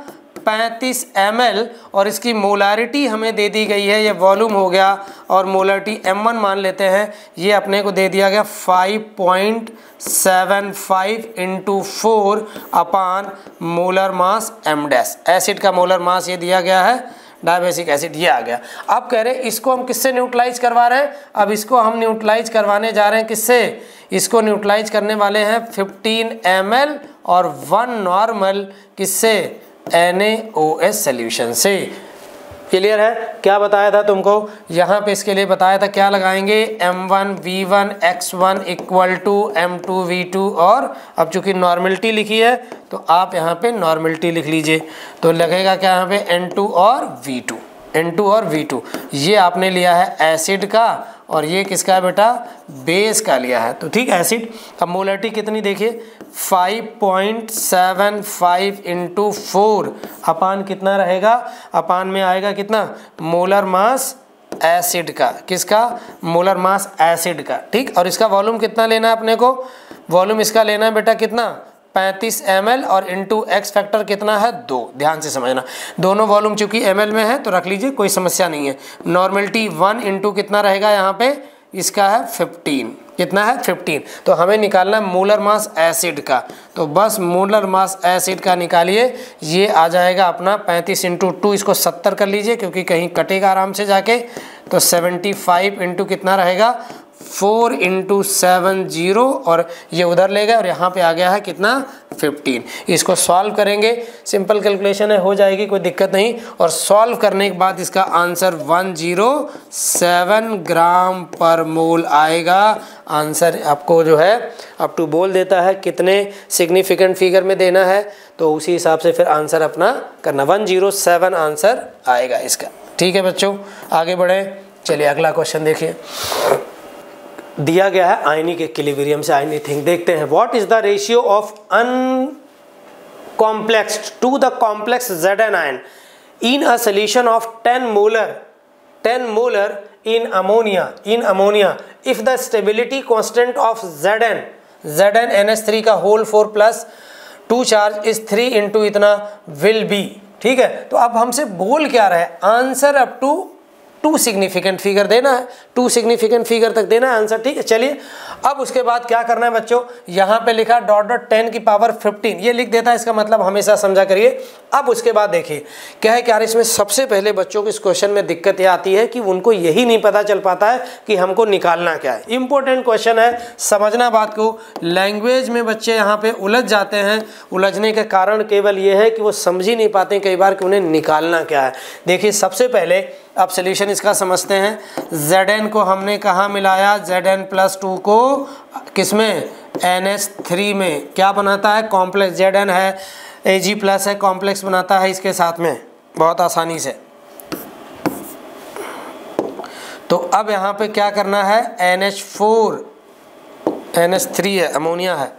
35 ml। और इसकी मोलारिटी हमें दे दी गई है, ये वॉल्यूम हो गया और मोलारिटी m1 मान लेते हैं। ये अपने को दे दिया गया 5.75 × 4 अपान मोलर मास m'। एसिड का मोलर मास ये दिया गया है, डायबेसिक एसिड ये आ गया। अब कह रहे हैं इसको हम किससे न्यूट्रलाइज करवा रहे हैं? अब इसको हम न्यूट्रलाइज करवाने जा रहे हैं किससे? इसको न्यूट्रलाइज करने वाले हैं 15 ml और 1 नॉर्मल किससे? NaOH सोल्यूशन से। क्लियर है? क्या बताया था तुमको यहाँ पे? इसके लिए बताया था क्या लगाएंगे? M1 V1 X1 equal to M2 V2। और अब चूंकि नॉर्मलिटी लिखी है तो आप यहाँ पे नॉर्मलिटी लिख लीजिए। तो लगेगा क्या यहाँ पे? N2 और V2। N2 और V2 ये आपने लिया है एसिड का और ये किसका है बेटा? बेस का लिया है। तो ठीक है, एसिड। अब मोलारिटी कितनी देखिए? 5.75 × 4 अपान कितना रहेगा? अपान में आएगा कितना? मोलर मास एसिड का। किसका? मोलर मास एसिड का। ठीक, और इसका वॉल्यूम कितना लेना है अपने को? वॉल्यूम इसका लेना है बेटा कितना? 35 ml और इनटू एक्स फैक्टर कितना है? 2। ध्यान से समझना, दोनों वॉल्यूम चूंकि ml में है तो रख लीजिए, कोई समस्या नहीं है। नॉर्मलिटी 1 × कितना रहेगा यहाँ पे? इसका है 15। कितना है? 15। तो हमें निकालना है मोलर मास एसिड का। तो बस मोलर मास एसिड का निकालिए, ये आ जाएगा अपना 35 × 2। इसको 70 कर लीजिए क्योंकि कहीं कटेगा आराम से जाके। तो 75 × कितना रहेगा? 4 × 7 0 और ये उधर ले गए और यहाँ पे आ गया है कितना 15। इसको सॉल्व करेंगे, सिंपल कैलकुलेशन है, हो जाएगी, कोई दिक्कत नहीं। और सॉल्व करने के बाद इसका आंसर 107 ग्राम पर मोल आएगा। आंसर आपको जो है अप टू बोल देता है कितने सिग्निफिकेंट फिगर में देना है, तो उसी हिसाब से फिर आंसर अपना करना। 107 आंसर आएगा इसका। ठीक है बच्चों, आगे बढ़े। चलिए अगला क्वेश्चन देखिए। दिया गया है आयनिक इक्विलिब्रियम से एनीथिंग। देखते हैं what is the ratio of uncomplexed to the complex Zn ion in a solution of 10 molar in ammonia if the stability constant of Zn NH3 का whole 4 plus 2 charge is 3 into इतना will be. ठीक है, तो अब हमसे बोल क्या रहा है, answer up to 2 significant figure देना है, 2 सिग्निफिकेंट फिगर तक देना है आंसर। ठीक है, चलिए अब उसके बाद क्या करना है बच्चों, यहाँ पे लिखा .10 की पावर 15, ये लिख देता है, इसका मतलब हमेशा समझा करिए। अब उसके बाद देखिए क्या है, क्या इसमें सबसे पहले बच्चों को इस क्वेश्चन में दिक्कत ये आती है कि उनको यही नहीं पता चल पाता है कि हमको निकालना क्या है। इंपॉर्टेंट क्वेश्चन है, समझना बात को। लैंग्वेज में बच्चे यहाँ पे उलझ जाते हैं, उलझने के कारण केवल ये है कि वो समझ ही नहीं पाते कई बार कि उन्हें निकालना क्या है। देखिए सबसे पहले अब सोल्यूशन इसका समझते हैं। Zn को हमने कहाँ मिलाया, Zn+2 को किसमें, NH3 में। क्या बनाता है, कॉम्प्लेक्स। Zn है Ag+ है, कॉम्प्लेक्स बनाता है इसके साथ में बहुत आसानी से। तो अब यहाँ पे क्या करना है, NH4 NH3 है, अमोनिया है,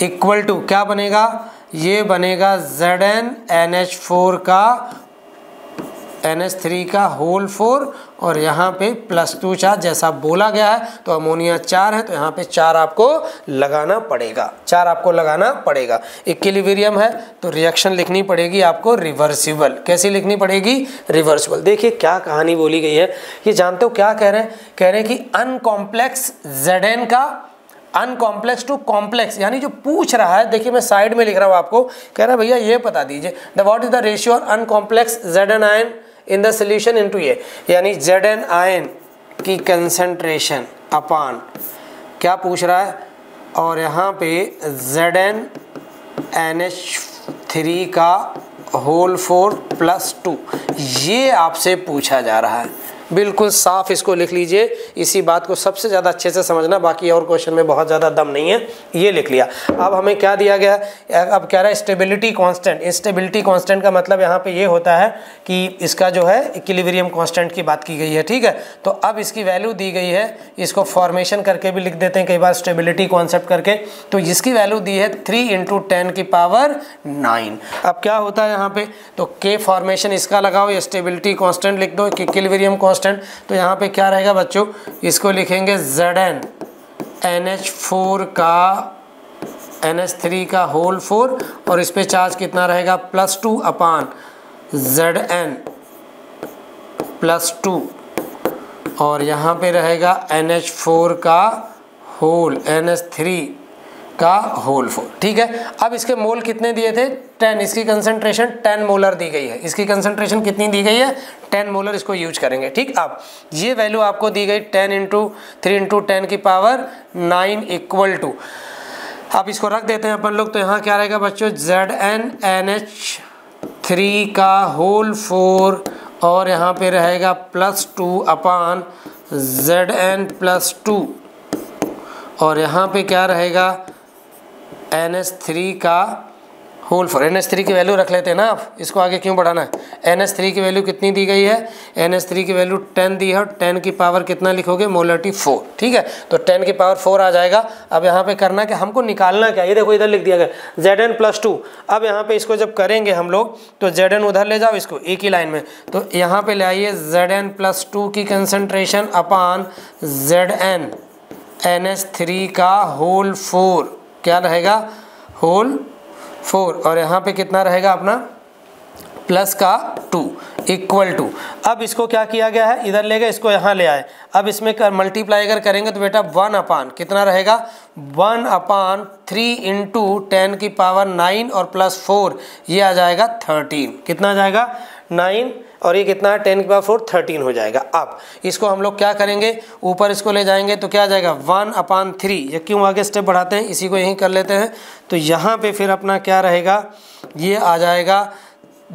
इक्वल टू क्या बनेगा, ये बनेगा Zn NH4 का NH3 का होल 4 और यहाँ पे +2 चार्ज जैसा बोला गया है। तो अमोनिया 4 है तो यहाँ पे 4 आपको लगाना पड़ेगा, 4 आपको लगाना पड़ेगा। इक्विलिब्रियम है तो रिएक्शन लिखनी पड़ेगी आपको रिवर्सिबल। कैसी लिखनी पड़ेगी, रिवर्सिबल। देखिए क्या कहानी बोली गई है, ये जानते हो क्या कह रहे हैं, कह रहे हैं कि अनकॉम्प्लेक्स Zn का अनकॉम्प्लेक्स टू कॉम्प्लेक्स, यानी जो पूछ रहा है, देखिए मैं साइड में लिख रहा हूँ आपको, कह रहा है भैया ये बता दीजिए the what is the ratio of uncomplex Zn ion in the solution into ये, यानी Zn आयन की कंसंट्रेशन अपान क्या पूछ रहा है, और यहाँ पे Zn NH3 का होल 4 + 2 ये आपसे पूछा जा रहा है। बिल्कुल साफ इसको लिख लीजिए, इसी बात को सबसे ज़्यादा अच्छे से समझना, बाकी और क्वेश्चन में बहुत ज़्यादा दम नहीं है। ये लिख लिया। अब हमें क्या दिया गया, अब कह रहा है स्टेबिलिटी कांस्टेंट। स्टेबिलिटी कांस्टेंट का मतलब यहाँ पे ये होता है कि इसका जो है इक्विलिब्रियम कांस्टेंट की बात की गई है। ठीक है, तो अब इसकी वैल्यू दी गई है, इसको फॉर्मेशन करके भी लिख देते हैं कई बार स्टेबिलिटी कॉन्सेप्ट करके। तो इसकी वैल्यू दी है 3 × 10⁹। अब क्या होता है यहाँ पे, तो के फॉर्मेशन इसका लगाओ, ये स्टेबिलिटी कांस्टेंट लिख दो, इक्विलिब्रियम कांस्टेंट। तो यहाँ पे क्या रहेगा बच्चों, इसको लिखेंगे Zn NH4 का NH3 का होल 4 और इस पे चार्ज कितना रहेगा, +2 अपान Zn +2 और यहाँ पे रहेगा NH4 का होल NH3 का होल 4। ठीक है, अब इसके मोल कितने दिए थे, 10, इसकी कंसंट्रेशन 10 मोलर दी गई है। इसकी कंसंट्रेशन कितनी दी गई है, 10 मोलर, इसको यूज करेंगे। ठीक, अब ये वैल्यू आपको दी गई 10 × 3 × 10⁹ इक्वल टू, अब इसको रख देते हैं अपन लोग। तो यहाँ क्या रहेगा बच्चों, Zn NH3 का होल 4 और यहाँ पे रहेगा +2 अपान Zn +2 और यहाँ पे क्या रहेगा NH3 का होल 4। NH3 की वैल्यू रख लेते हैं ना, आप इसको आगे क्यों बढ़ाना है। NH3 की वैल्यू कितनी दी गई है, NH3 की वैल्यू 10 दी है, 10 की पावर कितना लिखोगे, मोलरिटी 4। ठीक है, तो 10 की पावर 4 आ जाएगा। अब यहाँ पे करना कि हमको निकालना क्या, ये देखो इधर लिख दिया गया Zn +2। अब यहाँ पे इसको जब करेंगे हम लोग तो Zn उधर ले जाओ, इसको एक ही लाइन में, तो यहाँ पे ले आइए Zn +2 की कंसंट्रेशन अपान Zn NH3 का होल 4, क्या रहेगा, होल 4 और यहाँ पे कितना रहेगा अपना प्लस का 2 इक्वल टू। अब इसको क्या किया गया है, इधर ले गए, इसको यहाँ ले आए। अब इसमें मल्टीप्लाई अगर करेंगे तो बेटा 1 अपान कितना रहेगा, 1/3 × 10⁹ और +4 ये आ जाएगा 13। कितना आ जाएगा, 9 और ये कितना है 10 की पावर 4 13 हो जाएगा। अब इसको हम लोग क्या करेंगे, ऊपर इसको ले जाएंगे तो क्या आ जाएगा 1/3। ये क्यों आगे स्टेप बढ़ाते हैं, इसी को यहीं कर लेते हैं। तो यहाँ पे फिर अपना क्या रहेगा, ये आ जाएगा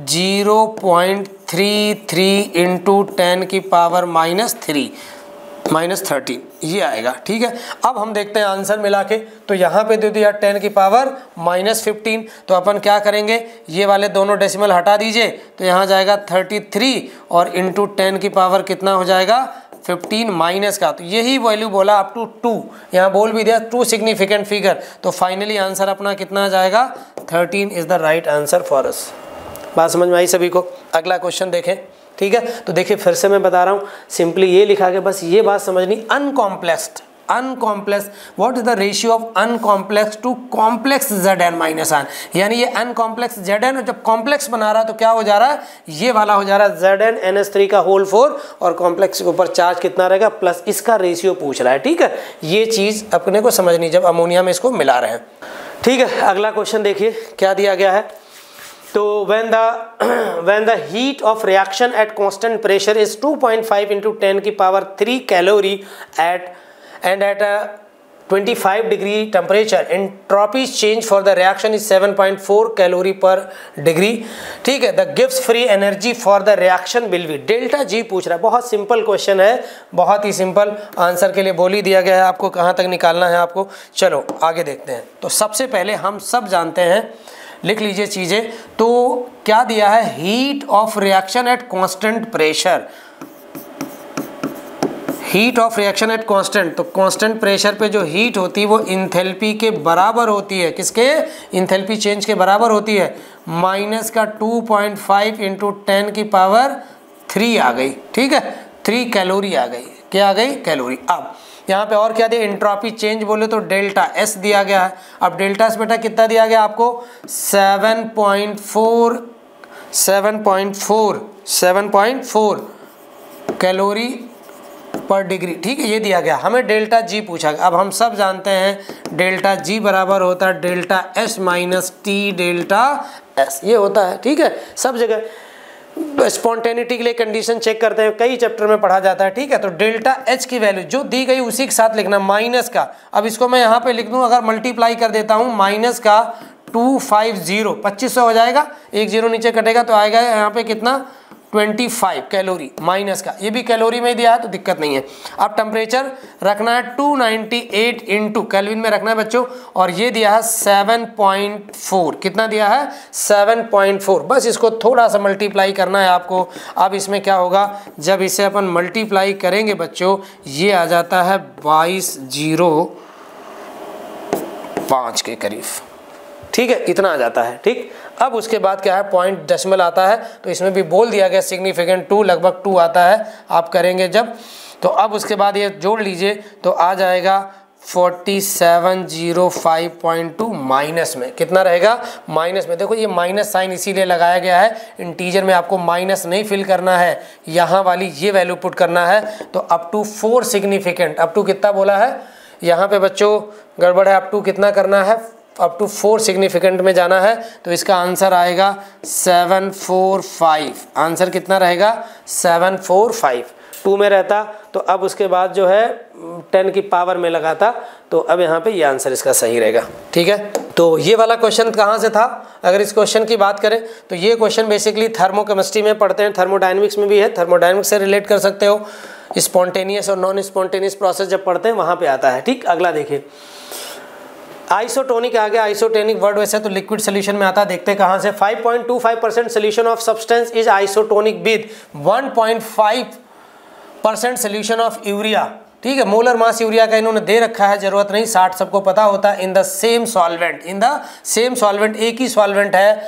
0.33 इंटू 10 की पावर -3 -13 ये आएगा। ठीक है, अब हम देखते हैं आंसर मिला के। तो यहाँ पे दे दिया 10 की पावर -15, तो अपन क्या करेंगे, ये वाले दोनों डेसिमल हटा दीजिए, तो यहाँ जाएगा 33 और इंटू 10 की पावर कितना हो जाएगा 15 माइनस का। तो यही वैल्यू बोला अप टू 2, यहाँ बोल भी दिया 2 सिग्निफिकेंट फिगर। तो फाइनली आंसर अपना कितना जाएगा 13 is the right answer for us. बात समझ में आई सभी को। अगला क्वेश्चन देखें। ठीक है, तो देखिए फिर से मैं बता रहा हूँ, सिंपली ये लिखा के बस ये बात समझनी, uncomplexed what is the ratio of uncomplex to complex Zn minus ion, यानी ये अनकॉम्प्लेक्स Zn जब कॉम्प्लेक्स बना रहा है तो क्या हो जा रहा है, ये वाला हो जा रहा है Zn NH3 का होल 4 और कॉम्प्लेक्स के ऊपर चार्ज कितना रहेगा प्लस, इसका रेशियो पूछ रहा है। ठीक है, ये चीज़ अपने को समझनी जब अमोनिया में इसको मिला रहे हैं। ठीक है, अगला क्वेश्चन देखिए क्या दिया गया है। तो when the heat of reaction at constant pressure is 2.5 into 10 की power 3 calorie at a 25 degree temperature, entropy change for the reaction is 7.4 calorie per degree। ठीक है, the gives free energy for the reaction will be delta G पूछ रहा है। बहुत simple question है, बहुत ही simple, answer के लिए बोल ही दिया गया है आपको कहाँ तक निकालना है आपको। चलो आगे देखते हैं। तो सबसे पहले हम सब जानते हैं, लिख लीजिए चीज़ें। तो क्या दिया है, heat of reaction at constant pressure, heat of reaction at constant. तो कांस्टेंट प्रेशर पे जो हीट होती है वो इंथैल्पी के बराबर होती है, किसके, इंथैल्पी चेंज के बराबर होती है, माइनस का 2.5 इंटू 10 की पावर 3 आ गई। ठीक है, 3 कैलोरी आ गई, क्या आ गई, कैलोरी। अब यहाँ पे और क्या दिया, एंट्रोपी चेंज बोले तो डेल्टा एस दिया गया है। अब डेल्टा एस बेटा कितना दिया गया आपको 7.4 कैलोरी पर डिग्री। ठीक है, ये दिया गया। हमें डेल्टा जी पूछा गया। अब हम सब जानते हैं डेल्टा जी बराबर होता है delta S minus T delta S, ये होता है। ठीक है, सब जगह स्पॉन्टेनिटी के लिए कंडीशन चेक करते हैं, कई चैप्टर में पढ़ा जाता है। ठीक है, तो डेल्टा एच की वैल्यू जो दी गई उसी के साथ लिखना, माइनस का। अब इसको मैं यहाँ पे लिख दूँ, अगर मल्टीप्लाई कर देता हूँ, माइनस का 250 2500 हो जाएगा, एक जीरो नीचे कटेगा तो आएगा यहाँ पे कितना 25 कैलोरी माइनस का, ये भी कैलोरी में ही दिया है तो दिक्कत नहीं है। अब टेम्परेचर रखना है 298 इंटू केल्विन में रखना है बच्चों, और ये दिया है 7.4, कितना दिया है 7.4। बस इसको थोड़ा सा मल्टीप्लाई करना है आपको। अब इसमें क्या होगा, जब इसे अपन मल्टीप्लाई करेंगे बच्चों, ये आ जाता है 2205 के करीब। ठीक है, इतना आ जाता है। ठीक, अब उसके बाद क्या है, पॉइंट डेसिमल आता है, तो इसमें भी बोल दिया गया सिग्निफिकेंट 2, लगभग 2 आता है आप करेंगे जब। तो अब उसके बाद ये जोड़ लीजिए तो आ जाएगा 4705.2 माइनस में, कितना रहेगा माइनस में। देखो ये माइनस साइन इसीलिए लगाया गया है, इंटीजर में आपको माइनस नहीं फिल करना है, यहाँ वाली ये वैल्यू पुट करना है। तो up to 4 significant, up to कितना बोला है यहाँ पे बच्चों, गड़बड़ है, अप टू कितना करना है, अप टू 4 सिग्निफिकेंट में जाना है। तो इसका आंसर आएगा 745, आंसर कितना रहेगा 745। 2 में रहता तो अब उसके बाद जो है 10 की पावर में लगाता, तो अब यहाँ पे ये आंसर इसका सही रहेगा। ठीक है, तो ये वाला क्वेश्चन कहाँ से था, अगर इस क्वेश्चन की बात करें तो ये क्वेश्चन बेसिकली थर्मोकेमिस्ट्री में पढ़ते हैं, थर्मोडायनेमिक्स में भी है, थर्मोडायनेमिक्स से रिलेट कर सकते हो, स्पॉन्टेनियस और नॉन स्पॉन्टेनियस प्रोसेस जब पढ़ते हैं वहाँ पे आता है। ठीक, अगला देखिए, आइसोटोनिक आ गया। आइसोटोनिक वर्ड वैसे तो लिक्विड सोल्यूशन में आता है, देखते हैं कहाँ से। 5.25% solution of substance is isotonic with 1.5% solution of urea. ठीक है, मोलर मास यूरिया का इन्होंने दे रखा है, जरूरत नहीं, 60 सबको पता होता है। In the same solvent, in the same solvent, एक ही सॉल्वेंट है।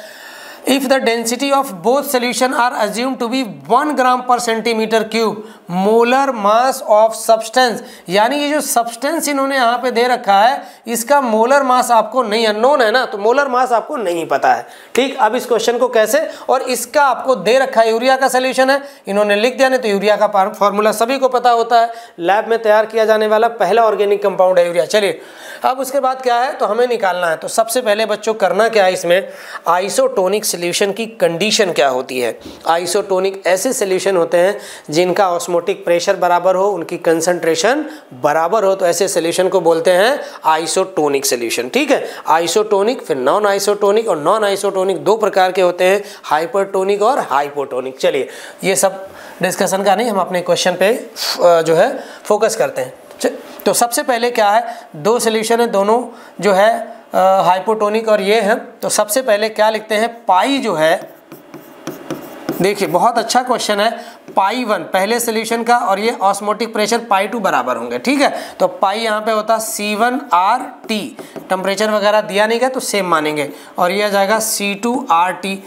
If the density of both solution are assumed to be 1 ग्राम पर centimetre cube, molar mass of substance, यानी ये जो सब्सटेंस इन्होंने यहाँ पे दे रखा है इसका मोलर मास आपको नहीं, अननोन है ना, तो मोलर मास आपको नहीं पता है। ठीक, अब इस क्वेश्चन को कैसे, और इसका आपको दे रखा है यूरिया का सोल्यूशन है, इन्होंने लिख दिया, नहीं तो यूरिया का फॉर्मूला सभी को पता होता है, लैब में तैयार किया जाने वाला पहला ऑर्गेनिक कंपाउंड है यूरिया। चलिए अब उसके बाद क्या है, तो हमें निकालना है। तो सबसे पहले बच्चों करना क्या है, इसमें आइसोटोनिक सॉल्यूशन की कंडीशन क्या होती है। आइसोटोनिक ऐसे सॉल्यूशन होते हैं जिनका ऑस्मोटिक प्रेशर बराबर हो, उनकी कंसंट्रेशन बराबर हो, तो ऐसे सॉल्यूशन को बोलते हैं आइसोटोनिक सॉल्यूशन। ठीक है, आइसोटोनिक, फिर नॉन आइसोटोनिक, और नॉन आइसोटोनिक दो प्रकार के होते हैं, हाइपरटोनिक और हाइपोटोनिक। चलिए ये सब डिस्कशन का नहीं, हम अपने क्वेश्चन पे जो है फोकस करते हैं। तो सबसे पहले क्या है, दो सॉल्यूशन है, दोनों जो है हाइपोटोनिक और ये है। तो सबसे पहले क्या लिखते हैं, पाई जो है, देखिए बहुत अच्छा क्वेश्चन है, पाई 1 पहले सॉल्यूशन का और ये ऑस्मोटिक प्रेशर पाई 2 बराबर होंगे। ठीक है, तो पाई यहाँ पे होता C1RT, टेम्परेचर वगैरह दिया नहीं गया तो सेम मानेंगे, और ये आ जाएगा C2RT,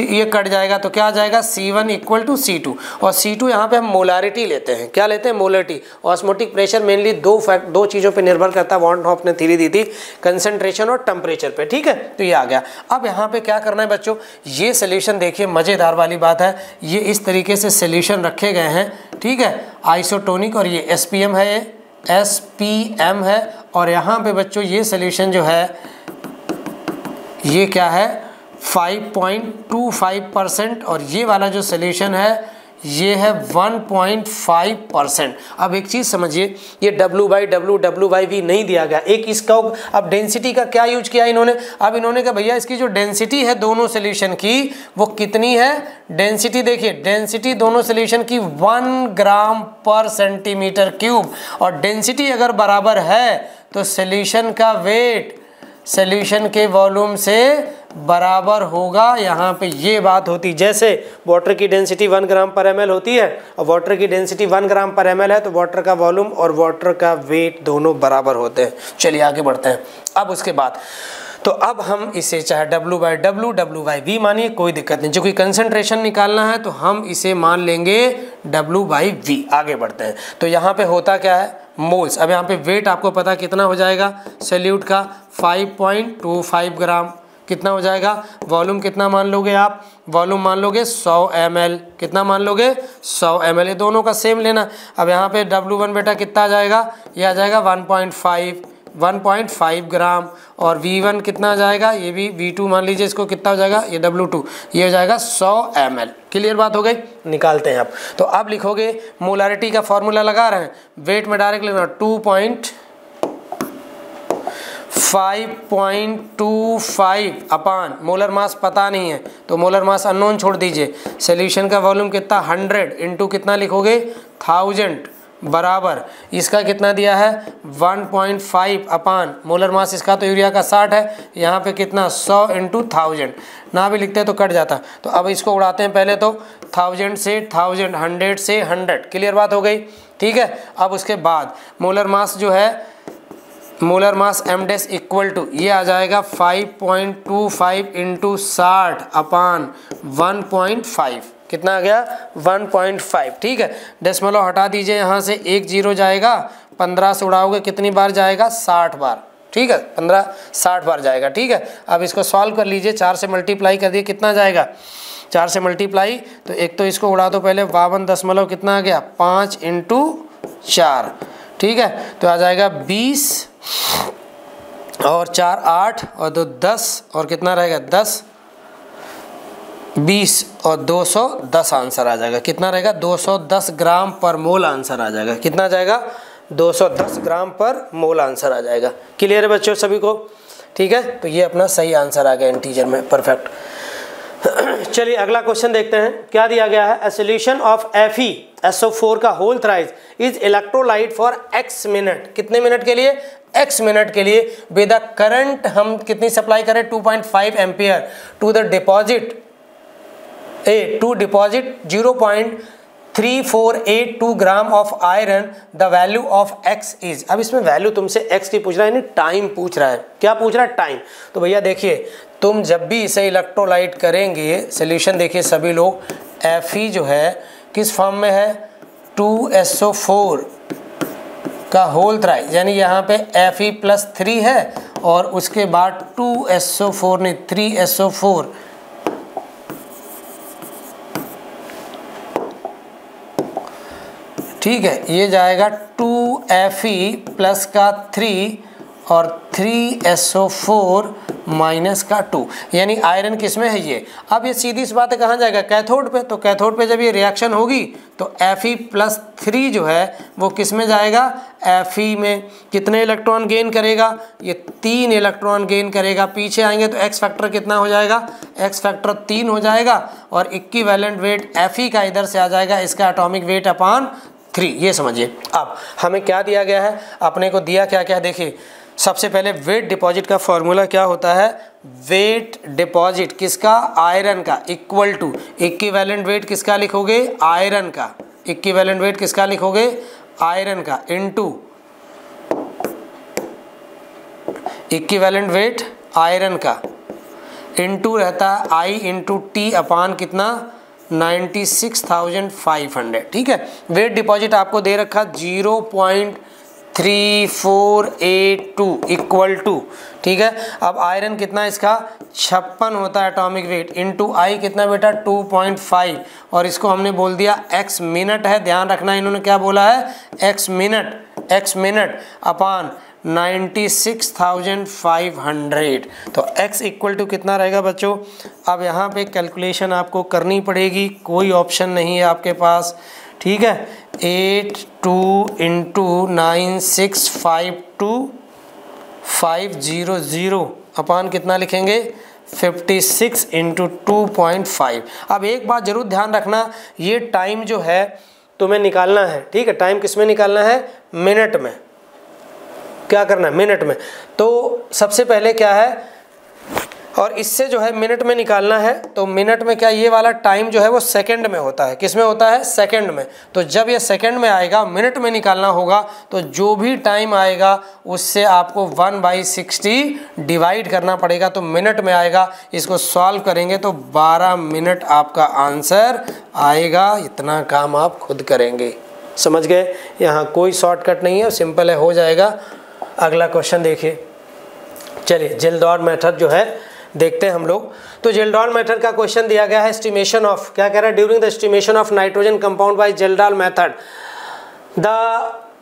ये कट जाएगा तो क्या आ जाएगा C1 इक्वल टू C2, और C2 यहाँ पे हम मोलारिटी लेते हैं। क्या लेते हैं, मोलारिटी। ऑस्मोटिक प्रेशर मेनली दो चीज़ों पर निर्भर करता है, वॉन हॉफ ने थ्योरी दी थी, कंसनट्रेशन और टेम्परेचर पे। ठीक है, तो ये आ गया। अब यहाँ पे क्या करना है बच्चों, ये सॉल्यूशन देखिए मज़ेदार वाली बात है, ये इस तरीके से सॉल्यूशन रखे गए हैं। ठीक है, आइसोटोनिक, और ये SPM है, ये SPM है, और यहाँ पे बच्चों ये सॉल्यूशन जो है ये क्या है 5.25%, और ये वाला जो सॉल्यूशन है ये है 1.5%। अब एक चीज़ समझिए, ये W/W/W/V नहीं दिया गया, एक इसका अब डेंसिटी का क्या यूज किया इन्होंने, अब इन्होंने कहा भैया इसकी जो डेंसिटी है दोनों सॉल्यूशन की वो कितनी है, डेंसिटी देखिए, डेंसिटी दोनों सॉल्यूशन की 1 ग्राम पर सेंटीमीटर क्यूब, और डेंसिटी अगर बराबर है तो सॉल्यूशन का वेट सॉल्यूशन के वॉल्यूम से बराबर होगा। यहाँ पे ये बात होती, जैसे वाटर की डेंसिटी 1 ग्राम पर ml होती है, और वाटर की डेंसिटी 1 ग्राम पर ml है, तो वाटर का वॉल्यूम और वाटर का वेट दोनों बराबर होते हैं। चलिए आगे बढ़ते हैं। अब उसके बाद तो अब हम इसे चाहे W/W/W/V मानिए, कोई दिक्कत नहीं, जो कोई कंसंट्रेशन निकालना है तो हम इसे मान लेंगे W/V। आगे बढ़ते हैं, तो यहाँ पे होता क्या है, मोल्स। अब यहाँ पे वेट आपको पता कितना हो जाएगा सॉल्यूट का, 5.25 ग्राम। कितना हो जाएगा, वॉल्यूम कितना मान लोगे आप, वॉल्यूम मान लोगे 100 ml। कितना मान लोगे, 100 ml, ये दोनों का सेम लेना। अब यहाँ पे W1 बेटा कितना आ जाएगा, ये आ जाएगा 1.5 ग्राम, और V1 कितना आ जाएगा, ये भी V2 मान लीजिए, इसको कितना हो जाएगा, ये W2, ये हो जाएगा 100 ml। क्लियर बात हो गई, निकालते हैं अब। तो अब लिखोगे, मोलारिटी का फॉर्मूला लगा रहे हैं, वेट में डायरेक्ट लेना 5.25 अपान मोलर मास पता नहीं है तो मोलर मास अननोन छोड़ दीजिए। सॉल्यूशन का वॉल्यूम कितना 100 इंटू कितना लिखोगे 1000 बराबर इसका कितना दिया है 1.5 अपान मोलर मास इसका तो यूरिया का 60 है, यहाँ पे कितना 100 इंटू 1000 ना भी लिखते तो कट जाता। तो अब इसको उड़ाते हैं, पहले तो 1000 से 1000, 100 से 100। क्लियर बात हो गई, ठीक है। अब उसके बाद मोलर मास जो है, molar mass m dash equal to ये आ जाएगा 5.25 इंटू 60 अपान 1.5, कितना आ गया 1.5, ठीक है। डेसिमल हटा दीजिए, यहाँ से 1 0 जाएगा, 15 से उड़ाओगे कितनी बार जाएगा 60 बार, ठीक है, 60 बार जाएगा, ठीक है। अब इसको सॉल्व कर लीजिए, 4 से मल्टीप्लाई कर दिए, कितना जाएगा 4 से मल्टीप्लाई, तो एक तो इसको उड़ा दो पहले, 52 कितना आ गया 5 इंटू 4, ठीक है। तो आ जाएगा 20 और 4 8 और 2 10 और कितना रहेगा 10, 20 और 210 आंसर आ जाएगा। कितना रहेगा 210 ग्राम पर मोल आंसर आ जाएगा। कितना जाएगा 210 ग्राम पर मोल आंसर आ जाएगा। क्लियर है बच्चों सभी को, ठीक है। तो ये अपना सही आंसर आ गया इंटीजर में, परफेक्ट। चलिए अगला क्वेश्चन देखते हैं, क्या दिया गया है। ए सॉल्यूशन ऑफ FeSO4 का whole thrice is electrolyte for x minute, कितने मिनट के लिए x मिनट के लिए, विद द करंट हम कितनी सप्लाई करें 2.5 ampere to the deposit to deposit 0.3482 gram of iron, the value of x is. अब इसमें वैल्यू तुमसे x की पूछ रहा है, यानी टाइम पूछ रहा है। क्या पूछ रहा है, टाइम। तो भैया देखिए, तुम जब भी इसे इलेक्ट्रोलाइट करेंगे, सोल्यूशन देखिए सभी लोग, Fe जो है किस फॉर्म में है 2SO4 का होल थ्राइस, यानी यहाँ पे Fe+3 है और उसके बाद 2SO4 नहीं 3SO4, ठीक है। ये जाएगा 2Fe+ का 3 और 3SO4 माइनस का 2, यानी आयरन किस में है ये। अब ये सीधी सी बात है कहाँ जाएगा, कैथोड पे। तो कैथोड पे जब ये रिएक्शन होगी तो Fe+3 जो है वो किस में जाएगा, Fe में। कितने इलेक्ट्रॉन गेन करेगा, ये 3 इलेक्ट्रॉन गेन करेगा। पीछे आएंगे तो एक्स फैक्टर कितना हो जाएगा, एक्स फैक्टर 3 हो जाएगा और इक्विवेलेंट वेट Fe का इधर से आ जाएगा, इसका एटॉमिक वेट अपॉन 3, ये समझिए। अब हमें क्या दिया गया है, अपने को दिया क्या क्या, देखिए सबसे पहले वेट डिपॉजिट का फॉर्मूला क्या होता है, वेट डिपॉजिट किसका, आयरन का, इक्वल टू इक्विवेलेंट वेट किसका लिखोगे, आयरन का, इक्विवेलेंट वेट किसका लिखोगे, आयरन का, इनटू इक्विवेलेंट वेट आयरन का, इनटू रहता है I इंटू टी अपान कितना 96,500, ठीक है। वेट डिपॉजिट आपको दे रखा 0.3482 इक्वल टू, ठीक है। अब आयरन कितना इसका 56 होता है एटॉमिक वेट, इनटू आई कितना बेटा 2.5 और इसको हमने बोल दिया x मिनट है, ध्यान रखना इन्होंने क्या बोला है, x मिनट अपान 96,500। तो x इक्वल टू कितना रहेगा बच्चों, अब यहाँ पे कैलकुलेशन आपको करनी पड़ेगी, कोई ऑप्शन नहीं है आपके पास, ठीक है। 82 इंटू 9652,500 अपान कितना लिखेंगे 56 इंटू 2.5। अब एक बात जरूर ध्यान रखना, ये टाइम जो है तुम्हें निकालना है, ठीक है। टाइम किस में निकालना है, मिनट में, क्या करना है, मिनट में। तो सबसे पहले क्या है, और इससे जो है मिनट में निकालना है, तो मिनट में क्या, ये वाला टाइम जो है वो सेकंड में होता है, किस में होता है, सेकंड में। तो जब ये सेकंड में आएगा, मिनट में निकालना होगा, तो जो भी टाइम आएगा उससे आपको 1/60 डिवाइड करना पड़ेगा, तो मिनट में आएगा। इसको सॉल्व करेंगे तो 12 मिनट आपका आंसर आएगा। इतना काम आप खुद करेंगे, समझ गए, यहाँ कोई शॉर्टकट नहीं है, सिंपल है, हो जाएगा। अगला क्वेश्चन देखिए, चलिए जेल्डॉन मेथड जो है देखते हैं हम लोग। तो जेल्डॉन मेथड का क्वेश्चन दिया गया है, एस्टिमेशन ऑफ, क्या कह रहा है, during the estimation of nitrogen compound by Kjeldahl method the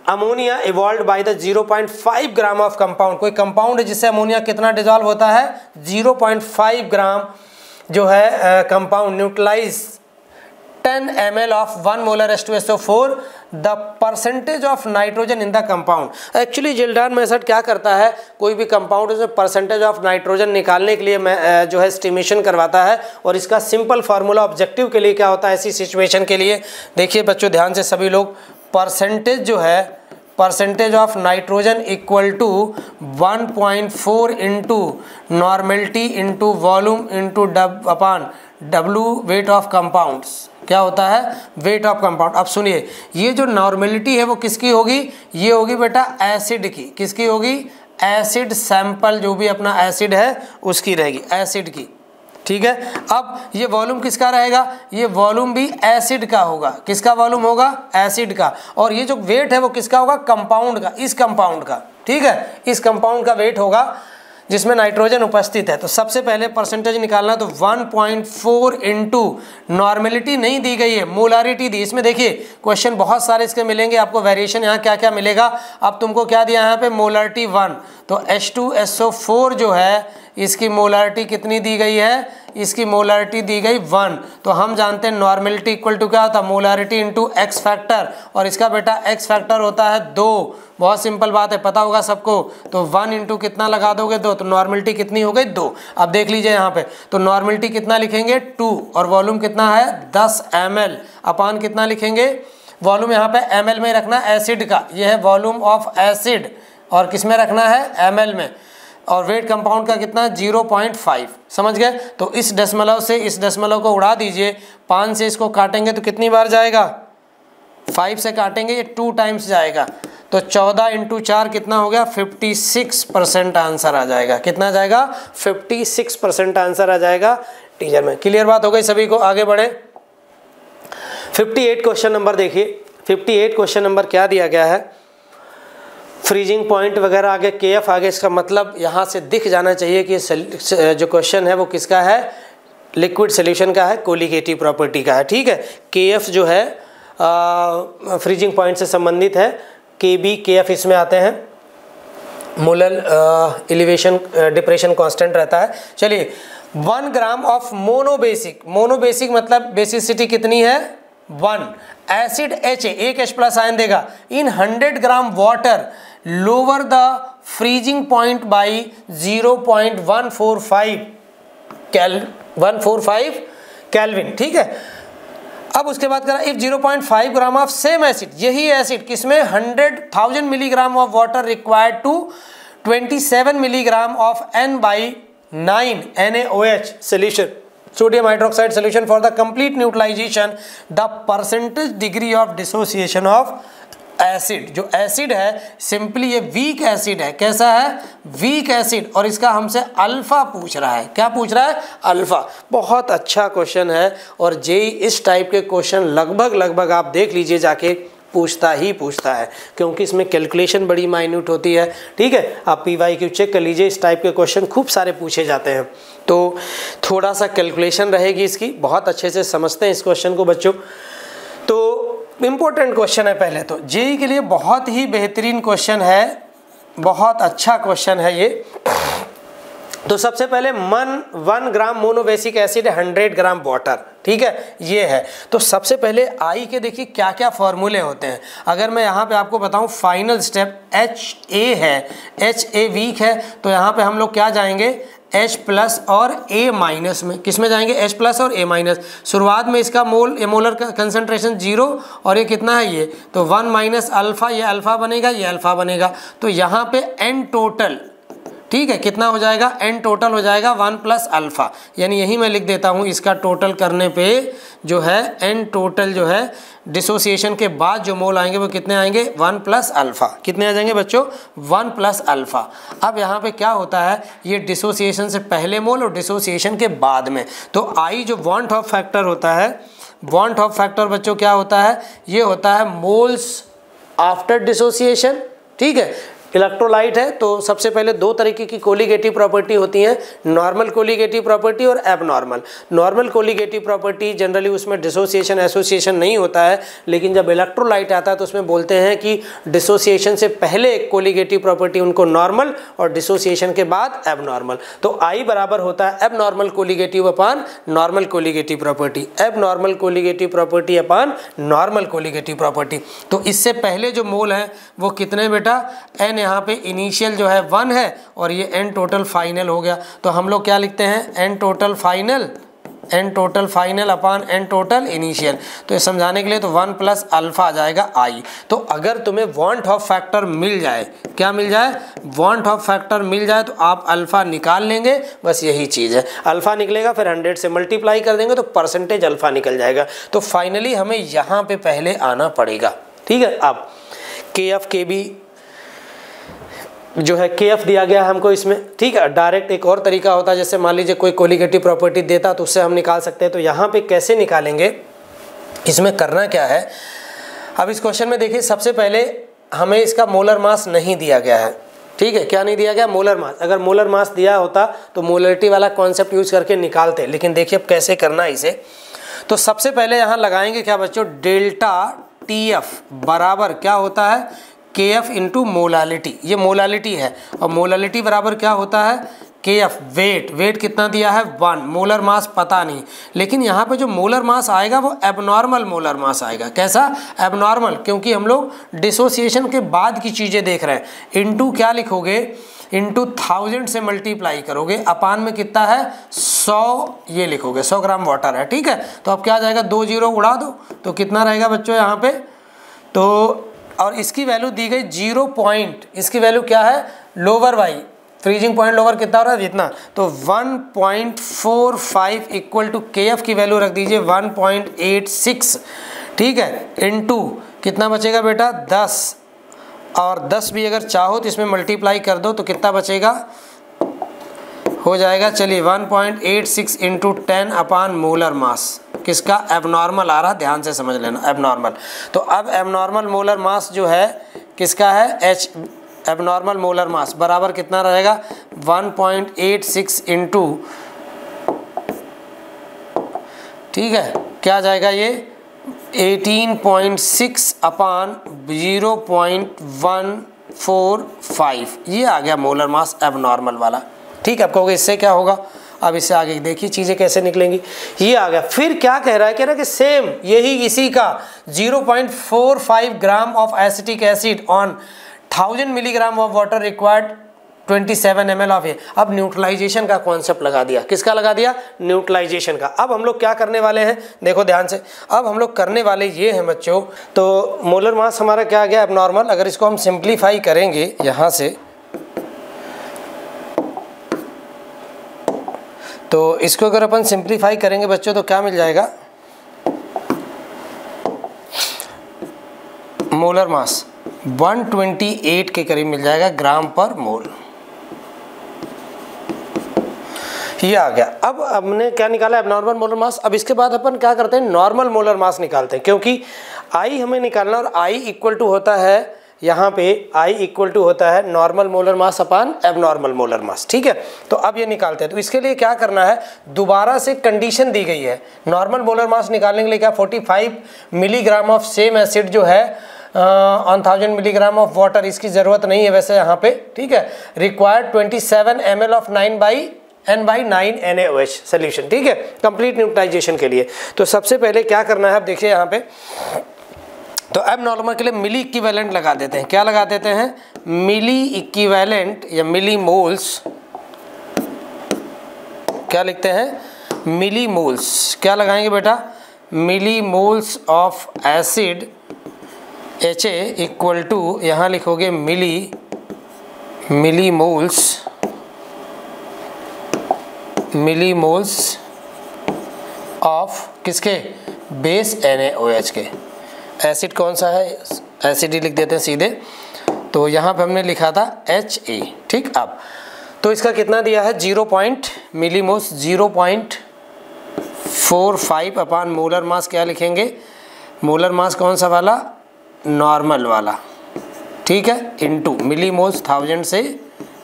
ammonia evolve by the 0.5 gram of compound. कोई कंपाउंड है जिससे अमोनिया कितना डिजॉल्व होता है, 0.5 ग्राम जो है compound neutralise 10 ml of 1 molar H2SO4, the percentage of nitrogen in the compound। Actually Kjeldahl method क्या करता है, कोई भी कंपाउंड उसमें परसेंटेज ऑफ नाइट्रोजन निकालने के लिए जो है एस्टिमेशन करवाता है, और इसका सिंपल फार्मूला ऑब्जेक्टिव के लिए क्या होता है ऐसी सिचुएशन के लिए। देखिए बच्चों ध्यान से सभी लोग, परसेंटेज जो है, percentage of nitrogen equal to 1.4 into normality into volume into upon W weight of compounds, क्या होता है, वेट ऑफ कंपाउंड। अब सुनिए, ये जो नॉर्मेलिटी है वो किसकी होगी, ये होगी बेटा एसिड की, किसकी होगी, एसिड सैंपल जो भी अपना एसिड है उसकी रहेगी, एसिड की, ठीक है। अब ये वॉल्यूम किसका रहेगा, ये वॉल्यूम भी एसिड का होगा, किसका वॉल्यूम होगा, एसिड का। और ये जो वेट है वो किसका होगा, कंपाउंड का, इस कंपाउंड का, ठीक है, इस कंपाउंड का वेट होगा जिसमें नाइट्रोजन उपस्थित है। तो सबसे पहले परसेंटेज निकालना, तो 1.4 इंटू नॉर्मेलिटी नहीं दी गई है, मोलारिटी दी। इसमें देखिए क्वेश्चन बहुत सारे इसके मिलेंगे आपको, वेरिएशन यहाँ क्या क्या मिलेगा। अब तुमको क्या दिया यहाँ पे, मोलारिटी 1, तो H2SO4 जो है इसकी मोलारिटी कितनी दी गई है, इसकी मोलारिटी दी गई 1। तो हम जानते हैं नॉर्मेलिटी इक्वल टू क्या होता है, मोलारिटी इंटू एक्स फैक्टर, और इसका बेटा एक्स फैक्टर होता है 2। बहुत सिंपल बात है, पता होगा सबको। तो 1 इंटू कितना लगा दोगे 2, तो नॉर्मेलिटी कितनी हो गई 2। अब देख लीजिए यहाँ पे, तो नॉर्मेलिटी कितना लिखेंगे 2, और वॉल्यूम कितना है 10 ml अपान कितना लिखेंगे, वॉल्यूम यहाँ पे ml में रखना एसिड का, ये है वॉल्यूम ऑफ एसिड, और किस में रखना है ml में, और वेट कंपाउंड का कितना 0.5, समझ गए। तो इस दशमलव से इस दशमलव को उड़ा दीजिए, 5 से इसको काटेंगे तो कितनी बार जाएगा, 5 से काटेंगे ये 2 टाइम्स जाएगा, तो 14 इंटू 4 कितना हो गया, 56% आंसर आ जाएगा। कितना जाएगा, 56% आंसर आ जाएगा टीचर में। क्लियर बात हो गई सभी को, आगे बढ़े। 58 क्वेश्चन नंबर देखिए, 58 क्वेश्चन नंबर क्या दिया गया है, फ्रीजिंग पॉइंट वगैरह आगे KF आगे, इसका मतलब यहाँ से दिख जाना चाहिए कि जो क्वेश्चन है वो किसका है, लिक्विड सोल्यूशन का है, कोलिगेटिव प्रॉपर्टी का है, ठीक है। KF जो है फ्रीजिंग पॉइंट से संबंधित है, KB KF इसमें आते हैं। मोलर एलिवेशन डिप्रेशन कांस्टेंट रहता है। चलिए 1 ग्राम ऑफ मोनोबेसिक, मोनोबेसिक मतलब बेसिसिटी कितनी है 1, एसिड H एक H+ आयन देगा in 100 gram water lower the freezing point by 0.145 kelvin, ठीक है। अब उसके बाद करा if 0.5 gram of same acid, यही एसिड किसमें 100,000 milligram of water required to 27 milligram of N/9 NaOH solution, sodium hydroxide solution for the complete neutralization, the percentage degree of dissociation of acid. जो acid है simply ये week acid है, कैसा है weak acid, और इसका हमसे अल्फा पूछ रहा है। क्या पूछ रहा है अल्फा। बहुत अच्छा क्वेश्चन है और जेई इस टाइप के क्वेश्चन लगभग आप देख लीजिए जाके पूछता है, क्योंकि इसमें कैलकुलेशन बड़ी माइन्यूट होती है, ठीक है। आप PYQ चेक कर लीजिए, इस टाइप के क्वेश्चन खूब सारे पूछे जाते हैं, तो थोड़ा सा कैलकुलेशन रहेगी इसकी। बहुत अच्छे से समझते हैं इस क्वेश्चन को बच्चों। तो इम्पोर्टेंट क्वेश्चन है, पहले तो जेई के लिए बहुत ही बेहतरीन क्वेश्चन है, बहुत अच्छा क्वेश्चन है ये। तो सबसे पहले 1 ग्राम मोनोबेसिक एसिड 100 ग्राम वाटर, ठीक है, ये है। तो सबसे पहले आई के देखिए क्या क्या फॉर्मूले होते हैं। अगर मैं यहाँ पे आपको बताऊँ फाइनल स्टेप HA है, HA वीक है, तो यहाँ पे हम लोग क्या जाएंगे H+ और A- में, किस में जाएंगे H+ और A-। शुरुआत में इसका मोलर कंसंट्रेशन 0 और ये कितना है ये, तो 1 - अल्फा, ये अल्फा बनेगा, ये अल्फा बनेगा। तो यहाँ पे N टोटल, ठीक है, कितना हो जाएगा N टोटल हो जाएगा 1 + अल्फा, यानी यही मैं लिख देता हूँ। इसका टोटल करने पे जो है N टोटल जो है डिसोसिएशन के बाद जो मोल आएंगे वो कितने आएंगे 1 + अल्फा। कितने आ जाएंगे बच्चों 1 + अल्फा। अब यहाँ पे क्या होता है, ये डिसोसिएशन से पहले मोल और डिसोसिएशन के बाद में। तो आई जो वॉन्ट ऑफ फैक्टर होता है, वॉन्ट ऑफ फैक्टर बच्चों क्या होता है, ये होता है मोल्स आफ्टर डिसोसिएशन, ठीक है। इलेक्ट्रोलाइट है तो सबसे पहले 2 तरीके की कोलिगेटिव प्रॉपर्टी होती हैं, नॉर्मल कोलिगेटिव प्रॉपर्टी और abnormal. Normal colligative property generally उसमें डिसोसिएशन एसोसिएशन नहीं होता है, लेकिन जब इलेक्ट्रोलाइट आता है तो उसमें बोलते हैं कि डिसोसिएशन से पहले एक कोलिगेटिव प्रॉपर्टी उनको नॉर्मल और डिसोसिएशन के बाद एबनॉर्मल। तो आई बराबर होता है abnormal colligative upon normal colligative property, abnormal colligative property upon normal colligative property. तो इससे पहले जो मोल है वो कितने बेटा N, यहाँ पे इनिशियल जो है 1 है और ये N टोटल फाइनल हो गया। तो हम लोग क्या लिखते हैं N टोटल फाइनल अपान N टोटल इनिशियल। तो ये समझाने के लिए तो 1 + अल्फा आ जाएगा आई। तो अगर तुम्हें वॉन्ट ऑफ फैक्टर मिल जाए, क्या मिल जाए वॉन्ट ऑफ फैक्टर मिल जाए, तो आप अल्फा निकाल लेंगे, बस यही चीज़ है। अल्फा निकलेगा फिर 100 से मल्टीप्लाई कर देंगे तो परसेंटेज अल्फा निकल जाएगा। तो फाइनली हमें यहाँ पे पहले आना पड़ेगा, ठीक है। अब KF KB जो है KF दिया गया है हमको इसमें, ठीक है। डायरेक्ट एक और तरीका होता है, जैसे मान लीजिए कोई कोलिगेटिव प्रॉपर्टी देता तो उससे हम निकाल सकते हैं। तो यहाँ पे कैसे निकालेंगे, इसमें करना क्या है। अब इस क्वेश्चन में देखिए सबसे पहले हमें इसका मोलर मास नहीं दिया गया है, ठीक है। क्या नहीं दिया गया मोलर मास। अगर मोलर मास दिया होता तो मोलरिटी वाला कॉन्सेप्ट यूज करके निकालते, लेकिन देखिए अब कैसे करना है इसे। तो सबसे पहले यहाँ लगाएंगे क्या बच्चों, डेल्टा TF बराबर क्या होता है KF इंटू मोलालिटी, ये मोलालिटी है। और मोलालिटी बराबर क्या होता है KF, वेट कितना दिया है 1, मोलर मास पता नहीं, लेकिन यहाँ पे जो मोलर मास आएगा वो एबनॉर्मल मोलर मास आएगा। कैसा एबनॉर्मल, क्योंकि हम लोग डिसोसिएशन के बाद की चीज़ें देख रहे हैं। इंटू क्या लिखोगे, इंटू 1000 से मल्टीप्लाई करोगे, अपान में कितना है 100, ये लिखोगे 100 ग्राम वाटर है, ठीक है। तो अब क्या आ जाएगा 2 0 उड़ा दो तो कितना रहेगा बच्चों यहाँ पे, तो और इसकी वैल्यू दी गई 0 पॉइंट, इसकी वैल्यू क्या है lower by freezing point lower कितना हो रहा है जितना, तो 1.45 इक्वल टू KF की वैल्यू रख दीजिए 1.86, ठीक है। इनटू कितना बचेगा बेटा 10, और 10 भी अगर चाहो तो इसमें मल्टीप्लाई कर दो तो कितना बचेगा, हो जाएगा चलिए 1.86 इंटू 10 अपान मोलर मास, किसका एबनॉर्मल आ रहा, ध्यान से समझ लेना एबनॉर्मल। तो अब एबनॉर्मल मोलर मास जो है किसका है H, एबनॉर्मल मोलर मास बराबर कितना रहेगा 1.86 इंटू, ठीक है, क्या आ जाएगा ये 18.6 अपान 0.1 0.45 ये आ गया मोलर मास एबनॉर्मल वाला। ठीक है, आप कहोगे इससे क्या होगा, अब इससे आगे देखिए चीज़ें कैसे निकलेंगी। ये आ गया, फिर क्या कह रहा है, कह रहा है कि सेम यही इसी का 0.45 gram of acetic acid on 1000 milligram of water required 27 ml of ये। अब न्यूट्रलाइजेशन का कॉन्सेप्ट लगा दिया, किसका लगा दिया, न्यूट्रलाइजेशन का। अब हम लोग क्या करने वाले हैं, देखो ध्यान से, अब हम लोग करने वाले ये हैं बच्चों, तो मोलर मास हमारा क्या आ गया एबनॉर्मल। अगर इसको हम सिंप्लीफाई करेंगे यहाँ से, तो इसको अगर अपन सिंप्लीफाई करेंगे बच्चों तो क्या मिल जाएगा, मोलर मास 128 के करीब मिल जाएगा ग्राम पर मोल। ये आ गया। अब हमने क्या निकाला, एबनॉर्मल मोलर मास। अब इसके बाद अपन क्या करते हैं, नॉर्मल मोलर मास निकालते हैं, क्योंकि आई हमें निकालना, और आई इक्वल टू होता है यहाँ पे, आई इक्वल टू होता है नॉर्मल मोलर मास अपान एबनॉर्मल मोलर मास। ठीक है, तो अब ये निकालते हैं। तो इसके लिए क्या करना है, दोबारा से कंडीशन दी गई है। नॉर्मल मोलर मास निकालने के लिए क्या, 45 मिलीग्राम ऑफ सेम एसिड जो है ऑन 1000 मिलीग्राम ऑफ वाटर, इसकी ज़रूरत नहीं है वैसे यहाँ पे। ठीक है, required 27 ml of 9/9 NaOH solution. ठीक है, कंप्लीट न्यूट्रलाइजेशन के लिए। तो सबसे पहले क्या करना है, अब देखिए यहाँ पे, तो एबनॉर्मल के लिए मिली इक्विवेलेंट लगा देते हैं। क्या लगा देते हैं, मिली इक्विवेलेंट या मिली मोल्स। क्या लिखते हैं, मिली मोल्स। क्या लगाएंगे बेटा, milli moles of acid HA equal to, यहाँ लिखोगे मिली मोल्स ऑफ किसके, बेस NaOH के। एसिड कौन सा है, एसिड ही लिख देते हैं सीधे। तो यहाँ पे हमने लिखा था HA। ठीक, अब तो इसका कितना दिया है, 0 मिलीमोल्स 0.45 अपान मोलर मास। क्या लिखेंगे, मोलर मास कौन सा वाला, नॉर्मल वाला। ठीक है, इनटू मिलीमोल्स 1000 से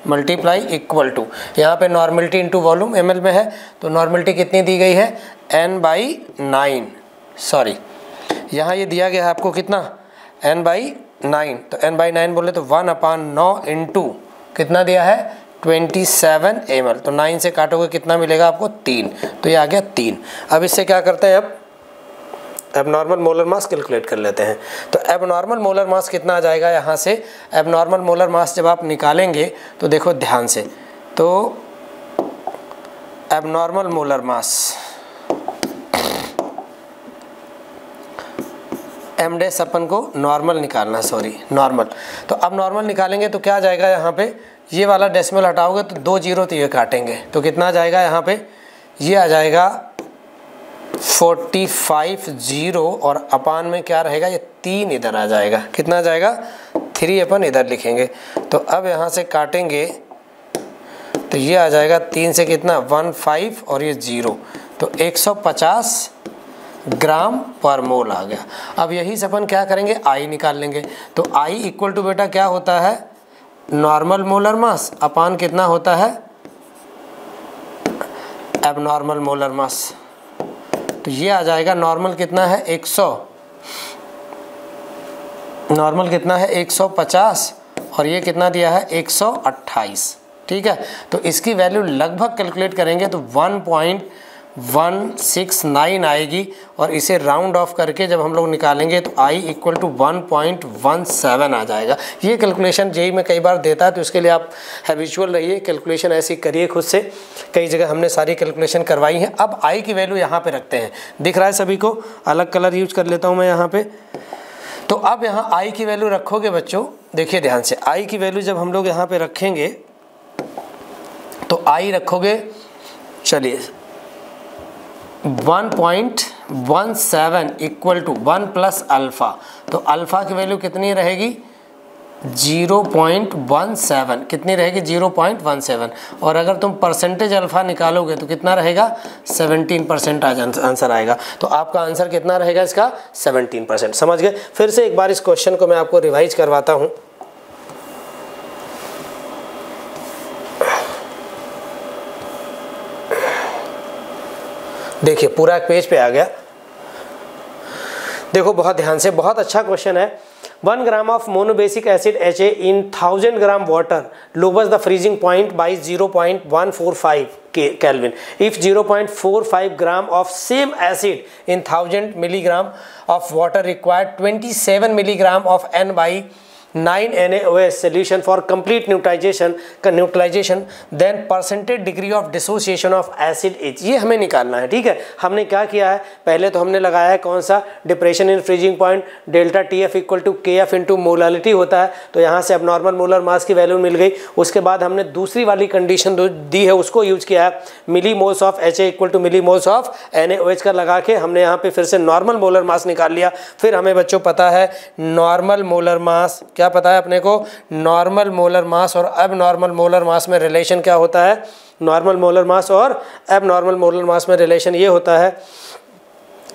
मल्टीप्लाई इक्वल टू, यहाँ पे नॉर्मलिटी इनटू वॉल्यूम ml में है, तो नॉर्मलिटी कितनी दी गई है, n/9, सॉरी यहाँ ये दिया गया है आपको कितना, n/9, तो n/9 बोले तो 1/9 इंटू कितना दिया है, 27 ml। तो 9 से काटोगे कितना मिलेगा आपको, 3। तो ये आ गया 3। अब इससे क्या करते हैं, अब एबनॉर्मल मोलर मास कैलकुलेट कर लेते हैं। तो एबनॉर्मल मोलर मास कितना आ जाएगा, यहाँ से एबनॉर्मल मोलर मास जब आप निकालेंगे तो देखो ध्यान से, तो abnormal molar mass m dash upon को नॉर्मल निकालना है, सॉरी नॉर्मल। तो अब नॉर्मल निकालेंगे तो क्या आ जाएगा, यहाँ पे ये वाला डेसिमल हटाओगे तो 2 जीरो तो ये काटेंगे, तो कितना आ जाएगा यहाँ पे, ये आ जाएगा 45 0 और अपान में क्या रहेगा, ये 3 इधर आ जाएगा। कितना आ जाएगा, 3 अपन इधर लिखेंगे। तो अब यहाँ से काटेंगे तो ये आ जाएगा 3 से कितना 15 और ये 0, तो 150 ग्राम पर मोल आ गया। अब यही से अपन क्या करेंगे, आई निकाल लेंगे। तो आई इक्वल टू बेटा क्या होता है, नॉर्मल मोलर मास अपान कितना होता है, एबनॉर्मल मोलर मास। तो ये आ जाएगा नॉर्मल कितना है 100, नॉर्मल कितना है 150 और ये कितना दिया है 128। ठीक है, तो इसकी वैल्यू लगभग कैलकुलेट करेंगे तो 1.169 आएगी और इसे राउंड ऑफ करके जब हम लोग निकालेंगे तो आई इक्वल टू 1.17 आ जाएगा। ये कैलकुलेशन जेई में कई बार देता है, तो इसके लिए आप हैबिचुअल रहिए, कैलकुलेशन ऐसी करिए खुद से। कई जगह हमने सारी कैलकुलेशन करवाई है। अब आई की वैल्यू यहाँ पे रखते हैं, दिख रहा है सभी को, अलग कलर यूज कर लेता हूँ मैं यहाँ पे। तो अब यहाँ आई की वैल्यू रखोगे बच्चों, देखिए ध्यान से, आई की वैल्यू जब हम लोग यहाँ पे रखेंगे तो आई रखोगे, चलिए 1.17 इक्वल टू 1 प्लस अल्फ़ा, तो अल्फ़ा की वैल्यू कितनी रहेगी 0.17, कितनी रहेगी 0.17। और अगर तुम परसेंटेज अल्फ़ा निकालोगे तो कितना रहेगा 17% आंसर आएगा। तो आपका आंसर कितना रहेगा इसका 17%। समझ गए। फिर से एक बार इस क्वेश्चन को मैं आपको रिवाइज करवाता हूँ। देखिए पूरा एक पेज पे आ गया। देखो बहुत ध्यान से, बहुत अच्छा क्वेश्चन है। 1 gram of monobasic acid HA in 1000 gram water lowers the freezing point by 0.145 Kelvin. If 0.45 gram of same acid in 1000 milligram of water required 27 milligram of N by 9 NaOH solution for complete neutralization then percentage degree of dissociation of acid H, ये हमें निकालना है। ठीक है, हमने क्या किया है, पहले तो हमने लगाया है कौन सा, depression in freezing point, delta TF equal to KF into molality होता है, तो यहाँ से अब नॉर्मल मोलर मास की वैल्यू मिल गई। उसके बाद हमने दूसरी वाली कंडीशन दी है उसको यूज किया है, milli moles of HA equal to milli moles of NaOH का लगा के हमने यहाँ पे फिर से नॉर्मल मोलर मास निकाल लिया। फिर हमें बच्चों पता है नॉर्मल मोलर मास, क्या पता है अपने को, नॉर्मल मोलर मास और अब नॉर्मल मोलर मास में रिलेशन क्या होता है, नॉर्मल मोलर मास और अब नॉर्मल मोलर मास में रिलेशन ये होता है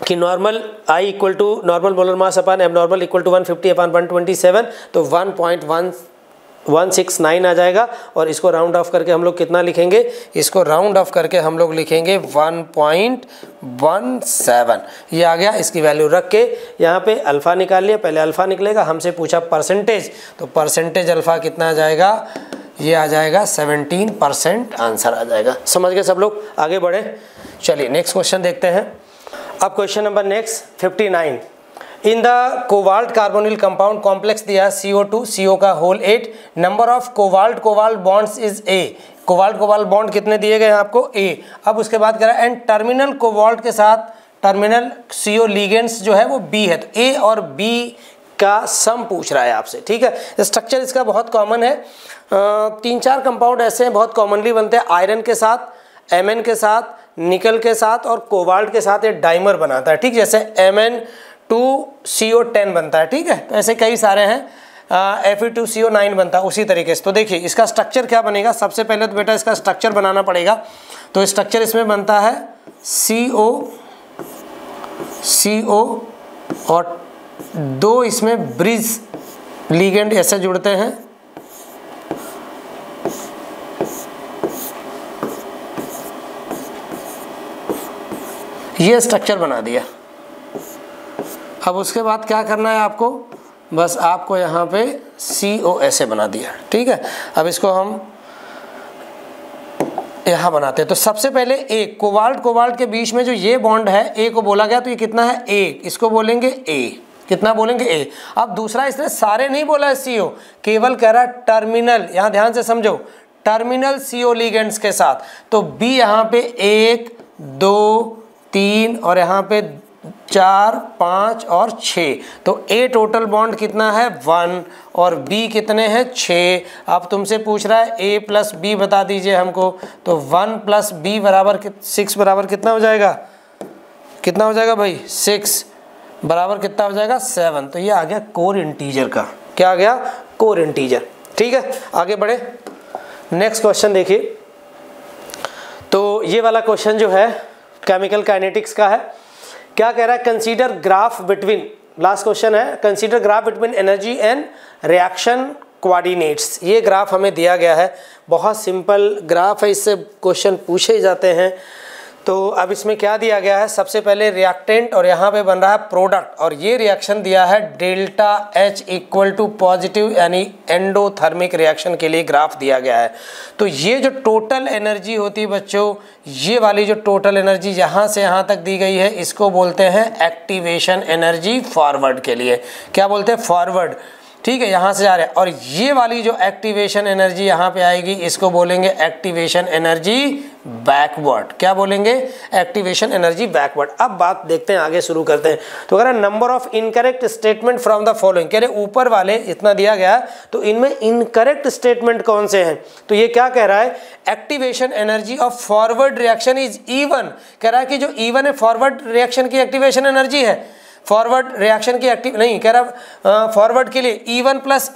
कि normal I equal to normal molar mass upon abnormal equal to 150 अपन 127, तो 1.169 आ जाएगा। और इसको राउंड ऑफ करके हम लोग कितना लिखेंगे, इसको राउंड ऑफ करके हम लोग लिखेंगे 1.17, ये आ गया। इसकी वैल्यू रख के यहाँ पे अल्फ़ा निकाल लिया, पहले अल्फ़ा निकलेगा, हमसे पूछा परसेंटेज, तो परसेंटेज अल्फ़ा कितना आ जाएगा, ये आ जाएगा 17% आंसर आ जाएगा। समझ गए सब लोग, आगे बढ़े। चलिए नेक्स्ट क्वेश्चन देखते हैं। अब question number next 59, in the cobalt carbonyl compound complex दिया है CO2 CO का whole 8, number of cobalt bonds is A, cobalt bond कितने दिए गए हैं आपको, A। अब उसके बाद कह रहा है एंड टर्मिनल कोबाल्ट के साथ टर्मिनल CO लिगेंड्स जो है वो B है, तो A और B का सम पूछ रहा है आपसे। ठीक है, स्ट्रक्चर इसका बहुत कॉमन है, 3-4 कंपाउंड ऐसे हैं बहुत कॉमनली बनते हैं, आयरन के साथ, Mn के साथ, निकल के साथ और कोबाल्ट के साथ ये डाइमर बनाता है। ठीक, जैसे Mn2CO10 बनता है। ठीक है, तो ऐसे कई सारे हैं, Fe2CO9 बनता है उसी तरीके से। तो देखिए इसका स्ट्रक्चर क्या बनेगा, सबसे पहले तो बेटा इसका स्ट्रक्चर बनाना पड़ेगा। तो स्ट्रक्चर इसमें बनता है CO और 2 इसमें ब्रिज लिगेंड ऐसे जुड़ते हैं, ये स्ट्रक्चर बना दिया। अब उसके बाद क्या करना है आपको, बस आपको यहाँ पे CO ऐसे बना दिया। ठीक है, अब इसको हम यहाँ बनाते हैं। तो सबसे पहले A, कोबाल्ट के बीच में जो ये बॉन्ड है A को बोला गया, तो ये कितना है A, इसको बोलेंगे A, कितना बोलेंगे A। अब दूसरा इसने सारे नहीं बोला है CO, केवल कह रहा है टर्मिनल, यहाँ ध्यान से समझो, टर्मिनल CO लिगेंड्स के साथ। तो B यहाँ पे 1 2 3 और यहाँ पे 4 5 और 6, तो A टोटल बॉन्ड कितना है 1 और B कितने हैं 6। अब तुमसे पूछ रहा है A प्लस B बता दीजिए हमको, तो 1 प्लस B बराबर 6 बराबर कितना हो जाएगा, कितना हो जाएगा भाई 6 बराबर कितना हो जाएगा 7। तो ये आ गया कोर इंटीजर का, क्या आ गया, कोर इंटीजर। ठीक है, आगे बढ़े, नेक्स्ट क्वेश्चन देखिए। तो ये वाला क्वेश्चन जो है केमिकल काइनेटिक्स का है। क्या कह रहा है, consider graph between, last question है, consider graph between energy and reaction coordinates. ये ग्राफ हमें दिया गया है, बहुत सिंपल ग्राफ है, इससे क्वेश्चन पूछे जाते हैं। तो अब इसमें क्या दिया गया है, सबसे पहले रिएक्टेंट और यहाँ पे बन रहा है प्रोडक्ट, और ये रिएक्शन दिया है delta H equal to positive यानी एंडोथर्मिक रिएक्शन के लिए ग्राफ दिया गया है। तो ये जो टोटल एनर्जी होती है बच्चों, ये वाली जो टोटल एनर्जी यहाँ से यहाँ तक दी गई है, इसको बोलते हैं एक्टिवेशन एनर्जी फॉरवर्ड के लिए, क्या बोलते हैं, फॉरवर्ड। ठीक है, यहाँ से जा रहे हैं, और ये वाली जो एक्टिवेशन एनर्जी यहाँ पे आएगी, इसको बोलेंगे एक्टिवेशन एनर्जी बैकवर्ड। क्या बोलेंगे, एक्टिवेशन एनर्जी बैकवर्ड। अब बात देखते हैं, आगे शुरू करते हैं। तो कह रहा है number of incorrect statement from the following, कह रहे ऊपर वाले इतना दिया गया है, तो इनमें इनकरेक्ट स्टेटमेंट कौन से हैं। तो ये क्या कह रहा है, activation energy of forward reaction is even, कह रहा है कि जो इवन है फॉरवर्ड रिएक्शन की एक्टिवेशन एनर्जी है, फॉरवर्ड रिएक्शन की एक्टिव नहीं, कह रहा फॉरवर्ड के लिए E1 plus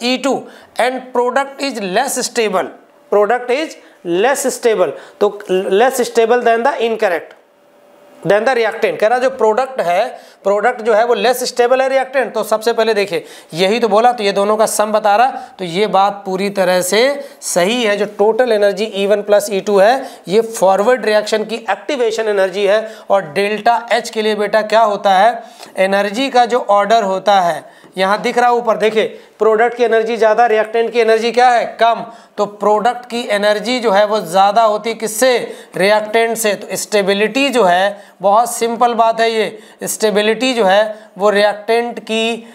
E2 and product is less stable, product is less stable, तो less stable than the incorrect than the reactant. कह रहा जो प्रोडक्ट है प्रोडक्ट जो है वो लेस स्टेबल है रिएक्टेंट। तो सबसे पहले देखिए यही तो बोला, तो ये दोनों का सम बता रहा, तो ये बात पूरी तरह से सही है। जो टोटल एनर्जी E1 + E2 है ये फॉरवर्ड रिएक्शन की एक्टिवेशन एनर्जी है। और डेल्टा H के लिए बेटा क्या होता है, एनर्जी का जो ऑर्डर होता है, यहाँ दिख रहा है ऊपर, देखिए प्रोडक्ट की एनर्जी ज़्यादा, रिएक्टेंट की एनर्जी क्या है, कम। तो प्रोडक्ट की एनर्जी जो है वो ज़्यादा होती है किससे, रिएक्टेंट से। तो स्टेबिलिटी जो है, बहुत सिंपल बात है ये, स्टेबिलिटी जो है वो रिएक्टेंट की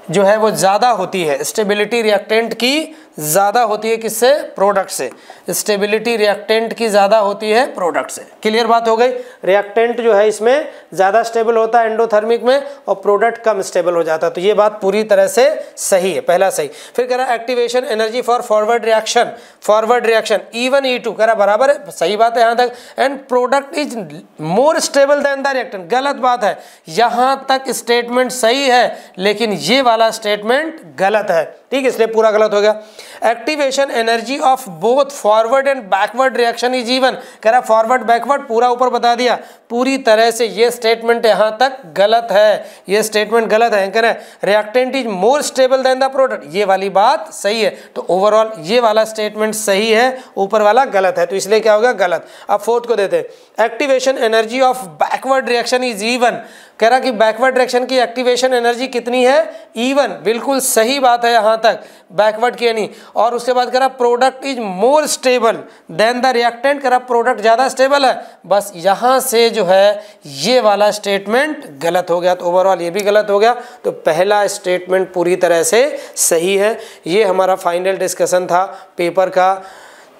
जो है वो ज़्यादा होती है। स्टेबिलिटी रिएक्टेंट की ज़्यादा होती है किससे, प्रोडक्ट से। स्टेबिलिटी रिएक्टेंट की ज़्यादा होती है प्रोडक्ट से। क्लियर बात हो गई। रिएक्टेंट जो है इसमें ज़्यादा स्टेबल होता है एंडोथर्मिक में, और प्रोडक्ट कम स्टेबल हो जाता है। तो ये बात पूरी तरह से सही है, पहला सही। फिर कह रहा है activation energy for forward reaction, forward reaction E1 E2 कह रहा बराबर है, सही बात है यहाँ तक। And product is more stable than the reactant, गलत बात है। यहाँ तक स्टेटमेंट सही है, लेकिन ये वाला स्टेटमेंट गलत है, ठीक है, इसलिए पूरा गलत हो गया। Activation energy of both forward and backward reaction is even, कह रहा फॉरवर्ड बैकवर्ड पूरा ऊपर बता दिया। पूरी तरह से ये स्टेटमेंट यहाँ तक गलत है, ये स्टेटमेंट गलत है। कह रहा है reactant is more stable than the product, ये वाली बात सही है। तो ओवरऑल ये वाला स्टेटमेंट सही है, ऊपर वाला गलत है, तो इसलिए क्या होगा, गलत। अब फोर्थ को देते हैं, activation energy of backward reaction is even, कह रहा कि बैकवर्ड रिएक्शन की एक्टिवेशन एनर्जी कितनी है, E1, बिल्कुल सही बात है यहाँ तक, बैकवर्ड की नहीं। और उसके बाद कह रहा product is more stable than the reactant, कह रहा प्रोडक्ट ज़्यादा स्टेबल है। बस यहाँ से जो है ये वाला स्टेटमेंट गलत हो गया, तो ओवरऑल ये भी गलत हो गया। तो पहला स्टेटमेंट पूरी तरह से सही है। ये हमारा फाइनल डिस्कशन था पेपर का।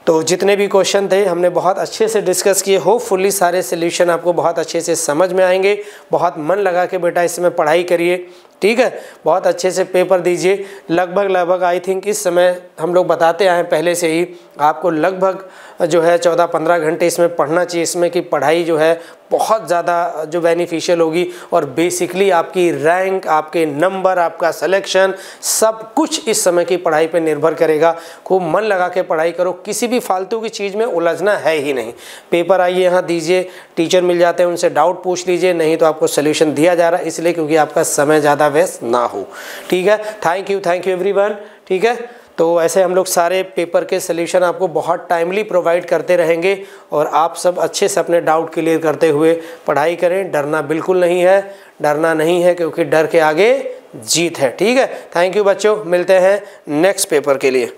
तो जितने भी क्वेश्चन थे हमने बहुत अच्छे से डिस्कस किए। होपफुली सारे सॉल्यूशन आपको बहुत अच्छे से समझ में आएंगे। बहुत मन लगा के बेटा इसमें पढ़ाई करिए, ठीक है, बहुत अच्छे से पेपर दीजिए। लगभग आई थिंक इस समय हम लोग बताते आए पहले से ही, आपको लगभग जो है 14-15 घंटे इसमें पढ़ना चाहिए। इसमें की पढ़ाई जो है बहुत ज़्यादा जो बेनिफिशियल होगी, और बेसिकली आपकी रैंक, आपके नंबर, आपका सिलेक्शन, सब कुछ इस समय की पढ़ाई पे निर्भर करेगा। खूब मन लगा के पढ़ाई करो, किसी भी फालतू की चीज़ में उलझना है ही नहीं। पेपर आइए यहाँ दीजिए, टीचर मिल जाते हैं, उनसे डाउट पूछ लीजिए, नहीं तो आपको सोल्यूशन दिया जा रहा है, इसलिए क्योंकि आपका समय ज़्यादा वेस्ट ना हो, ठीक है। थैंक यू एवरीवन, ठीक है। तो ऐसे हम लोग सारे पेपर के सल्यूशन आपको बहुत टाइमली प्रोवाइड करते रहेंगे, और आप सब अच्छे से अपने डाउट क्लियर करते हुए पढ़ाई करें। डरना बिल्कुल नहीं है, डरना नहीं है, क्योंकि डर के आगे जीत है, ठीक है। थैंक यू बच्चों, मिलते हैं नेक्स्ट पेपर के लिए।